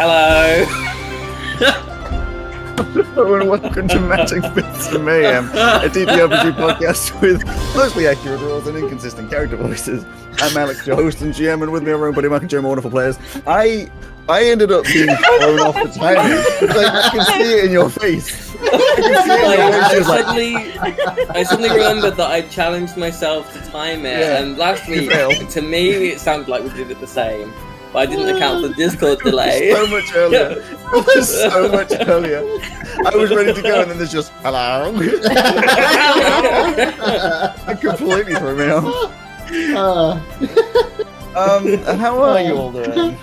Hello. Hello and welcome to Magic Bits of Mayhem, a TTRPG podcast with mostly accurate rules and inconsistent character voices. I'm Alex, your host and GM, and with me are my buddy Mark and Joe, my wonderful players. I ended up being thrown off the timing. I can see it in your face. I suddenly remembered that I challenged myself to time it, and last week, to me, it sounded like we did it the same. But I didn't account for the Discord delay. So much earlier. It was so much earlier. I was ready to go, and then there's just hello. It completely threw me off. How are you all doing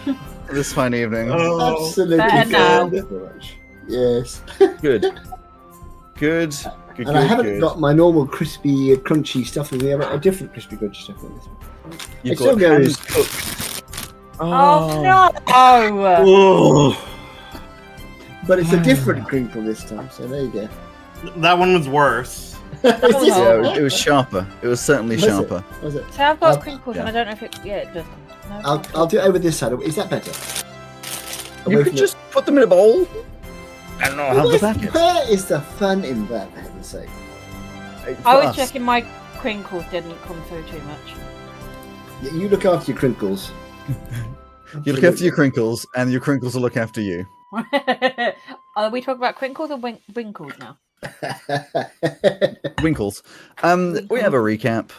this fine evening? Absolutely good. Yes. Good. And I haven't got my normal crispy, crunchy stuff in there, but a different crispy, crunchy stuff in this one. You've got hand cooked. Oh no! But it's a different crinkle this time, so there you go. That one was worse. Yeah, it was sharper. It was certainly sharper. Was it? So I've got crinkles, and I don't know if it. Yeah, it does. No, I'll do it over this side. Is that better? You could just put them in a bowl. I don't know how does that get? Where is the fun in that, for heaven's sake? I was checking my crinkles didn't come through too much. Yeah, you look after your crinkles. You look after your crinkles, and your crinkles will look after you. Are we talking about crinkles or winkles now? Winkles. We have a recap.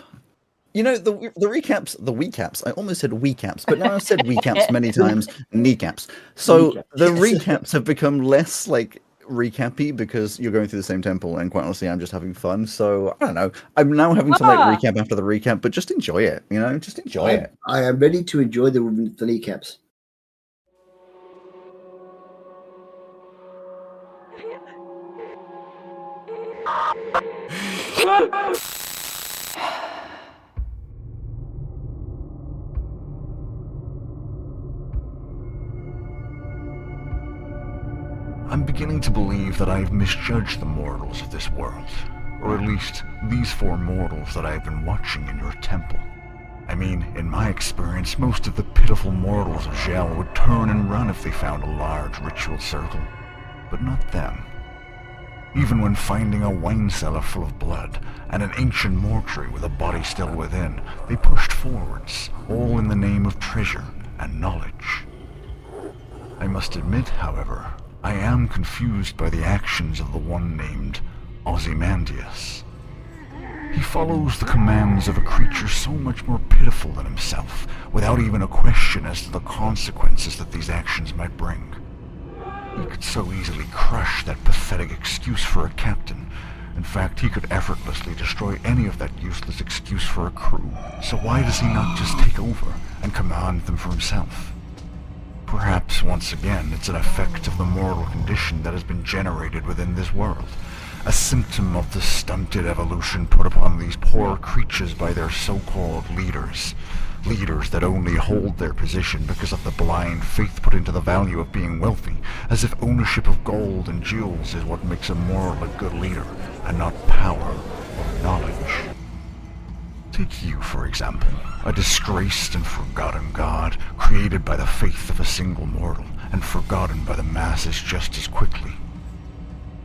You know, the recaps, I almost said weecaps, but now I've said weecaps many times, kneecaps. So the recaps have become less like recappy because you're going through the same temple, and quite honestly, I'm just having fun. So I don't know. I'm now having to like recap after the recap, but just enjoy it. You know, just enjoy it. I am ready to enjoy the kneecaps. I'm beginning to believe that I've misjudged the mortals of this world, or at least these four mortals that I've been watching in your temple. I mean, in my experience, most of the pitiful mortals of Gel would turn and run if they found a large ritual circle, but not them. Even when finding a wine cellar full of blood and an ancient mortuary with a body still within, they pushed forwards, all in the name of treasure and knowledge. I must admit, however, I am confused by the actions of the one named Ozymandias. He follows the commands of a creature so much more pitiful than himself, without even a question as to the consequences that these actions might bring. He could so easily crush that pathetic excuse for a captain. In fact, he could effortlessly destroy any of that useless excuse for a crew. So why does he not just take over and command them for himself? Perhaps, once again, it's an effect of the mortal condition that has been generated within this world. A symptom of the stunted evolution put upon these poor creatures by their so-called leaders. Leaders that only hold their position because of the blind faith put into the value of being wealthy, as if ownership of gold and jewels is what makes a mortal a good leader, and not power or knowledge. Take you, for example, a disgraced and forgotten god, created by the faith of a single mortal, and forgotten by the masses just as quickly.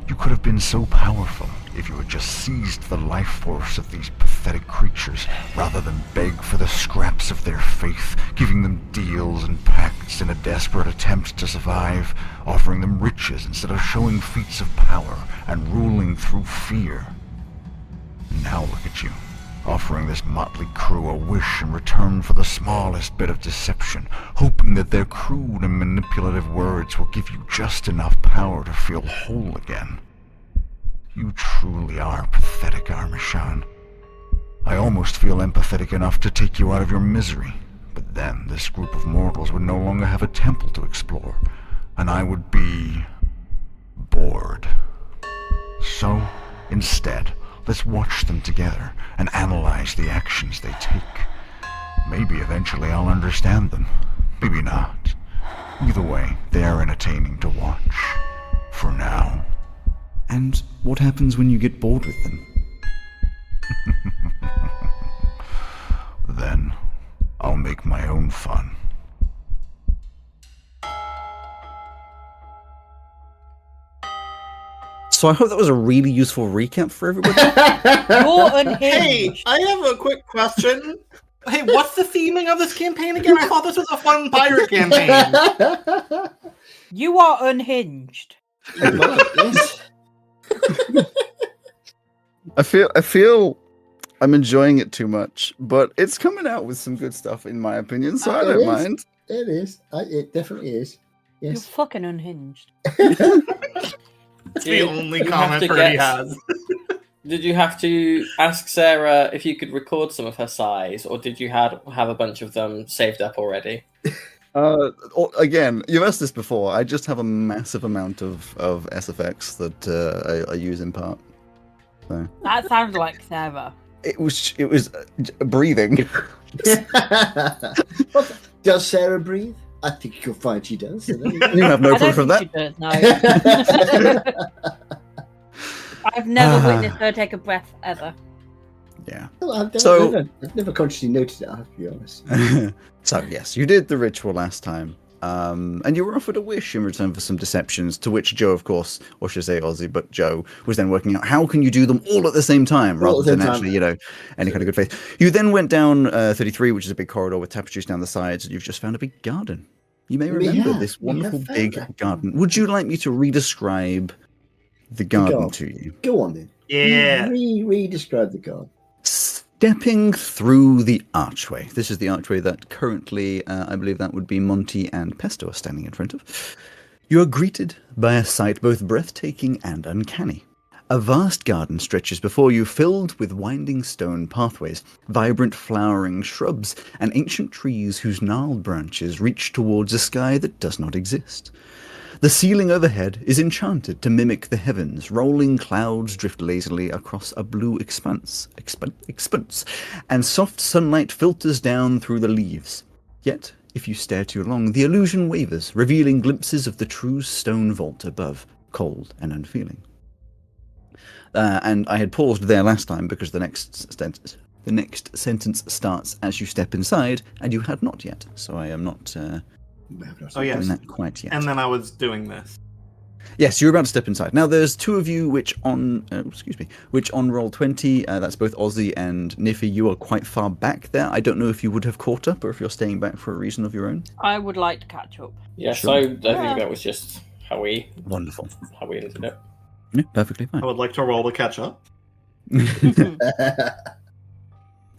You could have been so powerful if you had just seized the life force of these pathetic creatures, rather than beg for the scraps of their faith, giving them deals and pacts in a desperate attempt to survive, offering them riches instead of showing feats of power, and ruling through fear. Now look at you, offering this motley crew a wish in return for the smallest bit of deception, hoping that their crude and manipulative words will give you just enough power to feel whole again. You truly are pathetic, Armishan. I almost feel empathetic enough to take you out of your misery, but then this group of mortals would no longer have a temple to explore, and I would be bored. So, instead, let's watch them together and analyze the actions they take. Maybe eventually I'll understand them. Maybe not. Either way, they are entertaining to watch. For now. And what happens when you get bored with them? Then, I'll make my own fun. So I hope that was a really useful recap for everybody. You're unhinged. Hey, I have a quick question. Hey, what's the theming of this campaign again? I thought this was a fun pirate campaign. You are unhinged. Yes. I feel I'm enjoying it too much, but it's coming out with some good stuff in my opinion, so I don't mind. It is. It definitely is. You're Yes. fucking unhinged. It's the only comment Purdy has. Did you have to ask Sarah if you could record some of her sighs, or did you have a bunch of them saved up already? Again, you've asked this before. I just have a massive amount of SFX that I use in part. So. That sounds like Sarah. It was breathing. Does Sarah breathe? I think you'll find she does. You have no proof of that. She does, no. I've never witnessed her take a breath ever. Yeah. Well, I've never consciously noticed it, I have to be honest. So yes, you did the ritual last time. And you were offered a wish in return for some deceptions, to which Joe, of course, or should I say Ozzy, but Joe was then working out how can you do them all at the same time, rather than actually, any kind of good faith. You then went down 33, which is a big corridor with tapestries down the sides, and you've just found a big garden. You may remember this wonderful big garden. Would you like me to re-describe the garden to you? Go on then. Yeah. Re-describe the garden. Stepping through the archway. This is the archway that currently, I believe that would be Monty and Pesto are standing in front of. You are greeted by a sight both breathtaking and uncanny. A vast garden stretches before you, filled with winding stone pathways, vibrant flowering shrubs, and ancient trees whose gnarled branches reach towards a sky that does not exist. The ceiling overhead is enchanted to mimic the heavens. Rolling clouds drift lazily across a blue expanse, and soft sunlight filters down through the leaves. Yet, if you stare too long, the illusion wavers, revealing glimpses of the true stone vault above, cold and unfeeling. And I had paused there last time because the next sentence starts as you step inside, and you had not yet. So I am not doing that quite yet. And then I was doing this. Yes, you're about to step inside. Now, there's two of you which on roll 20, that's both Ozzy and Niffy, you are quite far back there. I don't know if you would have caught up or if you're staying back for a reason of your own. I would like to catch up. Yeah, Sure. so I think that was just how we ended it. Yeah, perfectly fine. I would like to roll to catch up.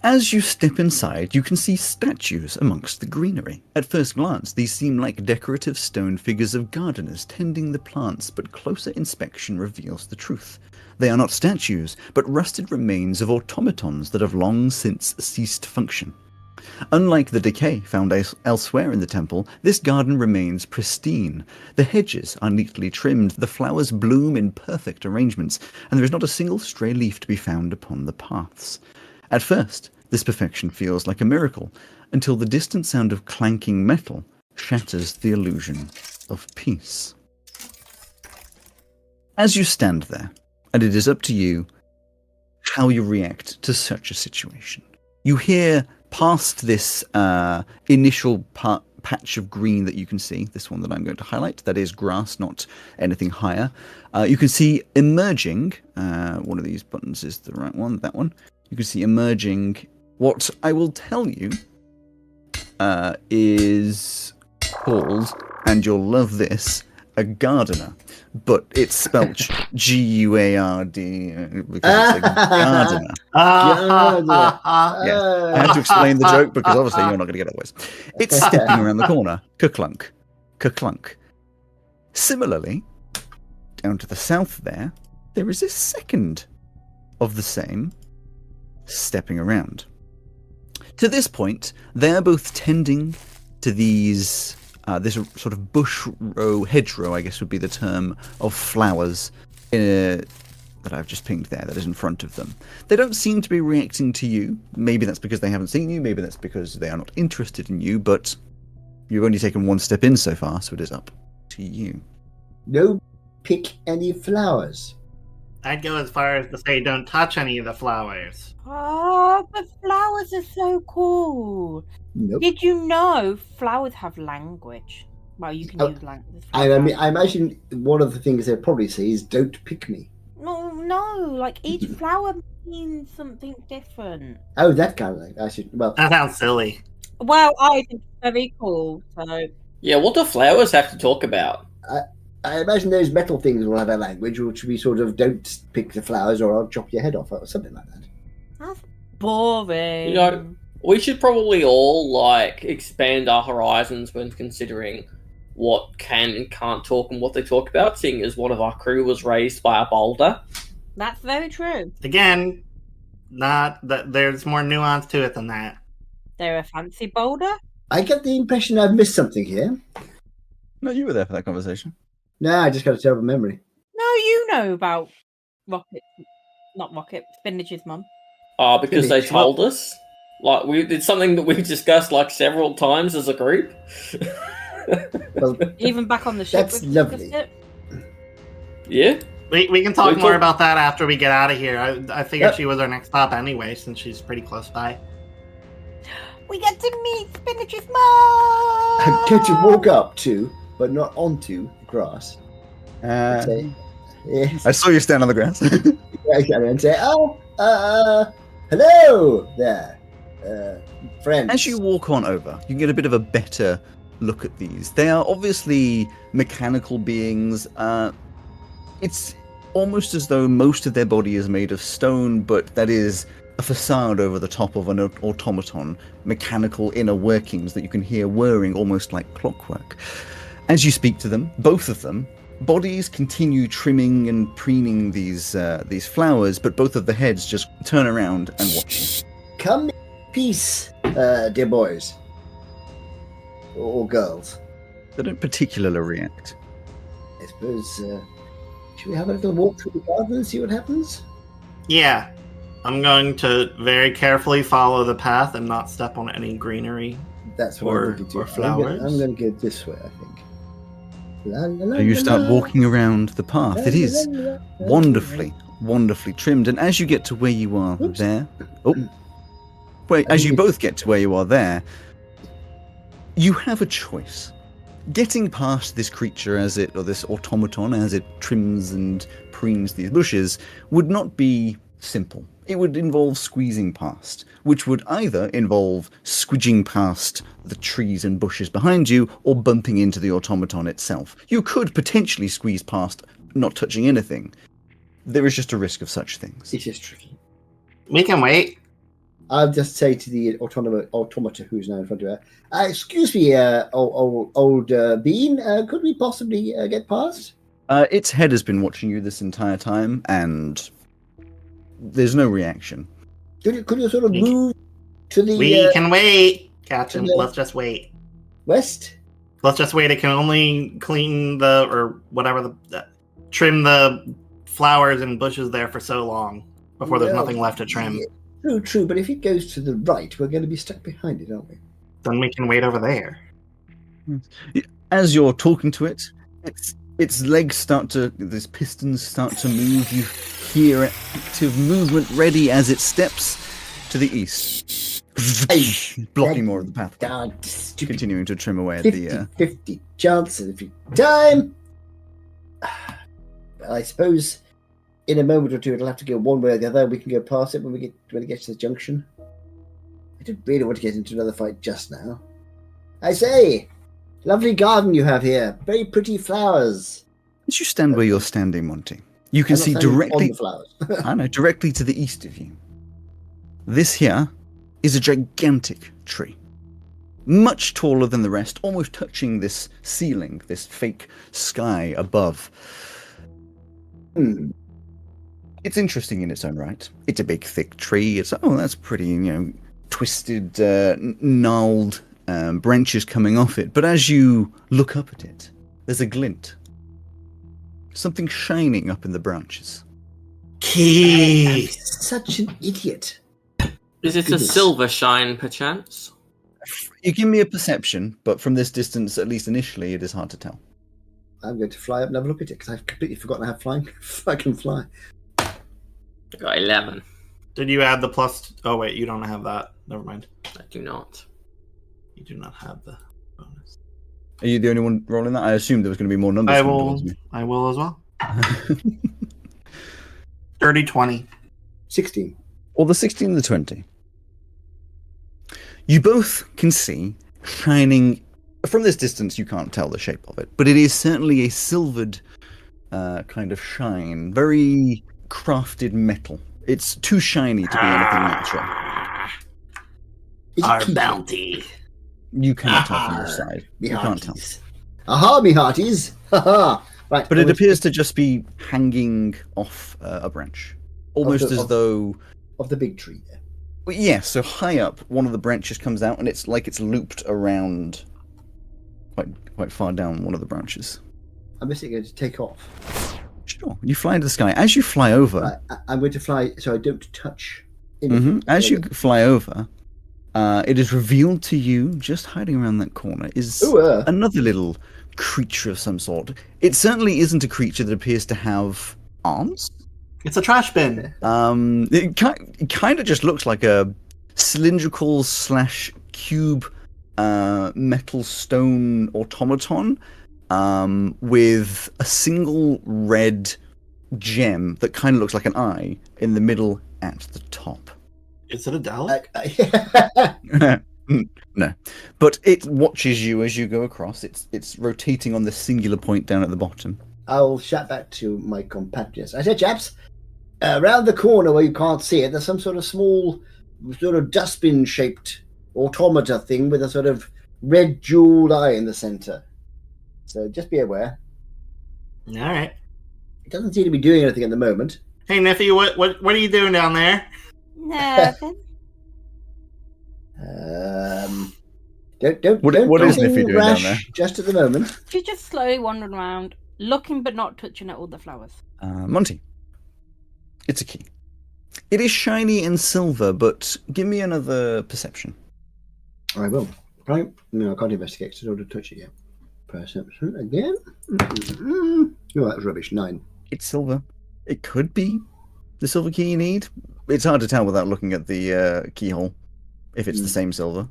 As you step inside, you can see statues amongst the greenery. At first glance, these seem like decorative stone figures of gardeners tending the plants, but closer inspection reveals the truth. They are not statues, but rusted remains of automatons that have long since ceased function. Unlike the decay found elsewhere in the temple, this garden remains pristine. The hedges are neatly trimmed, the flowers bloom in perfect arrangements, and there is not a single stray leaf to be found upon the paths. At first, this perfection feels like a miracle, until the distant sound of clanking metal shatters the illusion of peace. As you stand there, and it is up to you how you react to such a situation, you hear past this initial patch of green that you can see, this one that I'm going to highlight, that is grass, not anything higher. You can see emerging, one of these buttons is the right one, that one. You can see emerging what I will tell you is called, and you'll love this, a gardener. But it's spelled G-U-A-R-D because it's a gardener. Yeah. I had to explain the joke because obviously you're not going to get it always. It's stepping around the corner. Ka-clunk. Ka-clunk. Similarly, down to the south there is a second of the same stepping around. To this point, they're both tending to these this sort of hedgerow, I guess would be the term, of flowers that I've just pinged there, that is in front of them. They don't seem to be reacting to you. Maybe that's because they haven't seen you, maybe that's because they are not interested in you, but you've only taken one step in so far, so it is up to you. No pick any flowers. I'd go as far as to say don't touch any of the flowers. Oh, but flowers are so cool. Nope. Did you know flowers have language? Well, you can use language. I imagine one of the things they'll probably say is don't pick me. no, like each flower means something different. Oh, that kind of thing. I should. Well, That sounds silly. Well, I think it's very cool. So Yeah, what do flowers have to talk about? I imagine those metal things will have a language, which will be sort of "Don't pick the flowers, or I'll chop your head off," or something like that. that's boring. You know, we should probably all like expand our horizons when considering what can and can't talk and what they talk about, seeing as one of our crew was raised by a boulder. That's very true. Again, not that there's more nuance to it than that. They're a fancy boulder. I get the impression I've missed something here. No, you were there for that conversation. No, I just got a terrible memory. No, you know about not Rocket, Spinache's mum. Oh, because they told us? Like, it's something that we've discussed like several times as a group. Well, Even back on the ship. That's we've lovely. discussed it. Yeah? We can talk more about that after we get out of here. I figured she was our next stop anyway, since she's pretty close by. We get to meet Spinache's mum! I'm going to walk up to, but not onto, the grass. Say, yes. I saw you stand on the grass. And say, hello there, friends. As you walk on over, you can get a bit of a better look at these. They are obviously mechanical beings. It's almost as though most of their body is made of stone, but that is a facade over the top of an automaton, mechanical inner workings that you can hear whirring almost like clockwork. As you speak to them, both of them, bodies continue trimming and preening these flowers, but both of the heads just turn around and watch you. Come in peace, dear boys. Or girls. They don't particularly react. I suppose, should we have a little walk through the garden and see what happens? Yeah. I'm going to very carefully follow the path and not step on any greenery. That's what I'm going to do. Or flowers. I'm going to go this way, I think. La, la, la, So you start la, walking around the path. la, It is la, la, la, wonderfully, wonderfully trimmed. And as you get to where you are Oops. there, as you both get to where you are there, you have a choice. Getting past this creature or this automaton as it trims and preens these bushes would not be simple. It would involve squeezing past, which would either involve squidging past the trees and bushes behind you or bumping into the automaton itself. You could potentially squeeze past, not touching anything. There is just a risk of such things. It's just tricky. We can wait. I'll just say to the automata who's now in front of her, excuse me, old bean, could we possibly get past? Its head has been watching you this entire time, and there's no reaction. Could you sort of move to the We can wait, Captain. Let's just wait. west? Let's just wait. It can only clean trim the flowers and bushes there for so long before there's nothing left to trim. Yeah, true, but if it goes to the right, we're going to be stuck behind it, aren't we? Then we can wait over there. As you're talking to it, its legs these pistons start to move. You hear active movement ready as it steps to the east, blocking more of the path. Darn stupid Continuing to trim away at the 50-50 chance and every time. I suppose in a moment or two it'll have to go one way or the other. We can go past it when it gets to the junction. I don't really want to get into another fight just now. I say, lovely garden you have here. Very pretty flowers. As you stand where you're standing, Monty, you can see On directly. the flowers. I know, directly to the east of you. This here is a gigantic tree. Much taller than the rest, almost touching this ceiling, this fake sky above. It's interesting in its own right. It's a big, thick tree. That's pretty, twisted, gnarled branches coming off it. But as you look up at it, there's a glint. Something shining up in the branches. Key. I'm such an idiot. Is it a silver shine, perchance? You give me a perception, but from this distance, at least initially, it is hard to tell. I'm going to fly up and have a look at it because I've completely forgotten how I can fly. I got 11. Did you add the plus? Oh wait, you don't have that. Never mind. I do not. You do not have the bonus. Are you the only one rolling that? I assumed there was going to be more numbers. I will as well. Dirty 20. 16. Or the 16 and the 20. You both can see shining. From this distance, you can't tell the shape of it, but it is certainly a silvered kind of shine. Very crafted metal. It's too shiny to be anything natural. Is it Our keeping? bounty. You cannot tell from your side. Me You can't tell. hearties. Aha, me hearties. Haha. Right. But it appears to just be hanging off a branch. Almost as though... Of the big tree there. Well, yeah, so high up, one of the branches comes out, and it's like it's looped around quite far down one of the branches. I'm basically going to take off. Sure. You fly into the sky. As you fly over... Right, I'm going to fly so I don't touch Mm-hmm. anything. As you fly over, it is revealed to you, just hiding around that corner, is another little creature of some sort. It certainly isn't a creature that appears to have arms. It's a trash bin. It kind of just looks like a cylindrical / cube metal stone automaton with a single red gem that kind of looks like an eye in the middle at the top. Is it a Dalek? No, but it watches you as you go across. It's rotating on the singular point down at the bottom. I'll shout back to my companions. I said, chaps, around the corner where you can't see it, there's some sort of small, sort of dustbin-shaped automata thing with a sort of red jeweled eye in the center. So just be aware. All right. It doesn't seem to be doing anything at the moment. Hey, nephew, what are you doing down there? Nothing. Don't What is Niffy doing rash down there? just at the moment. She's just slowly wandering around, looking but not touching at all the flowers. Monty, it's a key. It is shiny and silver, but give me another perception. I will. Right? No, I can't investigate because I don't want to touch it yet. Perception again. Oh, that was rubbish. 9. It's silver. It could be the silver key you need. It's hard to tell without looking at the keyhole if it's the same silver.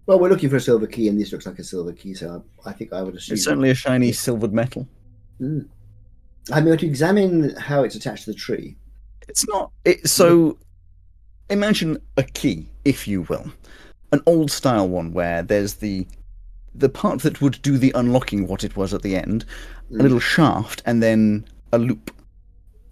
Well, we're looking for a silver key, and this looks like a silver key, so I think I would assume. It's certainly a shiny silvered metal. I'm going to examine how it's attached to the tree. It's not. So imagine a key, if you will, an old style one where there's the part that would do the unlocking, what it was at the end, a little shaft, and then a loop.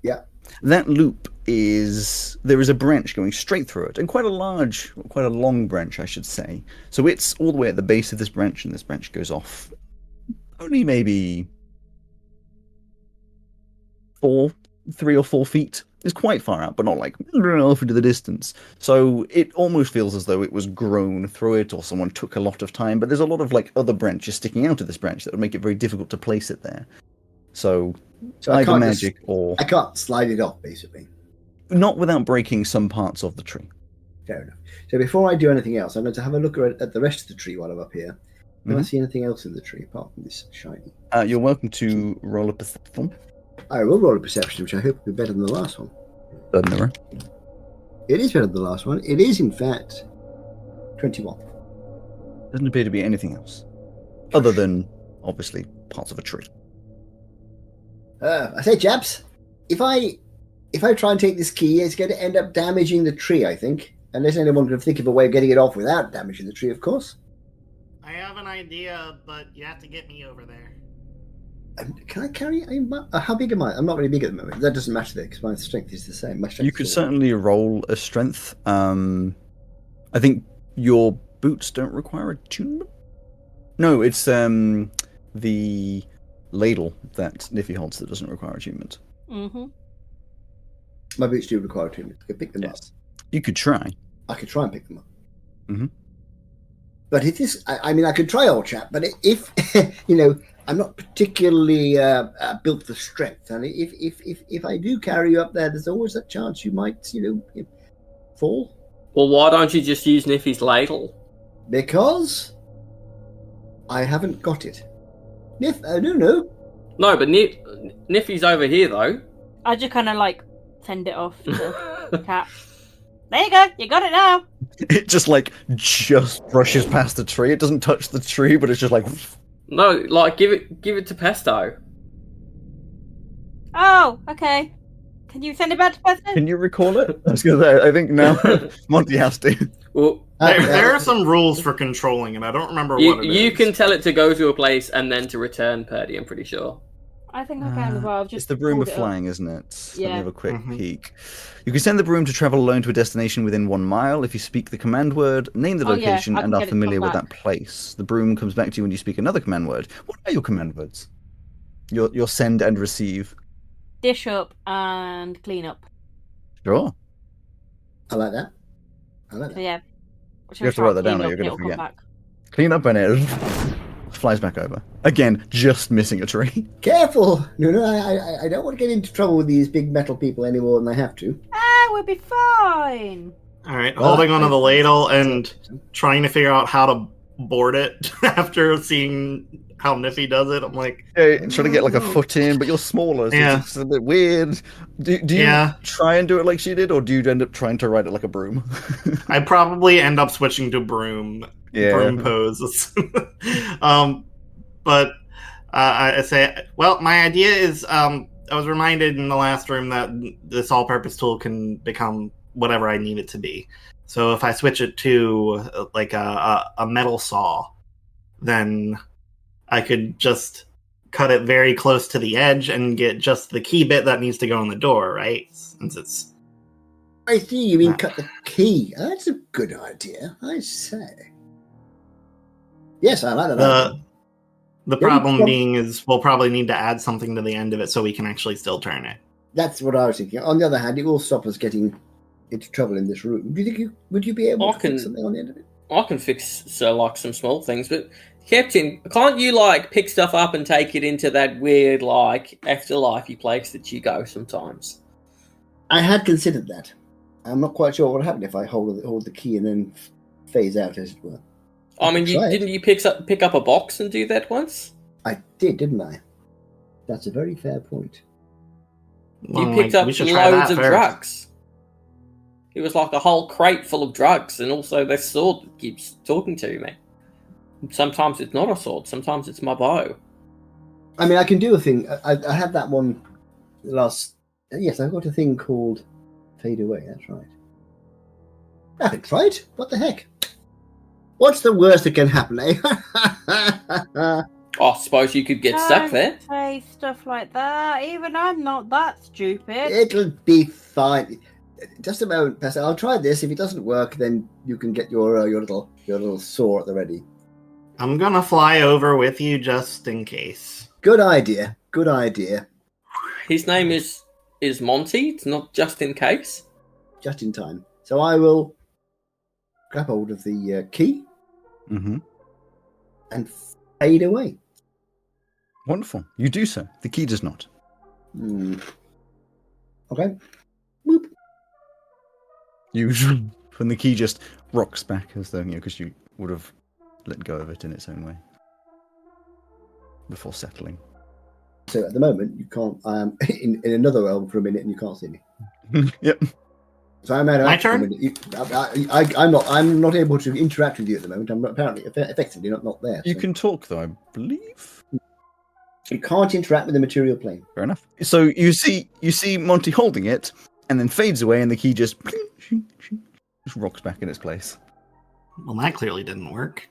Yeah. That loop there is a branch going straight through it, and quite a long branch, I should say. So it's all the way at the base of this branch, and this branch goes off only maybe 3 or 4 feet. It's quite far out, but not like off into the distance. So it almost feels as though it was grown through it, or someone took a lot of time. But there's a lot of like other branches sticking out of this branch that would make it very difficult to place it there. So either magic or I can't slide it off, basically. Not without breaking some parts of the tree. Fair enough. So before I do anything else, I'm going to have a look at the rest of the tree while I'm up here. Can I see anything else in the tree apart from this shiny? You're welcome to roll a perception. I will roll a perception, which I hope will be better than the last one. It is better than the last one. It is, in fact, 21. Doesn't appear to be anything else. Other than, obviously, parts of a tree. I say, chaps, if I try and take this key, it's going to end up damaging the tree, I think. Unless anyone can think of a way of getting it off without damaging the tree, of course. I have an idea, but you have to get me over there. Can I carry? How big am I? I'm not very big at the moment. That doesn't matter there because my strength is the same. My strength You could is certainly roll a strength. I think your boots don't require attunement. No, it's the ladle that Niffy holds that doesn't require attunement. Mm-hmm. My boots do require attunement. I could pick them up. You could try. I could try and pick them up. Mm-hmm. But it is. I mean, I could try, old chap. But if I'm not particularly built for strength, and if I do carry you up there, there's always that chance you might, fall. Well, why don't you just use Niffy's ladle? Because I haven't got it. No. No, but Niffy's over here, though. I just kind of send it off to the cat. There you go, you got it now. It just brushes past the tree. It doesn't touch the tree, but it's just like. No, give it to Pesto. Oh, okay. Can you send it back to person? Can you recall it? I was going to say, I think now Monty has to. Well, There are some rules for controlling it. I don't remember what it is. you can tell it to go to a place and then to return, Purdy, I'm pretty sure. I think I can as well. I've just It's the broom of pulled it up. flying, isn't it? Let Yeah. me have a quick Mhm. peek. You can send the broom to travel alone to a destination within 1 mile. If you speak the command word, name the Oh, yeah, location, I can and are get it familiar come with back. that place. The broom comes back to you when you speak another command word. What are your command words? Your send and receive. Dish up and clean up. Sure. I like that. I like So that. yeah. You have to write that down or you're going to Come forget. back. Clean up and it flies back over. Again, just missing a tree. Careful! No, I don't want to get into trouble with these big metal people any more than I have to. Ah, we'll be fine. All right, Well, holding onto I- the ladle and trying to figure out how to board it after seeing how Niffy does it. I'm like, Yeah, trying to get like a foot in, but you're smaller, so Yeah. it's a bit weird. Do you Yeah. try and do it like she did, or do you end up trying to ride it like a broom? I probably end up switching to broom pose. But I say, well, my idea is, I was reminded in the last room that this all-purpose tool can become whatever I need it to be. So if I switch it to like a metal saw, then I could just cut it very close to the edge and get just the key bit that needs to go in the door, right? Since it's I see you mean cut the key. That's a good idea, I say. Yes, I like that. the problem being is we'll probably need to add something to the end of it so we can actually still turn it. That's what I was thinking. On the other hand, it will stop us getting into trouble in this room. Do you think would you be able to fix something on the end of it? I can fix like some small things, but Captain, can't you like pick stuff up and take it into that weird like afterlifey place that you go sometimes? I had considered that. I'm not quite sure what would happen if I hold the key and then phase out, as it were. I mean, didn't you pick up a box and do that once? I did, didn't I? That's a very fair point. You picked up loads of drugs. It was like a whole crate full of drugs, and also this sword that keeps talking to me. Sometimes it's not a sword, sometimes it's my bow. I mean, I can do a thing. I had that one last... Yes, I've got a thing called Fade Away, that's right. I can try it. What the heck? What's the worst that can happen, eh? I suppose you could get stuck there. Say stuff like that. Even I'm not that stupid. It'll be fine. Just a moment, Pastor. I'll try this. If it doesn't work, then you can get your little saw at the ready. I'm gonna fly over with you just in case. Good idea. Good idea. His name is Monty. It's not just in case. Just in time. So I will grab hold of the key Mm-hmm. and fade away. Wonderful. You do so. The key does not. Okay. Boop. You, when the key just rocks back as though, because you would have let go of it in its own way before settling. So at the moment, you can't. I am in another realm for a minute, and you can't see me. Yep. So I'm out. My for a turn? minute. I'm not able to interact with you at the moment. I'm apparently effectively not there. You so. can talk, though, I believe. You can't interact with the material plane. Fair enough. So you see Monty holding it, and then fades away, and the key just rocks back in its place. Well, that clearly didn't work.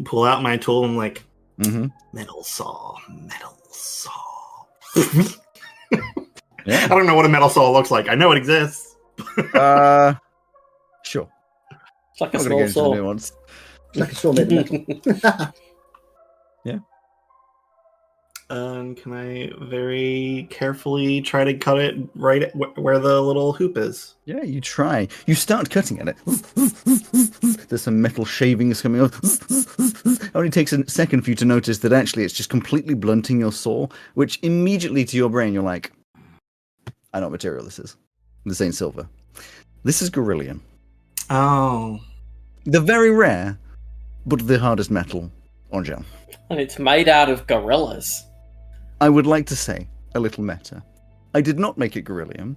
Pull out my tool and like, Mm-hmm. metal saw. Yeah. I don't know what a metal saw looks like. I know it exists. Sure. It's like a I'm gonna small get into the saw. nuance. Like a saw made of metal. Can I very carefully try to cut it right at where the little hoop is? Yeah, you try. You start cutting at it. There's some metal shavings coming off. It only takes a second for you to notice that actually it's just completely blunting your saw, which immediately to your brain you're like, I know what material this is. This ain't silver. This is beryllium. Oh. The very rare, but the hardest metal on gel. And it's made out of gorillas. I would like to say a little meta. I did not make it beryllium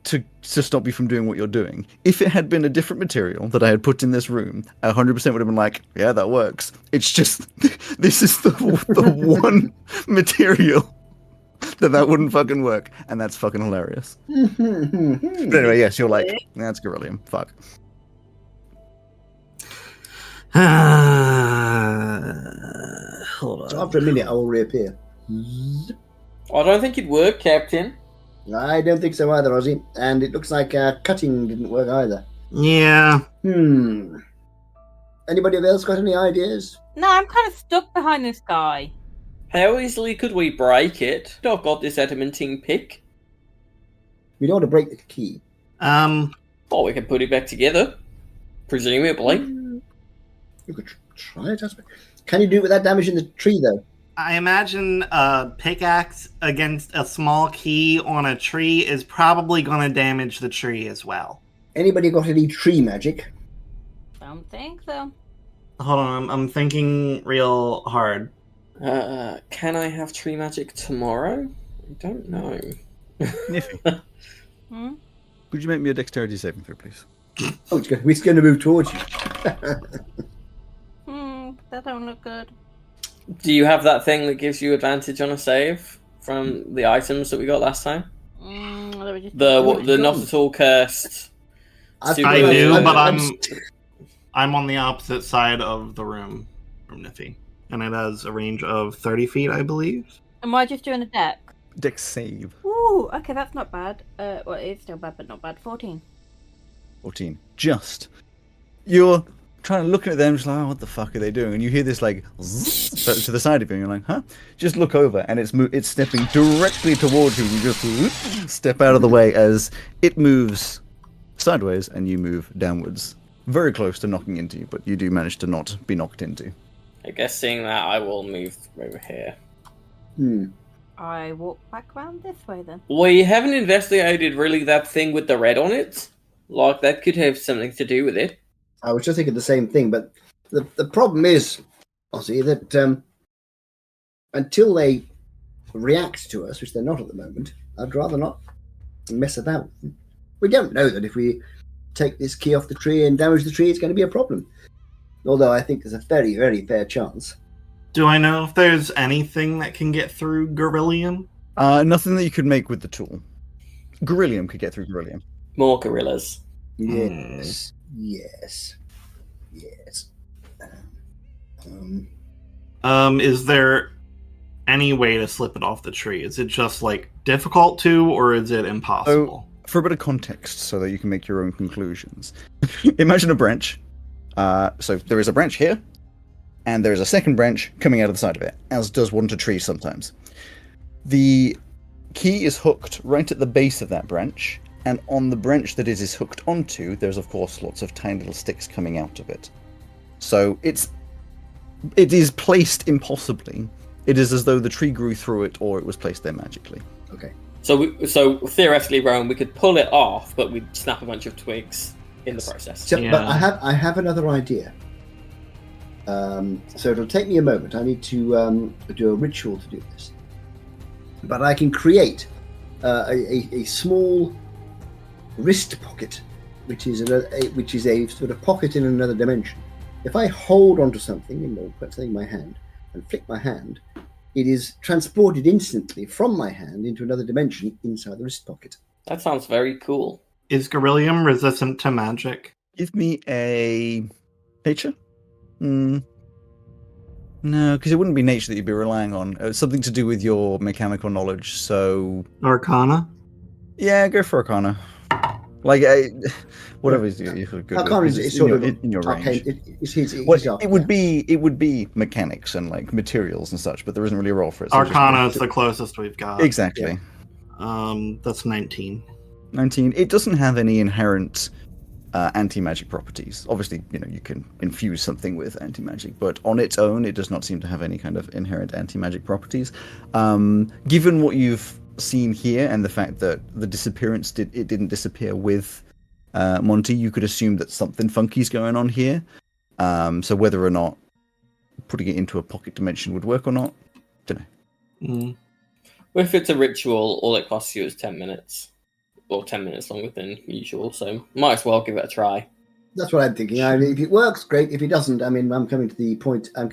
to stop you from doing what you're doing. If it had been a different material that I had put in this room, I 100% would have been like, yeah, that works. It's just, this is the one material that wouldn't fucking work, and that's fucking hilarious. But anyway, yes, you're like, that's Gorillium. Fuck. Hold on. So after a minute, I will reappear. I don't think it'd work, Captain. I don't think so either, Ozzy. And it looks like cutting didn't work either. Yeah. Anybody else got any ideas? No, I'm kind of stuck behind this guy. How easily could we break it? I've got this adamantine pick. We don't want to break the key. Or we can put it back together. Presumably. You could try it, I suppose. Can you do it without damaging the tree, though? I imagine a pickaxe against a small key on a tree is probably going to damage the tree as well. Anybody got any tree magic? Don't think so. Hold on, I'm thinking real hard. Can I have tree magic tomorrow? I don't know. Niffy, could you make me a dexterity saving throw, please? Oh, it's going to move towards you. That don't look good. Do you have that thing that gives you advantage on a save from the items that we got last time? The not at all cursed. I do, but I'm on the opposite side of the room from Niffy, and it has a range of 30 feet, I believe. Am I just doing a deck? Dex save. Ooh, okay, that's not bad. Well, it's still bad, but not bad. 14. 14. Just. You're trying to look at them, just like, oh, what the fuck are they doing? And you hear this, like, zzz, to the side of you, and you're like, huh? Just look over, and it's stepping directly towards you, and you just step out of the way as it moves sideways, and you move downwards. Very close to knocking into you, but you do manage to not be knocked into. I guess seeing that, I will move over here. I walk back around this way, then. We haven't investigated really that thing with the red on it. Like, that could have something to do with it. I was just thinking the same thing, but the problem is, Ozzy, that until they react to us, which they're not at the moment, I'd rather not mess about. We don't know that if we take this key off the tree and damage the tree, it's going to be a problem. Although I think there's a very, very fair chance. Do I know if there's anything that can get through Gorillium? Nothing that you could make with the tool. Gorillium could get through Gorillium. More gorillas. Yes. Is there any way to slip it off the tree? Is it just, like, difficult to, or is it impossible? So, for a bit of context, so that you can make your own conclusions. Imagine a branch. So there is a branch here, and there is a second branch coming out of the side of it, as does one to trees sometimes. The key is hooked right at the base of that branch, and on the branch that it is hooked onto, there's of course lots of tiny little sticks coming out of it. So it is placed impossibly. It is as though the tree grew through it, or it was placed there magically. Okay. So theoretically, Rowan, we could pull it off, but we'd snap a bunch of twigs in the process. So, but I have another idea. So it'll take me a moment. I need to do a ritual to do this. But I can create a small wrist pocket, which is a sort of pocket in another dimension. If I hold onto something or put something in my hand and flick my hand, it is transported instantly from my hand into another dimension inside the wrist pocket. That sounds very cool. Is Gorillium resistant to magic? Give me a nature. No, because it wouldn't be nature that you'd be relying on. It's something to do with your mechanical knowledge. So Arcana? Yeah, go for Arcana. Like whatever is you're good. Arcana is sort of in your range. It would be mechanics and like materials and such, but there isn't really a role for it. So Arcana is the closest we've got. Exactly. Yeah. That's 19. 19. It doesn't have any inherent anti-magic properties. Obviously, you can infuse something with anti-magic, but on its own, it does not seem to have any kind of inherent anti-magic properties. Given what you've seen here and the fact that the disappearance didn't disappear with Monty, you could assume that something funky's going on here. So whether or not putting it into a pocket dimension would work or not, don't know. Well, if it's a ritual, all it costs you is 10 minutes. Or 10 minutes longer than usual, so might as well give it a try. That's what I'm thinking. I mean, if it works, great. If it doesn't, I mean, I'm coming to the point where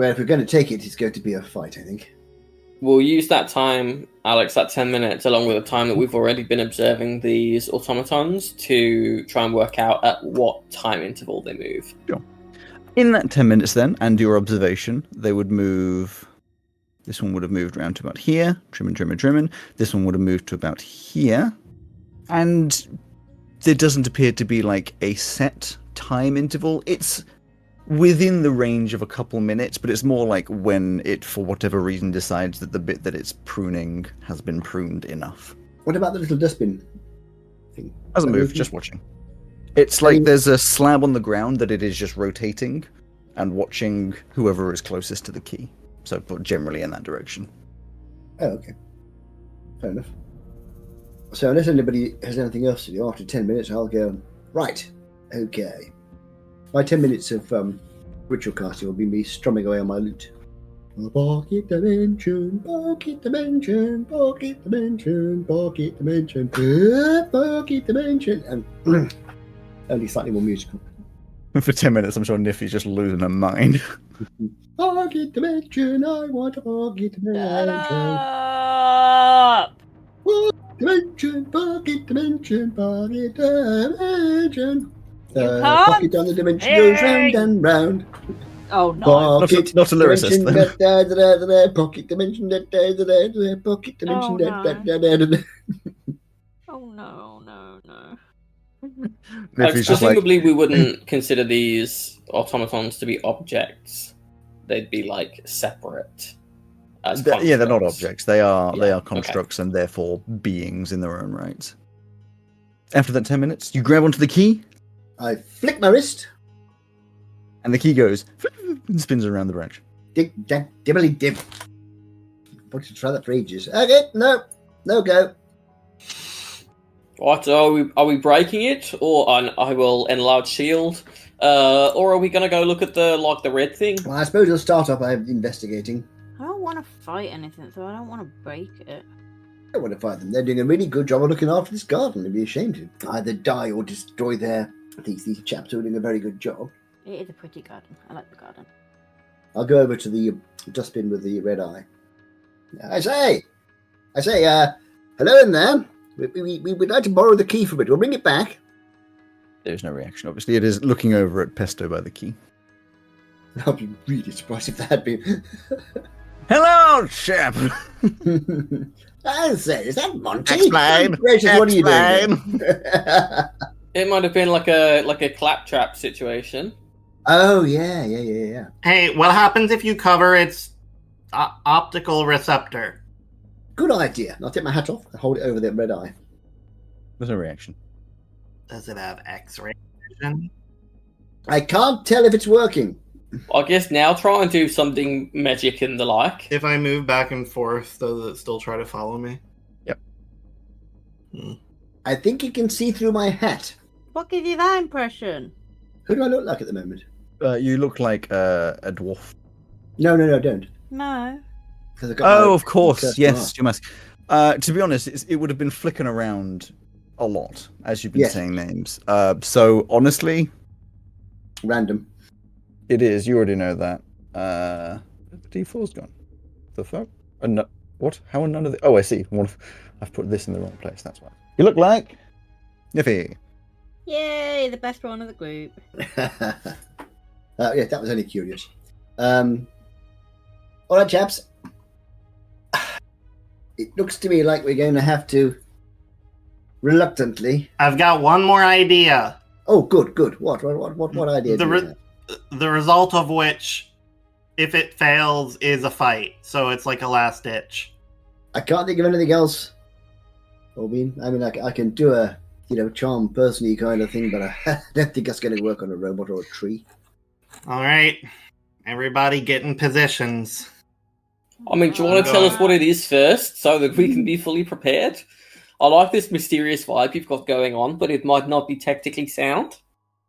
if we're going to take it, it's going to be a fight, I think. we'll use that time, Alex, that 10 minutes, along with the time that we've already been observing these automatons to try and work out at what time interval they move. Sure. In that 10 minutes then, and your observation, they would move... This one would have moved around to about here. Trimming. This one would have moved to about here. And there doesn't appear to be like a set time interval. It's within the range of a couple minutes, but it's more like when it, for whatever reason, decides that the bit that it's pruning has been pruned enough. What about the little dustbin thing? Hasn't moved, just watching. It's like there's a slab on the ground that it is just rotating and watching whoever is closest to the key. So, but generally in that direction. Oh, okay. Fair enough. So, unless anybody has anything else to do, after 10 minutes, I'll go, right, okay. My 10 minutes of ritual casting will be me strumming away on my lute. Pocket dimension, pocket dimension, pocket dimension, pocket dimension, pocket dimension, and only slightly more musical. For 10 minutes, I'm sure Niffy's just losing her mind. Pocket dimension, I want a pocket dimension. Stop! Pocket dimension, pocket dimension, pocket dimension. You Pocket on the dimension goes round and round. Oh no. Pocket Not a lyricist, dimension, then. pocket dimension, pocket dimension, Oh no. Niffy's just like, Presumably, we wouldn't consider these automatons to be objects. They'd be like separate. As yeah, they're not constructs. objects. They are Yeah, constructs and therefore beings in their own right. After that 10 minutes, you grab onto the key, I flick my wrist. and the key goes and spins around the branch. Dig, dag, dibbly dib. I wanted to try that for ages. Okay, no go. What, are we breaking it, or I will enlarge shield, or are we gonna go look at the red thing? Well, I suppose you'll start off by investigating. I don't want to fight anything, so I don't want to break it. I don't want to fight them. They're doing a really good job of looking after this garden. They'd be ashamed to either die or destroy their... These chaps are doing a very good job. It is a pretty garden. I like the garden. I'll go over to the dustbin with the red eye. I say, hello in there. We would like to borrow the key for a bit. We'll bring it back. There's no reaction, obviously. It is looking over at Pesto by the key. I'd be really surprised if that had been... Hello, chap! I say, is that Monty? Explain. Gracious, what are you doing? It might have been like a claptrap situation. Oh, yeah. Hey, what happens if you cover its optical receptor? Good idea. I'll take my hat off and hold it over the red eye. There's no reaction. Does it have X-ray vision? I can't tell if it's working. I guess now try and do something magic and the like. If I move back and forth, does it still try to follow me? Yep. I think you can see through my hat. What gives you that impression? Who do I look like at the moment? You look like a dwarf. No, don't. No. Oh, of course. Yes, you must. To be honest, it would have been flicking around a lot as you've been saying names. So, honestly... Random. It is. You already know that. The D4's gone. The fuck? No, what? How are none of the... Oh, I see. I've put this in the wrong place. That's why. You look like... Niffy. Yay, the best one of the group. Yeah, that was only curious. All right, chaps. It looks to me like we're going to have to, reluctantly... I've got one more idea. Oh, good. What idea do you have? The result of which, if it fails, is a fight. So it's like a last ditch. I can't think of anything else. I mean, I can do a, charm person-y kind of thing, but I don't think that's going to work on a robot or a tree. All right. Everybody get in positions. I mean, do you want to tell us what it is first, so that we can be fully prepared? I like this mysterious vibe you've got going on, but it might not be technically sound.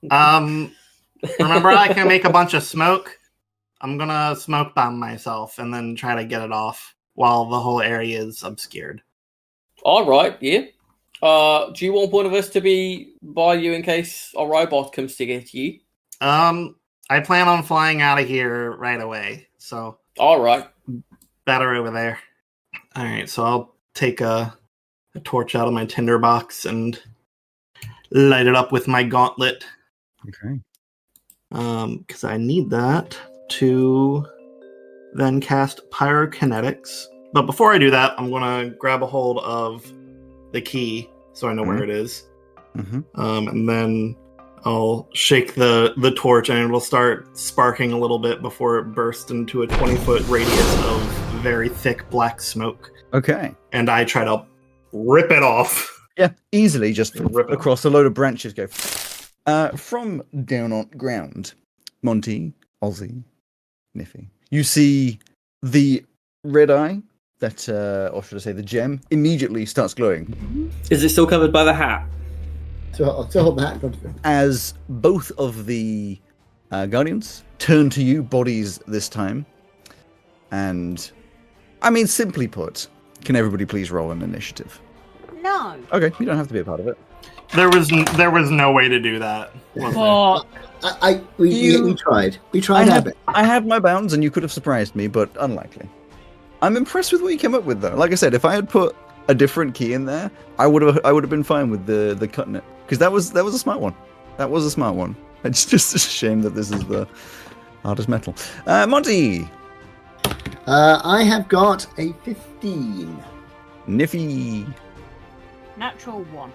Remember, I can make a bunch of smoke. I'm gonna smoke bomb myself and then try to get it off while the whole area is obscured. All right, yeah. Do you want one of us to be by you in case a robot comes to get you? I plan on flying out of here right away, so... All right. Better over there. All right, so I'll take a torch out of my tinderbox and light it up with my gauntlet. Okay. Because I need that to then cast pyrokinetics. But before I do that, I'm gonna grab a hold of the key so I know where it is. Mm-hmm. And then I'll shake the torch and it'll start sparking a little bit before it bursts into a 20-foot radius of very thick black smoke. Okay. And I try to rip it off. Yeah, easily just Rip it across a load of branches go. From down on ground, Monty, Ozzy, Niffy, you see the red eye that, or should I say the gem, immediately starts glowing. Is it still covered by the hat? So I'll hold the hat in front of him. As both of the guardians turn to you, bodies this time. And, I mean, simply put, can everybody please roll an initiative? No. Okay, you don't have to be a part of it. There was no way to do that. Was there? We tried. We tried our best. I had my bounds, and you could have surprised me, but unlikely. I'm impressed with what you came up with, though. Like I said, if I had put a different key in there, I would have been fine with the cutting it, because that was a smart one. That was a smart one. It's just a shame that this is the hardest metal. Monty. I have got a 15. Niffy. Natural 1.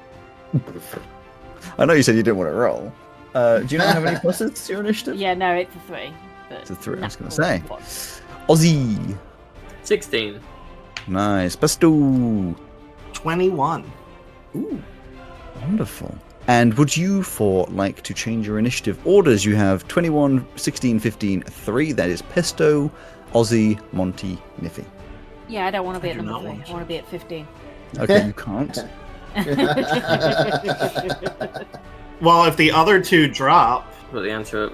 I know you said you didn't want to roll. Do you not have any pluses to your initiative? Yeah, no, it's a 3. But It's a 3, I was going to natural say. 1. Ozzy. 16. Nice. Pesto. 21. Ooh. Wonderful. And would you like to change your initiative orders? You have 21, 16, 15, 3. That is Pesto, Ozzy, Monty, Niffy. Yeah, I don't want to be I at do number not 3. want I want to be at 15. Okay, you can't. Well, if the other two drop, But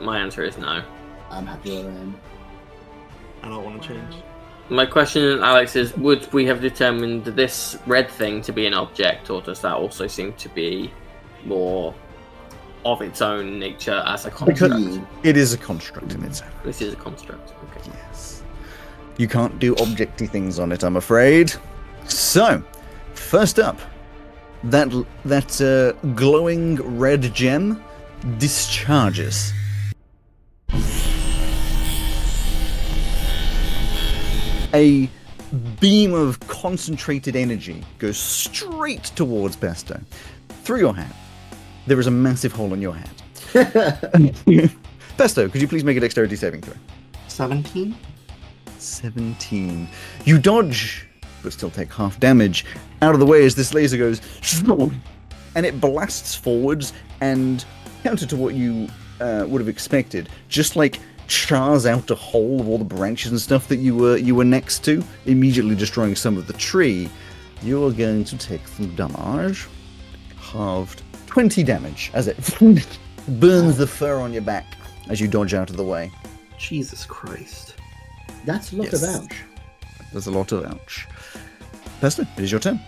my answer is no. I'm happy where I am. I don't want to change. My question, Alex, is would we have determined this red thing to be an object, or does that also seem to be more of its own nature as a construct? It is a construct in itself. This is a construct. Okay. Yes. You can't do objecty things on it, I'm afraid. So, first up, that glowing red gem discharges. A beam of concentrated energy goes straight towards Pesto. Through your hand, there is a massive hole in your hand. Pesto, could you please make a dexterity saving throw? 17? 17. You dodge, but still take half damage. Out of the way as this laser goes, and it blasts forwards, and counter to what you would have expected, just like chars out a hole of all the branches and stuff that you were next to, immediately destroying some of the tree. You're going to take some damage. Halved 20 damage as it burns the fur on your back as you dodge out of the way. Jesus Christ. That's a lot of ouch. There's a lot of ouch. Pesto, it is your turn.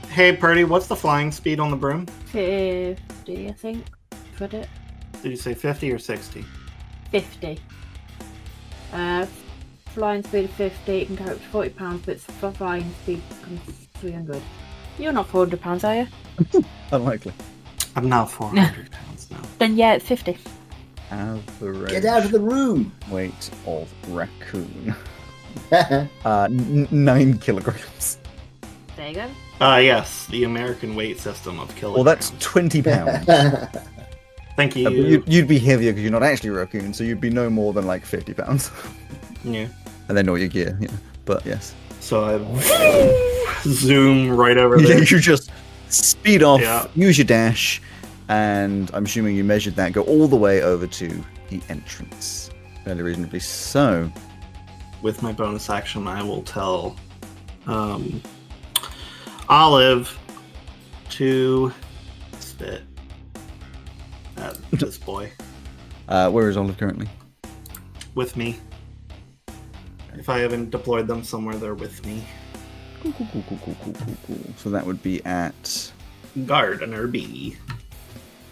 Hey, Purdy, what's the flying speed on the broom? 50, I think. Put it. Did you say 50 or 60? 50. Flying speed of 50, it can go up to 40 pounds, but flying speed becomes 300. You're not 400 pounds, are you? Unlikely. I'm now 400 pounds now. Then yeah, it's 50. Average Get out of the room! weight of raccoon. 9 kilograms. There you go. Yes, the American weight system of kilograms. Well, that's 20 pounds. Thank you. But you'd be heavier because you're not actually a raccoon, so you'd be no more than like 50 pounds. Yeah. And then all your gear, yeah. But yes. So I zoom right over there. You just speed off, Yeah. use your dash, and I'm assuming you measured that, go all the way over to the entrance. Fairly reasonably so. With my bonus action, I will tell Olive to spit at this boy Where is Olive currently? with me. If I haven't deployed them somewhere, they're with me. Cool. So that would be at Gardener B.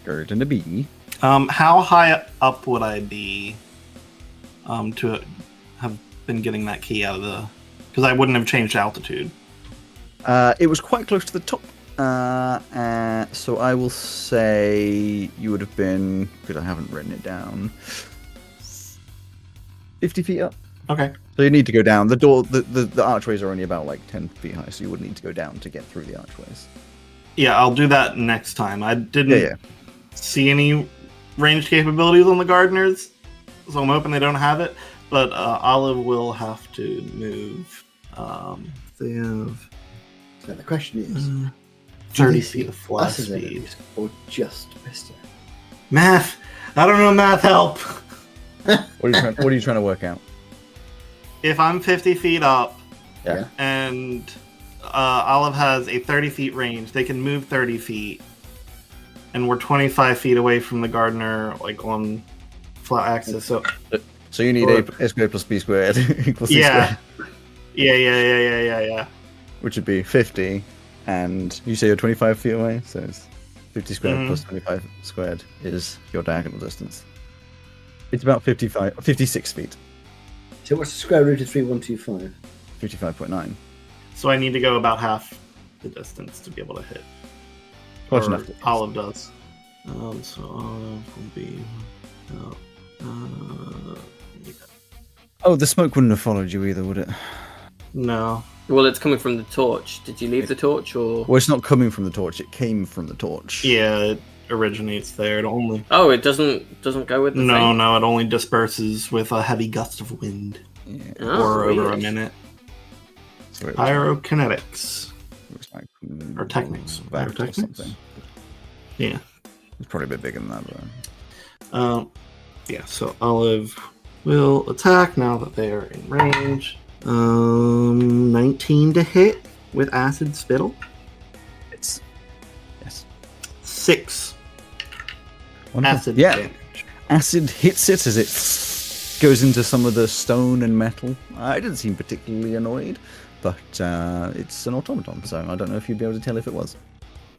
Garden B. How high up would I be to have been getting that key out of the... Because I wouldn't have changed altitude. It was quite close to the top. So I will say you would have been, because I haven't written it down, 50 feet up. Okay. So you need to go down. The door, the archways are only about like 10 feet high, so you would need to go down to get through the archways. Yeah, I'll do that next time. I didn't see any ranged capabilities on the gardeners, so I'm hoping they don't have it. But Olive will have to move. They have. So the question is, 30 feet of fly us as speed. enemies or just Mister? Math! I don't know math, help! What are you trying to work out? If I'm 50 feet up, Yeah. and Olive has a 30 feet range, they can move 30 feet, and we're 25 feet away from the gardener, like on flat axis. So you need a squared plus b squared equals c yeah. squared. Yeah. Which would be 50, and you say you're 25 feet away, so it's 50 squared plus 25 squared is your diagonal distance. It's about 56 feet. So what's the square root of 3125? 55.9. So I need to go about half the distance to be able to hit. Close Or enough. Olive does. So Olive will be. Oh, the smoke wouldn't have followed you either, would it? No. Well, it's coming from the torch. Did you leave the torch, or? Well, it's not coming from the torch. It came from the torch. Yeah, it originates there. It only. Oh, it doesn't go with the thing? No, it only disperses with a heavy gust of wind. Yeah. Oh, Or over weird. a minute. So it was Pyrokinetics. like, Or technics. Vact or Pyrotechnics? something. Yeah. It's probably a bit bigger than that, but... Yeah, so Olive will attack now that they are in range. 19 to hit with acid spittle. It's... Yes. 6 Wonderful. acid Yeah. damage. Acid hits it as it goes into some of the stone and metal. I didn't seem particularly annoyed, but it's an automaton, so I don't know if you'd be able to tell if it was.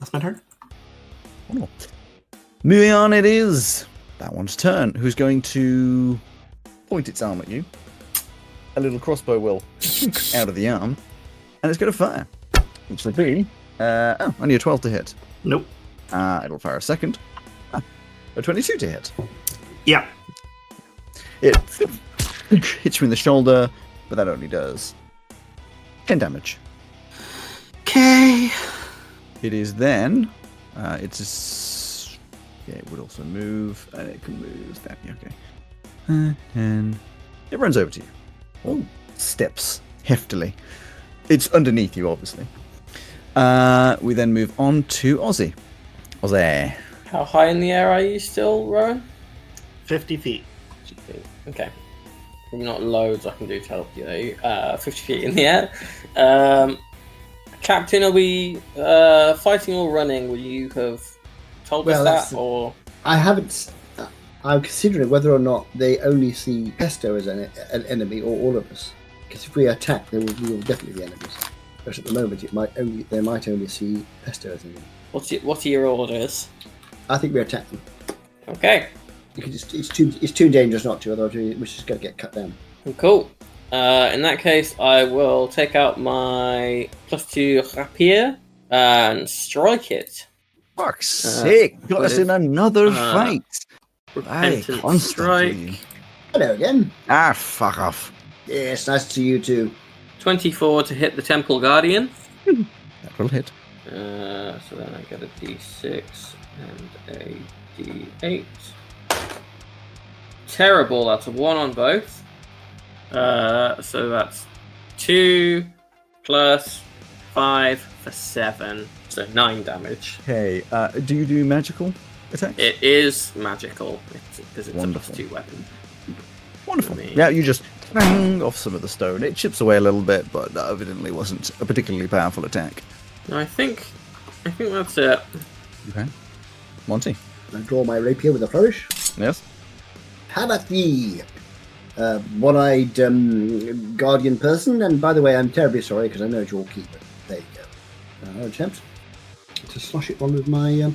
That's my turn. Wonderful. Moving on, it is that one's turn. Who's going to point its arm at you? A little crossbow will out of the arm, and it's going to fire. Which will be only a 12 to hit. Nope. It'll fire a second. A 22 to hit. Yeah. It hits you in the shoulder, but that only does 10 damage. Okay. It is then. It would also move, and it can move that. Okay. And it runs over to you. Oh, steps heftily. It's underneath you, obviously. We then move on to Ozzy. Ozzy. How high in the air are you still, Rowan? 50 feet. Okay. Not loads I can do to help you, though. 50 feet in the air. Captain, are we fighting or running? Would you have told us that, or? I haven't. I'm considering whether or not they only see Pesto as an enemy, or all of us. Because if we attack, then we will definitely be enemies. But at the moment, they might only see Pesto as an enemy. What are your orders? I think we attack them. Okay. You can just, it's too dangerous not to, otherwise we're just going to get cut down. Cool. In that case, I will take out my +2 rapier and strike it. Fuck's sake! Got us in another fight. Repentant strike. Hello again. Fuck off. Yes, nice to see you too. 24 to hit the Temple Guardian. That will hit. So then I get a D6 and a D8. Terrible, that's a 1 on both. So that's 2 plus 5 for 7. So 9 damage. Okay, do you do magical attacks? It is magical, because it's Wonderful. a +2 weapon. Wonderful. Yeah, you just bang off some of the stone. It chips away a little bit, but that evidently wasn't a particularly powerful attack. I think that's it. Okay. Monty. I draw my rapier with a flourish. Yes? How about the one-eyed guardian person? And by the way, I'm terribly sorry because I know it's your key, but there you go. I'll attempt to slosh it on with my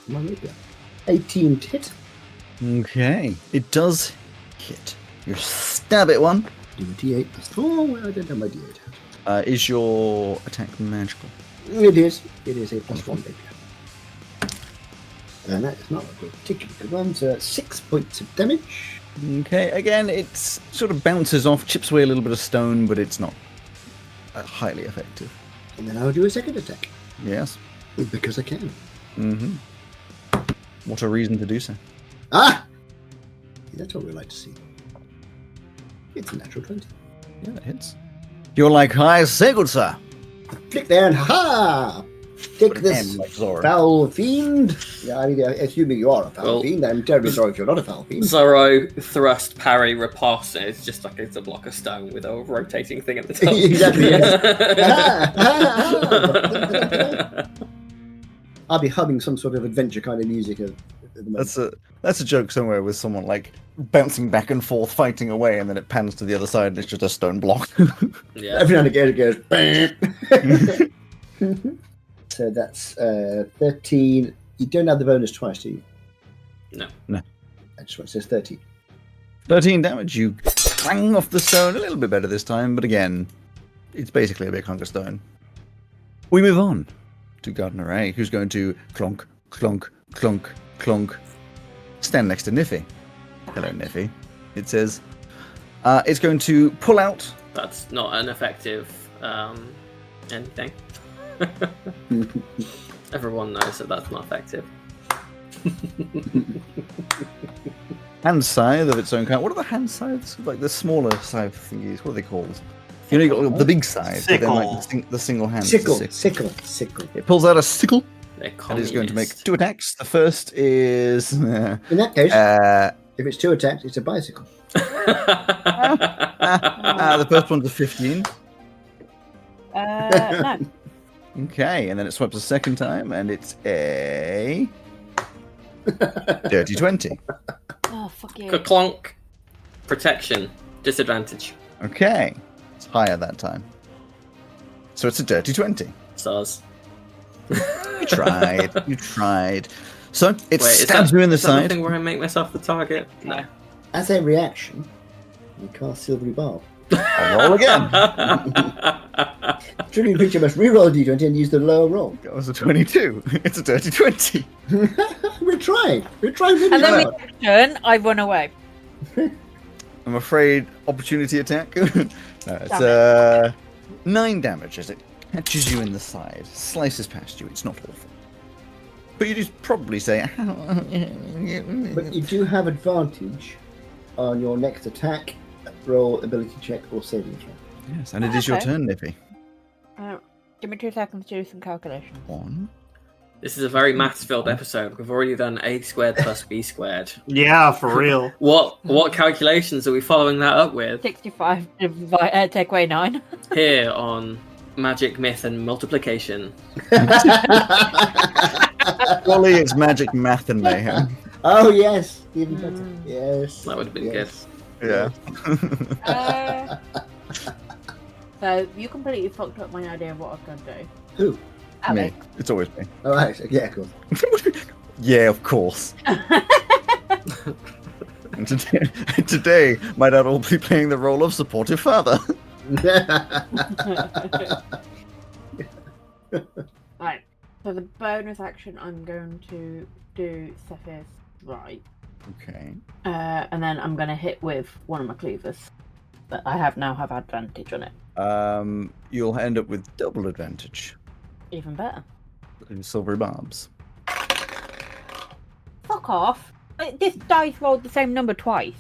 rapier. 18 to hit. Okay. It does hit. You stab it one. Do a D8 plus 4. Well, I don't have my D8. Is your attack magical? It is. It is a +1 rapier. And that is not a particularly good one, so that's 6 points of damage. Okay, again, it sort of bounces off, chips away a little bit of stone, but it's not highly effective. And then I'll do a second attack. Yes. Because I can. Mm-hmm. What a reason to do so. Ah! That's what we like to see. It's a natural 20. Yeah, it hits. You're like, "Hi, say good, sir." Click there and ha! Take Put an this, M like Zora. foul fiend. Yeah, I mean, assuming you are a foul fiend, I'm terribly sorry if you're not a foul fiend. Zorro, thrust, parry, riposte, and it's just like it's a block of stone with a rotating thing at the top. Exactly, yes. I'll be humming some sort of adventure kind of music at the moment. That's a joke somewhere with someone like bouncing back and forth, fighting away, and then it pans to the other side and it's just a stone block. Yeah. Every now and again it goes. So that's 13. You don't have the bonus twice, do you? No. No. I just want to say 13. 13 damage. You clang off the stone a little bit better this time, but again, it's basically a big hunk of stone. We move on to Gardener Ray, who's going to clonk, clonk, clonk, clonk. Stand next to Niffy. Hello, Niffy. It says it's going to pull out. That's not an effective anything. Everyone knows that that's not effective. Hand scythe of its own kind. What are the hand scythes? Like the smaller scythe thingies. What are they called? You know, you got the big scythe, but then like the single hand. Sickle. It pulls out a sickle. They're And is going to make communist. 2 attacks. The first is In that case, if it's 2 attacks, it's a bicycle. the first one's a 15. No. Okay, and then it swipes a second time, and it's a dirty 20. Oh, fuck you. Clonk. Protection. Disadvantage. Okay, it's higher that time. So it's a dirty 20. Stars. You tried. So it Wait, stabs you in the is that the side. thing where I make myself the target? No. As a reaction, you cast Silvery Barb. I'll roll again. Triggering creature must reroll a d20 and use the lower roll. That was a 22. It's a dirty 20. We're trying really And then hard. we turn, I run away. I'm afraid opportunity attack. No, it's 9 damage as it catches you in the side, slices past you. It's not awful. But you just probably say, But you do have advantage on your next attack, roll, ability check, or saving throw. yes, and it is your Okay. turn, Nippy. Give me 2 seconds to do some calculations. 1. This is a very maths-filled episode. We've already done a squared plus b squared. Yeah, for real. What calculations are we following that up with 65 take away 9. here on Magic, Myth, and Multiplication? Surely it's magic, math, and mayhem. Oh yes, even better. Yes, That would have been yes. Yeah. So you completely fucked up my idea of what I was going to do. Who? Me. Alex. It's always me. Oh, right. Yeah, cool. Yeah, of course. And today, my dad will be playing the role of supportive father. Right. So the bonus action, I'm going to do Zephyr's right. Okay. And then I'm going to hit with one of my cleavers. But I now have advantage on it. You'll end up with double advantage. Even better. In silvery barbs. Fuck off. This dice rolled the same number twice.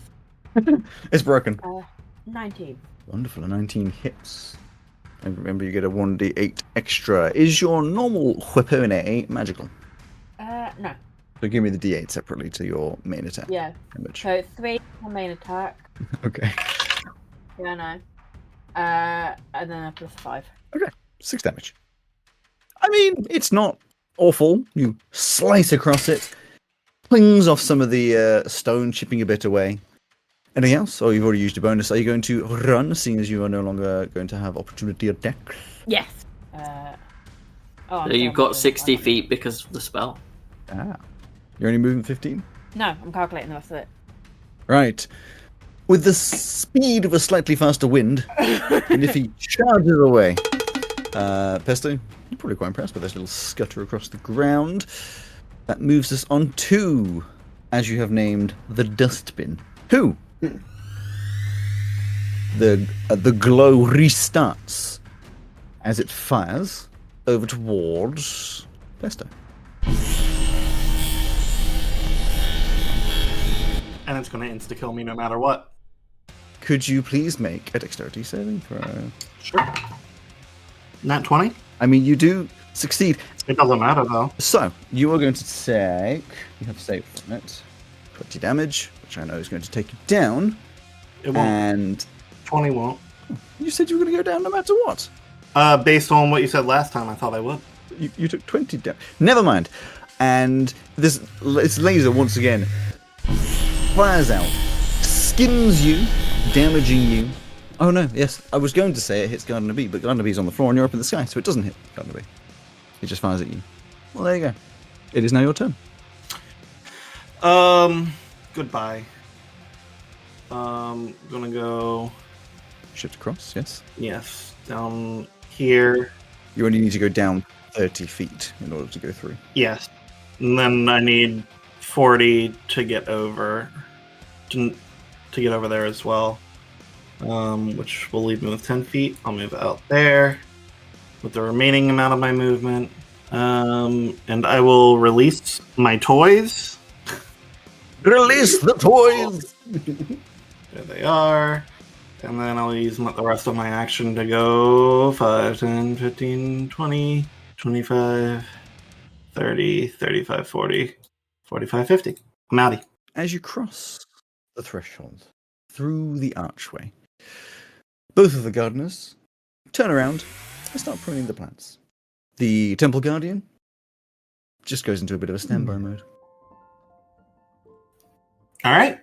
It's broken. 19. Wonderful. A 19 hits. And remember, you get a 1d8 extra. Is your normal weapon magical? No. So give me the d8 separately to your main attack. Yeah. Damage. So 3 on main attack. Okay. Yeah, no. And then a +5. Okay. 6 damage. I mean, it's not awful. You slice across it. Clings off some of the stone, chipping a bit away. Anything else? Oh, you've already used your bonus. Are you going to run, seeing as you are no longer going to have opportunity attacks? Yes. So you've got 60 feet because of the spell. Ah. You're only moving 15? No, I'm calculating the rest of it. Right. with the speed of a slightly faster wind, and if he charges away, Pesto, you're probably quite impressed with this little scutter across the ground. That moves us on to, as you have named, the dustbin. Who? The glow restarts as it fires over towards Pesto. And it's going to insta-kill me no matter what. Could you please make a dexterity saving throw? Sure. Nat 20? I mean, you do succeed. It doesn't matter, though. So, you are going to take... You have saved from it. 20 damage, which I know is going to take you down. It won't. And 20 won't. you said you were going to go down no matter what. Based on what you said last time, I thought I would. You took 20 damage. Never mind. And this laser, once again, fires out, skins you, damaging you. Oh no, yes, I was going to say it hits Gardener B, but Gardener B is on the floor and you're up in the sky, so it doesn't hit Gardener B. It just fires at you. Well, there you go. It is now your turn. Goodbye. Gonna go... Shift across, yes. Yes, down here. You only need to go down 30 feet in order to go through. Yes. And then I need 40 to get over. To get over there as well. Which will leave me with 10 feet. I'll move out there with the remaining amount of my movement. And I will release my toys. Release the toys! There they are. And then I'll use the rest of my action to go 5, 10, 15, 20, 25, 30, 35, 40, 45, 50. I'm outie. As you cross the threshold through the archway, both of the gardeners turn around and start pruning the plants. The Temple Guardian just goes into a bit of a standby mode. All right.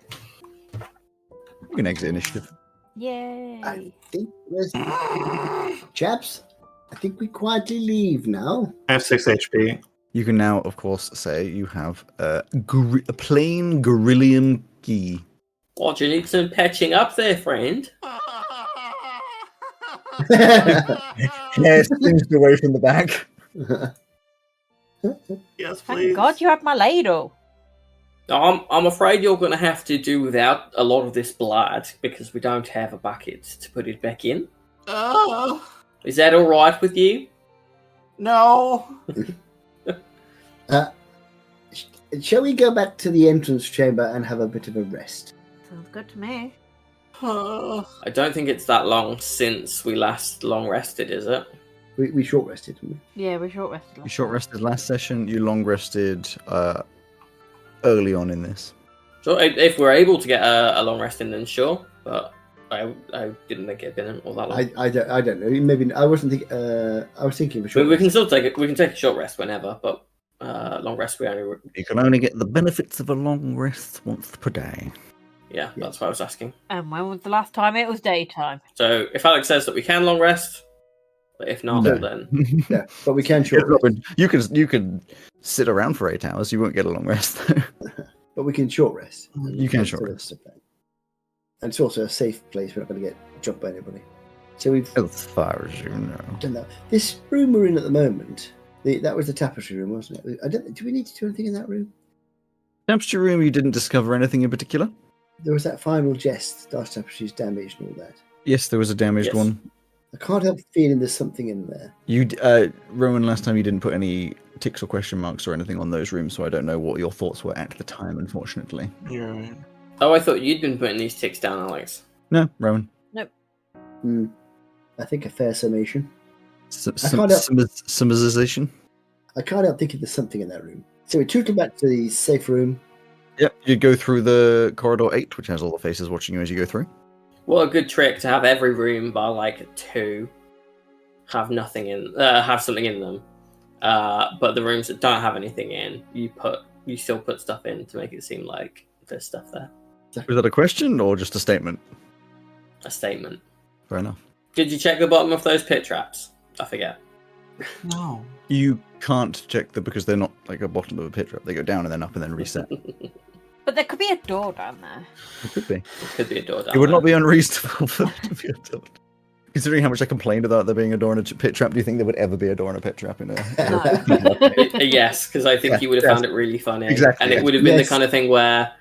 You can exit initiative. Yay! I think chaps, I think we quietly leave now. I have 6 HP. You can now, of course, say you have a plain Gorillion key. What, do you need some patching up there, friend? Hair singed away from the back. Yes, please. Thank God you have my ladle. I'm afraid you're going to have to do without a lot of this blood because we don't have a bucket to put it back in. Is that all right with you? No. Shall we go back to the entrance chamber and have a bit of a rest? Sounds good to me. I don't think it's that long since we last long rested, is it? We short rested, didn't Yeah, we're short rested. You short rested last session, you long rested early on in this. So if we're able to get a long rest in, then sure. But I didn't think it'd been all that long. we? I don't know. Maybe I wasn't thinking. I was thinking of a short. We can still take it. We can take a short rest whenever, but long rest we only. You can only get the benefits of a long rest once per day. Yeah, that's what I was asking. And when was the last time it was daytime? So if Alex says that we can long rest, but if not, No. then Yeah, but we can short rest. You can sit around for 8 hours. You won't get a long rest. But we can short rest. You can short rest. And it's also a safe place. We're not going to get jumped by anybody. So we've As far as you know. done that. This room we're in at the moment. That was the tapestry room, wasn't it? Do we need to do anything in that room? Temperature room, you didn't discover anything in particular? There was that final jest. Dark tapestry's damaged and all that. Yes, there was a damaged Yes. one. I can't help feeling there's something in there. You, Rowan, last time you didn't put any ticks or question marks or anything on those rooms, so I don't know what your thoughts were at the time, unfortunately. You're right. oh, I thought you'd been putting these ticks down, Alex. No, Rowan. I think a fair summation. Summarization. I can't help thinking there's something in that room. So we took him back to the safe room. Yep, you go through the corridor 8, which has all the faces watching you as you go through. What a good trick to have every room by like 2 have nothing in, have something in them. But the rooms that don't have anything in, you still put stuff in to make it seem like there's stuff there. Was that a question or just a statement? A statement. Fair enough. Did you check the bottom of those pit traps? I forget. No. You can't check them because they're not like a bottom of a pit trap. They go down and then up and then reset. But there could be a door down there. It could be. It could be a door down It would there. not be unreasonable for there to be a door. Considering how much I complained about there being a door in a pit trap, do you think there would ever be a door in a pit trap in a? Yes, because I think you would have found it really funny. Exactly. And it would have been the kind of thing where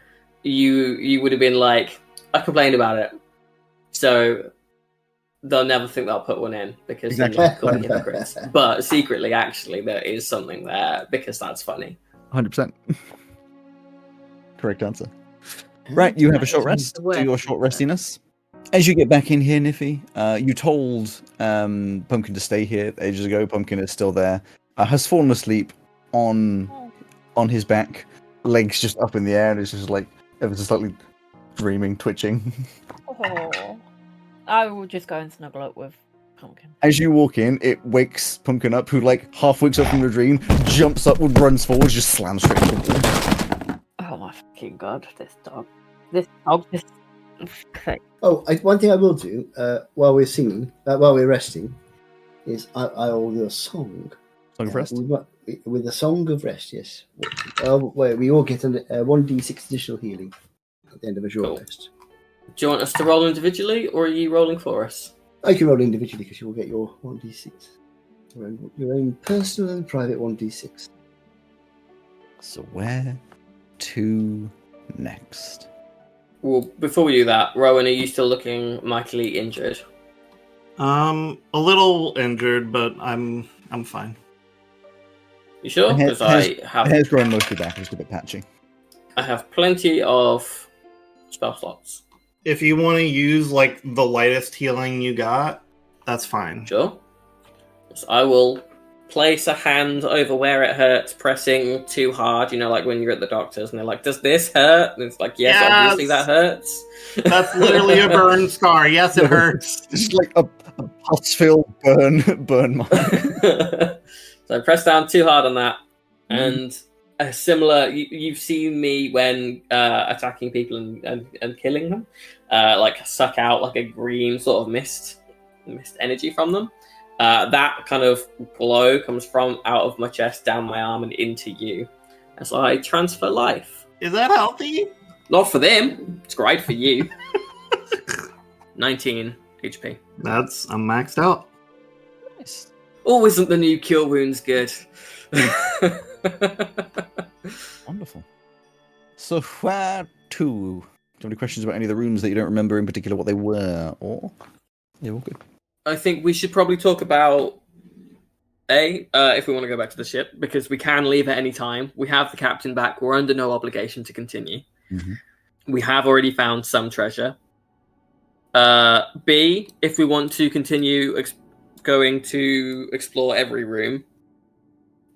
you would have been like, I complained about it, so they'll never think they'll put one in because they're not called hypocrites. But secretly, actually, there is something there because that's funny. 100%. Correct answer. Right, you have a short rest. Do your short restiness. As you get back in here, Niffy, you told Pumpkin to stay here ages ago. Pumpkin is still there. Has fallen asleep on his back, legs just up in the air, and is just like ever so slightly dreaming, twitching. Oh, I will just go and snuggle up with Pumpkin. As you walk in, it wakes Pumpkin up, who like half wakes up from the dream, jumps up, runs forward, just slams straight into the wall. Oh my fucking god, this dog, just. Oh, one thing I will do while we're singing, while we're resting, is I will do a song. Song of rest? With a song of rest, yes. Where we all get a 1d6 additional healing at the end of a short rest. Do you want us to roll individually, or are you rolling for us? I can roll individually because you will get your 1d6. Your own personal and private 1d6. So where to next? Well, before we do that, Rowan, are you still looking mightily injured? A little injured, but I'm fine. You sure? Because The hair's growing mostly back, just a bit patchy. I have plenty of spell slots. If you want to use like the lightest healing you got, that's fine. Sure. So I will place a hand over where it hurts, pressing too hard, like when you're at the doctor's and they're like, does this hurt? And it's like, yes. Obviously that hurts. That's literally a burn scar. Yes, it hurts. It's like a pus-filled burn mark. So I press down too hard on that. And a similar, you've seen me when attacking people and killing them, like suck out like a green sort of mist energy from them. That kind of glow comes from out of my chest, down my arm, and into you. And so I transfer life. Is that healthy? Not for them. It's great for you. 19 HP. I'm maxed out. Nice. Oh, isn't the new cure wounds good? Wonderful. So where to? Do you have any questions about any of the rooms that you don't remember in particular what they were? Or yeah, all good. I think we should probably talk about if we want to go back to the ship, because we can leave at any time. We have the captain back. We're under no obligation to continue. Mm-hmm. We have already found some treasure. B, if we want to continue going to explore every room,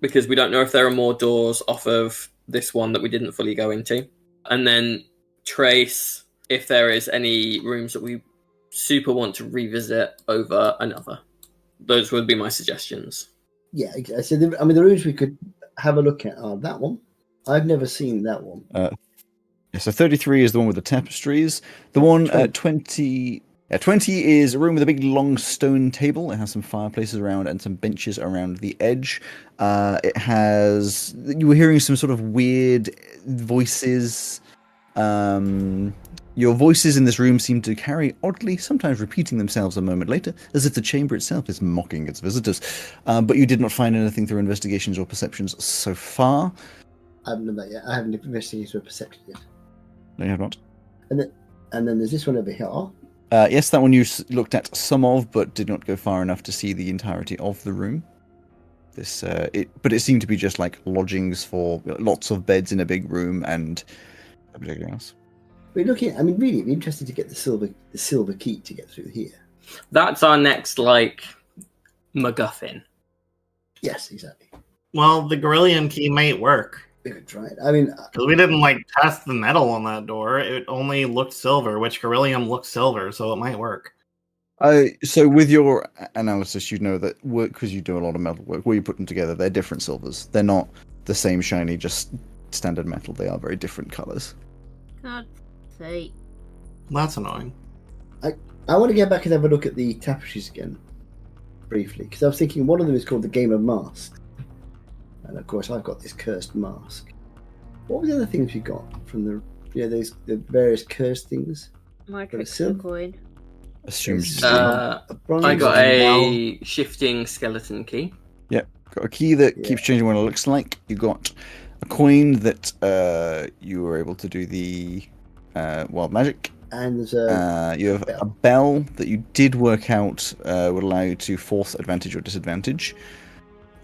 because we don't know if there are more doors off of this one that we didn't fully go into. And then trace if there is any rooms that we super want to revisit over another. Those would be my suggestions. Yeah, so the rooms we could have a look at are that one. I've never seen that one. So 33 is the one with the tapestries. The one at 20 is a room with a big long stone table. It has some fireplaces around and some benches around the edge. You were hearing some sort of weird voices. Your voices in this room seem to carry oddly, sometimes repeating themselves a moment later, as if the chamber itself is mocking its visitors. But you did not find anything through investigations or perceptions so far. I haven't done that yet. I haven't investigated or perception yet. No, you have not. And then there's this one over here. Yes, that one you looked at some of, but did not go far enough to see the entirety of the room. But it seemed to be just like lodgings for lots of beds in a big room and everything else. We're looking. Really, it'd be interesting to get the silver key to get through here. That's our next MacGuffin. Yes, exactly. Well, the Gorillion key might work. We could try it. Because we didn't test the metal on that door. It only looked silver, which Gorillium looks silver, so it might work. So with your analysis, you know that because you do a lot of metal work, where you put them together, they're different silvers. They're not the same shiny, just standard metal. They are very different colors. God's sake. That's annoying. I want to get back and have a look at the tapestries again, briefly, because I was thinking one of them is called the Game of Masks. And of course, I've got this cursed mask. What were the other things we got from the Yeah, those the various curse things. My Got a trick's sil? the coin. Assumes. A bronze. I got a shifting skeleton key. Got a key that Yeah. keeps changing what it looks like. You got a coin that you were able to do the wild magic. And there's a You have a bell that you did work out would allow you to force advantage or disadvantage.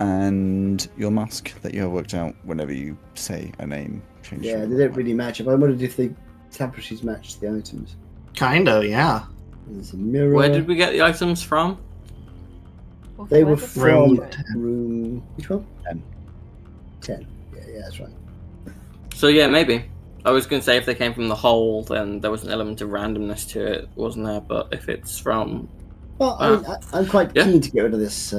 And your mask that you have worked out whenever you say a name. yeah, they don't really match up. I wondered if the tapestries match the items. Kinda, yeah. There's a mirror. Where did we get the items from? They were Where's the from coin? room. Which one? 10. 10. Yeah, that's right. So yeah, maybe. I was going to say if they came from the hole, then there was an element of randomness to it, wasn't there? But if it's from... Well, I'm quite Yeah. keen to get rid of this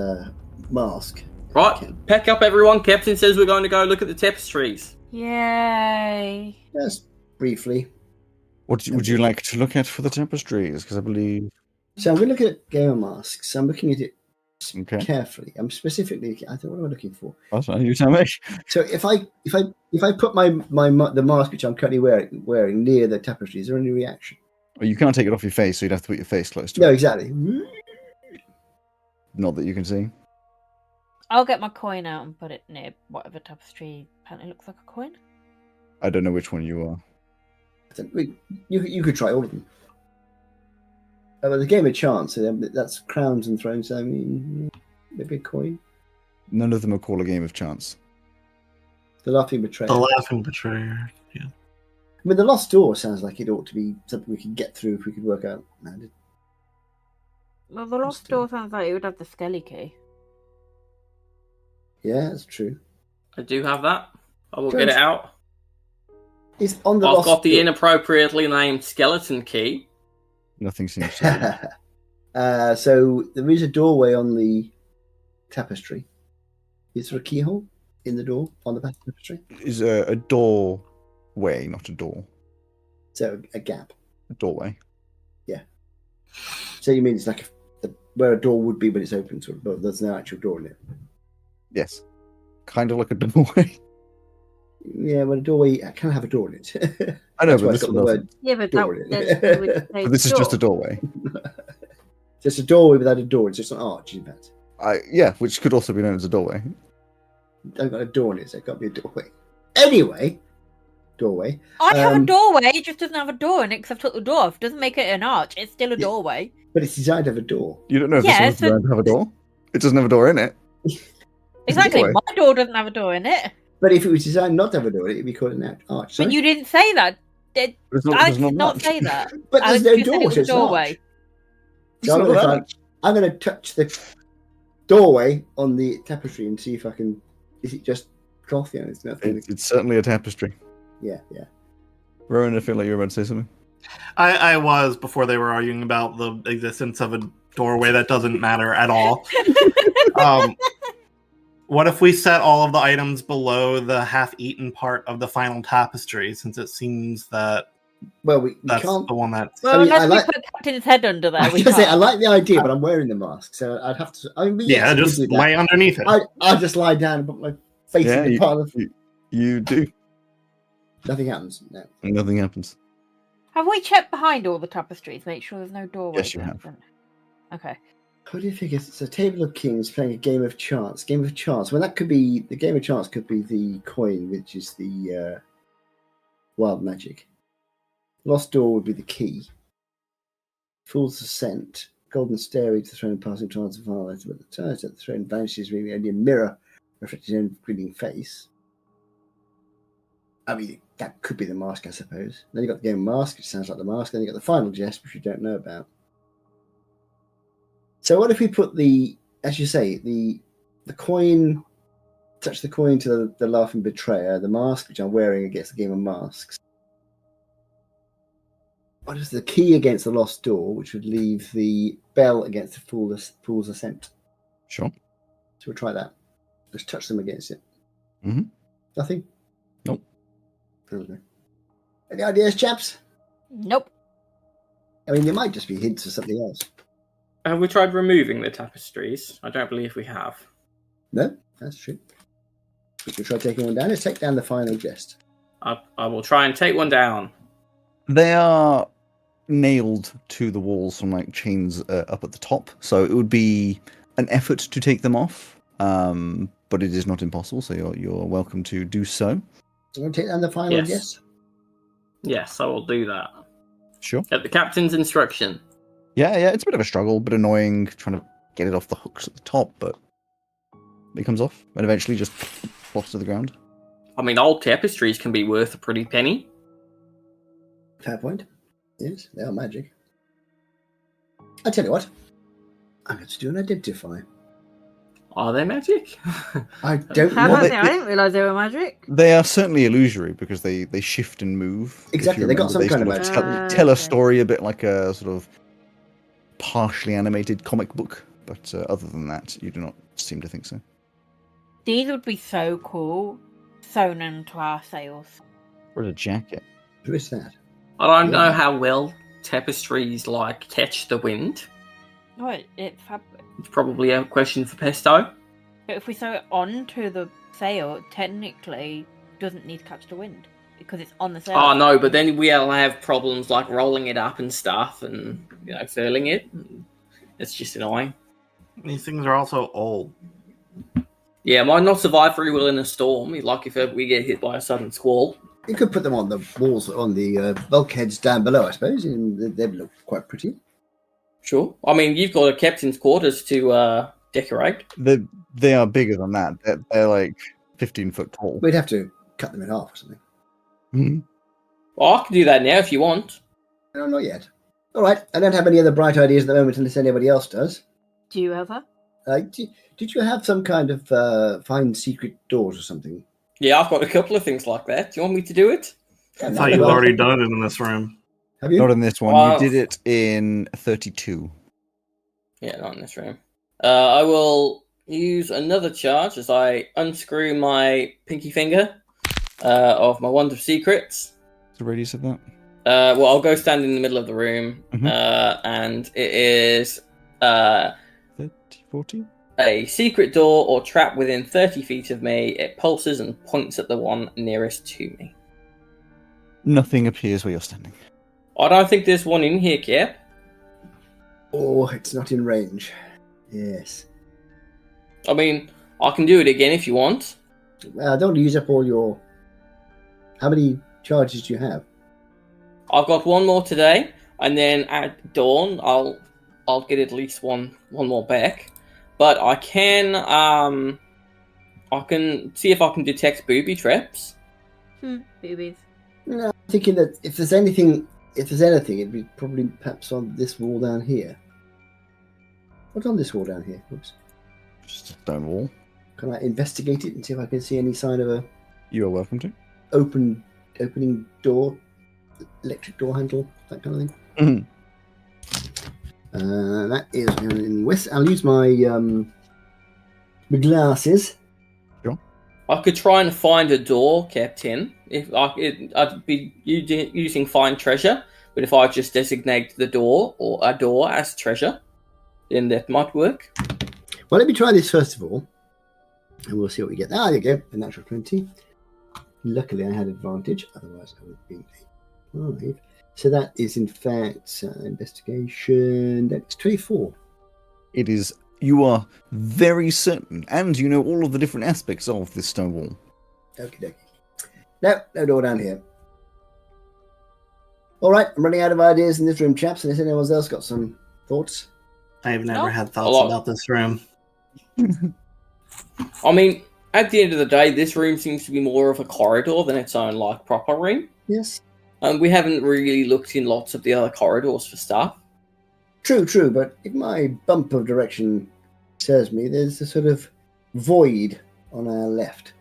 mask. Right, pack up everyone. Captain says we're going to go look at the tapestries. Yay! Just briefly. What would you like to look at for the tapestries? Because I believe... So I'm going to look at gamer masks. I'm looking at it Okay. carefully. I'm specifically. I thought, what am I looking for? That's right, you tell me. So if I put the mask which I'm currently wearing near the tapestry, is there any reaction? Well, you can't take it off your face, so you'd have to put your face close to No, it. exactly. Not that you can see. I'll get my coin out and put it near whatever tapestry apparently looks like a coin. I don't know which one you are. You could try all of them. But the game of chance, so that's crowns and thrones. I mean, maybe a coin. None of them are called a game of chance. The laughing betrayer. The laughing betrayer. Yeah. I mean, the lost door sounds like it ought to be something we could get through if we could work out. Well, the lost door sounds like it would have the skelly key. Yeah, that's true. I do have that. I will Don't- get it out. It's on the I've lost got the door. inappropriately named skeleton key. Nothing seems to. So there is a doorway on the tapestry. Is there a keyhole in the door on the tapestry? Is a doorway, not a door. So a gap. A doorway. So you mean it's like where a door would be when it's open, sort of, but there's no actual door in it. Yes. Kind of like a doorway. Yeah, well, a doorway can have a door in it. I know, That's but why this it's got one the doesn't. word. Yeah, but Door in it. that would say But this is just a door. doorway. It's a doorway without a door. It's just an arch, in fact. Yeah, which could also be known as a doorway. I've got a door in it, so it can't be a doorway. Anyway, doorway. I have a Um, doorway, it just doesn't have a door in it because I've took the door off. Doesn't make it an arch, it's still a Yeah. doorway. But it's designed to have a door. You don't know if Yeah, this one's designed to have a door. It doesn't have a door in it. Exactly, doorway. my door doesn't have a door in it. But if it was designed not to have a door, it'd be called an arch. But Sorry? you didn't say that. But it's not, Alex it's not did not much. say that. But Alex there's no just said door, it was so a it's an arch. doorway. It's So not that. I'm going to touch the doorway on the tapestry and see if I can. Is it just cloth? Yeah, it's nothing. It's certainly a tapestry. Yeah. Rowan, I feel like you're about to say something. I was before they were arguing about the existence of a doorway that doesn't matter at all. What if we set all of the items below the half-eaten part of the final tapestry, since it seems that Well, we that's can't. the one that's... Well, I mean, unless I we like- put Captain's head under there, I we was say, I can't. like the idea, but I'm wearing the mask, so I'd have to. I mean, yes, Yeah, I could just do that. lay underneath it. I'll just lie down and put my face Yeah, in the pile of. You do. Nothing happens. No. And nothing happens. Have we checked behind all the tapestries? Make sure there's no doorway. Yes, you have. Okay. How do you figure it's a table of kings playing a game of chance? Game of chance. Well, that could be the game of chance. Could be the coin, which is the wild magic. Lost door would be the key. Fool's ascent. Golden stairway to the throne, passing trance of violence. But the turns at the throne vanishes, leaving only a mirror reflecting his own grinning face. I mean, that could be the mask, I suppose. Then you got the game of mask, which sounds like the mask. Then you got the final jest, which we don't know about. So what if we put as you say, the coin, touch the coin to the laughing betrayer, the mask which I'm wearing against the game of masks. What is the key against the lost door, which would leave the bell against the fool's ascent? Sure. So we'll try that. Just touch them against it. Mhm. Nothing? Nope. Okay. Any ideas, chaps? Nope. I mean, there might just be hints of something else. Have we tried removing the tapestries? I don't believe we have. No, that's true. We could try taking one down. Let's take down the final jest. I will try and take one down. They are nailed to the walls from like chains up at the top, so it would be an effort to take them off. But it is not impossible, so you're welcome to do so. Do you want to take down the final guess? Yes, I will do that. Sure. At the captain's instruction. Yeah, it's a bit of a struggle, but annoying trying to get it off the hooks at the top, but it comes off and eventually just flops to the ground. I mean, old tapestries can be worth a pretty penny. Fair point. Yes, they are magic. I tell you what, I'm going to do an identify. Are they magic? I don't I know. don't think I didn't realise they were magic. They are certainly illusory because they shift and move. Exactly, they got some kind of magic. Tell a Okay. story a bit like a sort of partially animated comic book, but other than that, you do not seem to think so. These would be so cool, sewn into our sails. Or a jacket. Who is that? I don't know how well tapestries catch the wind. Oh, it's fabric. It's probably a question for Pesto. But if we sew it onto the sail, it technically doesn't need to catch the wind because it's on the sail. Oh no, but then we'll have problems like rolling it up and stuff, and furling it. It's just annoying. These things are also old. Yeah, might not survive very well in a storm. Like if we get hit by a sudden squall. You could put them on the walls, on the bulkheads down below, I suppose, and they'd look quite pretty. Sure. I mean, you've got a captain's quarters to decorate. They are bigger than that. They're like 15 foot tall. We'd have to cut them in half or something. Mhm. Well, I can do that now if you want. No, not yet. All right, I don't have any other bright ideas at the moment unless anybody else does. Do you ever? Did you have some kind of find secret doors or something? Yeah, I've got a couple of things like that. Do you want me to do it? I thought you'd already done it in this room. Have you? Not in this one. Well- You did it in 32. Yeah, not in this room. I will use another charge as I unscrew my pinky finger of my wand of secrets. What's the radius of that? Well, I'll go stand in the middle of the room, Mhm. and it is 30, 40? a secret door or trap within 30 feet of me. It pulses and points at the one nearest to me. Nothing appears where you're standing. I don't think there's one in here, Cap. Oh, it's not in range. Yes. I mean, I can do it again if you want. Don't use up all your... How many charges do you have? I've got one more today, and then at dawn, I'll get at least one more back. But I can see if I can detect booby traps. Boobies. No, I'm thinking that if there's anything, it'd be probably perhaps on this wall down here. What's on this wall down here? Oops. Just a stone wall. Can I investigate it and see if I can see any sign of a You are welcome to. opening door, electric door handle, that kind of thing? Mhm. That is in West. I'll use my glasses. I could try and find a door, Captain. I'd be using find treasure, but if I just designate the door or a door as treasure, then that might work. Well, let me try this first of all, and we'll see what we get. There you go, a natural 20. Luckily, I had advantage, otherwise I would have been 5. So that is, in fact, investigation. That's 24. It is. You are very certain, and you know all of the different aspects of this stone wall. Okie dokie. No door down here. All right, I'm running out of ideas in this room, chaps. Unless anyone else got some thoughts. I've never No. had thoughts about this room. I mean, at the end of the day, this room seems to be more of a corridor than its own proper room. Yes. We haven't really looked in lots of the other corridors for stuff. True, but if my bump of direction serves me, there's a sort of void on our left.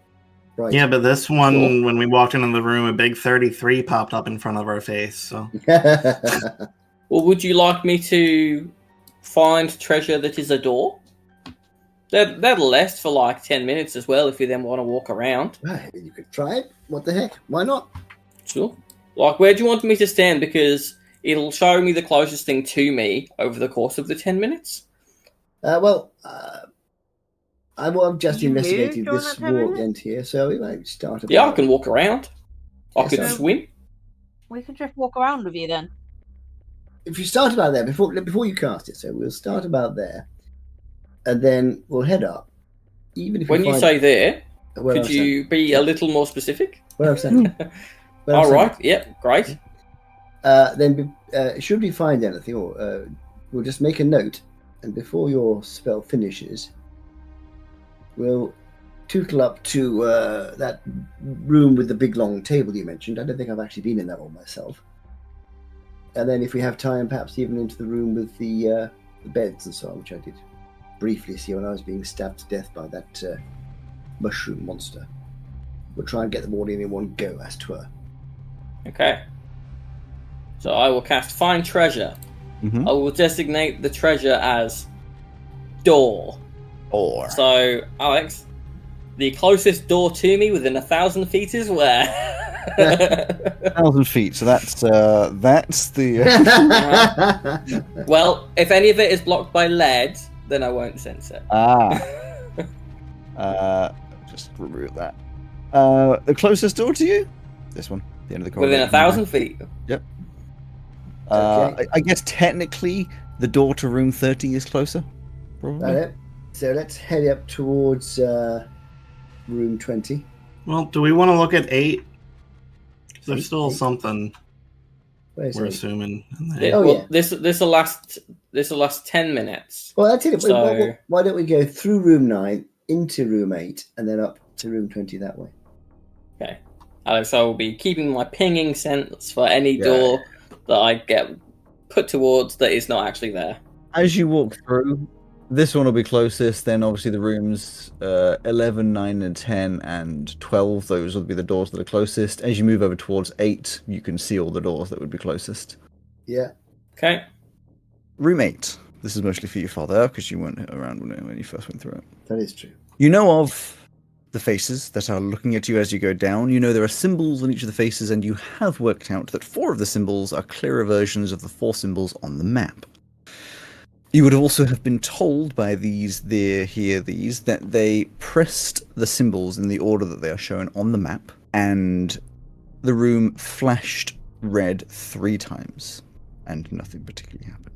Right. Yeah, but this one, Cool. when we walked into the room, a big 33 popped up in front of our face. So Well, would you like me to find treasure that is a door? That'll last for 10 minutes as well if you then want to walk around. Right, you could try it. What the heck? Why not? Sure. Where do you want me to stand? Because it'll show me the closest thing to me over the course of the 10 minutes. I will just You investigating moved on this that 10 wall minutes? end here, so we might start. Yeah, I can walk around. I Yes, could sir. swim. We could just walk around with you then. If you start about there before you cast it, so we'll start about there, and then we'll head up. Even if when you say there, could you be a little more specific? Where I'm standing. All right. Yep. Great. Then, should we find anything, or we'll just make a note, and before your spell finishes, we'll tootle up to that room with the big long table you mentioned. I don't think I've actually been in that one myself. And then if we have time, perhaps even into the room with the beds and so on, which I did briefly see when I was being stabbed to death by that mushroom monster. We'll try and get them all in one go, as 'twere. Okay. So I will cast Find Treasure. Mm-hmm. I will designate the treasure as door. Or So, Alex, the closest door to me within 1,000 feet is where? 1,000 feet. So that's the. Well, if any of it is blocked by lead, then I won't sense it. Just remove that. The closest door to you? This one. The end of the corridor. Within 1,000 feet. Yep. Okay. I guess technically the door to room 30 is closer. Probably. Right. So let's head up towards room 20. Well, do we want to look at 8? There's still something Where's we're 8? assuming. In there. Yeah, Oh, well, yeah. This will last 10 minutes. Well, that's it. So- Why don't we go through room 9 into room 8 and then up to room 20 that way? Okay. Alex, I will be keeping my pinging sense for any door that I get put towards that is not actually there. As you walk through, this one will be closest. Then obviously the rooms 11, 9, and 10, and 12. Those will be the doors that are closest. As you move over towards 8, you can see all the doors that would be closest. Yeah. Okay. Room 8. This is mostly for you, Father, because you weren't around when you first went through it. That is true. You know of the faces that are looking at you as you go down. You know there are symbols on each of the faces, and you have worked out that 4 of the symbols are clearer versions of the 4 symbols on the map. You would also have been told by these, that they pressed the symbols in the order that they are shown on the map, and the room flashed red 3 times, and nothing particularly happened.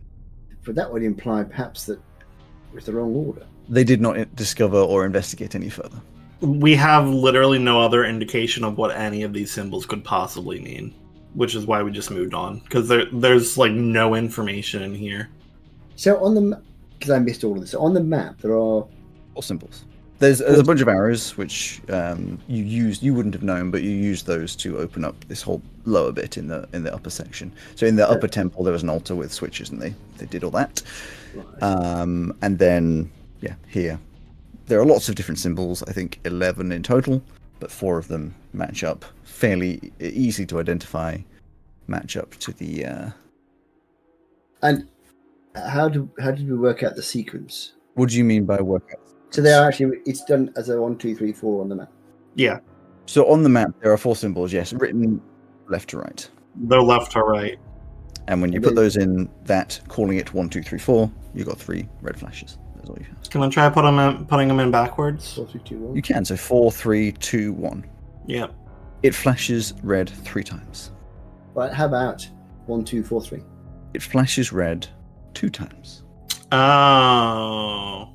But that would imply perhaps that it was the wrong order. They did not discover or investigate any further. We have literally no other indication of what any of these symbols could possibly mean, which is why we just moved on, because there's like no information in here. So on the because I missed all of this. So on the map there are 4 symbols. There's a bunch of arrows which you wouldn't have known, but you used those to open up this whole lower bit in the upper section. So in the upper temple there was an altar with switches, and they did all that. right. And then here there are lots of different symbols. I think 11 in total, but 4 of them match up fairly easy to identify. Match up to the. And how did we work out the sequence? What do you mean by workout? So they are actually it's done as a 1, 2, 3, 4 on the map. Yeah, So on the map there are 4 symbols, yes, written left to right. they're left to right. And when you put those in that, calling it 1, 2, 3, 4, you got 3 red flashes. That's all you have. Can I try putting them in backwards? 4, 3, 2, 1. You can. So 4, 3, 2, 1. Yeah. It flashes red 3 times. Right, how about 1, 2, 4, 3? It flashes red 2 times. Oh.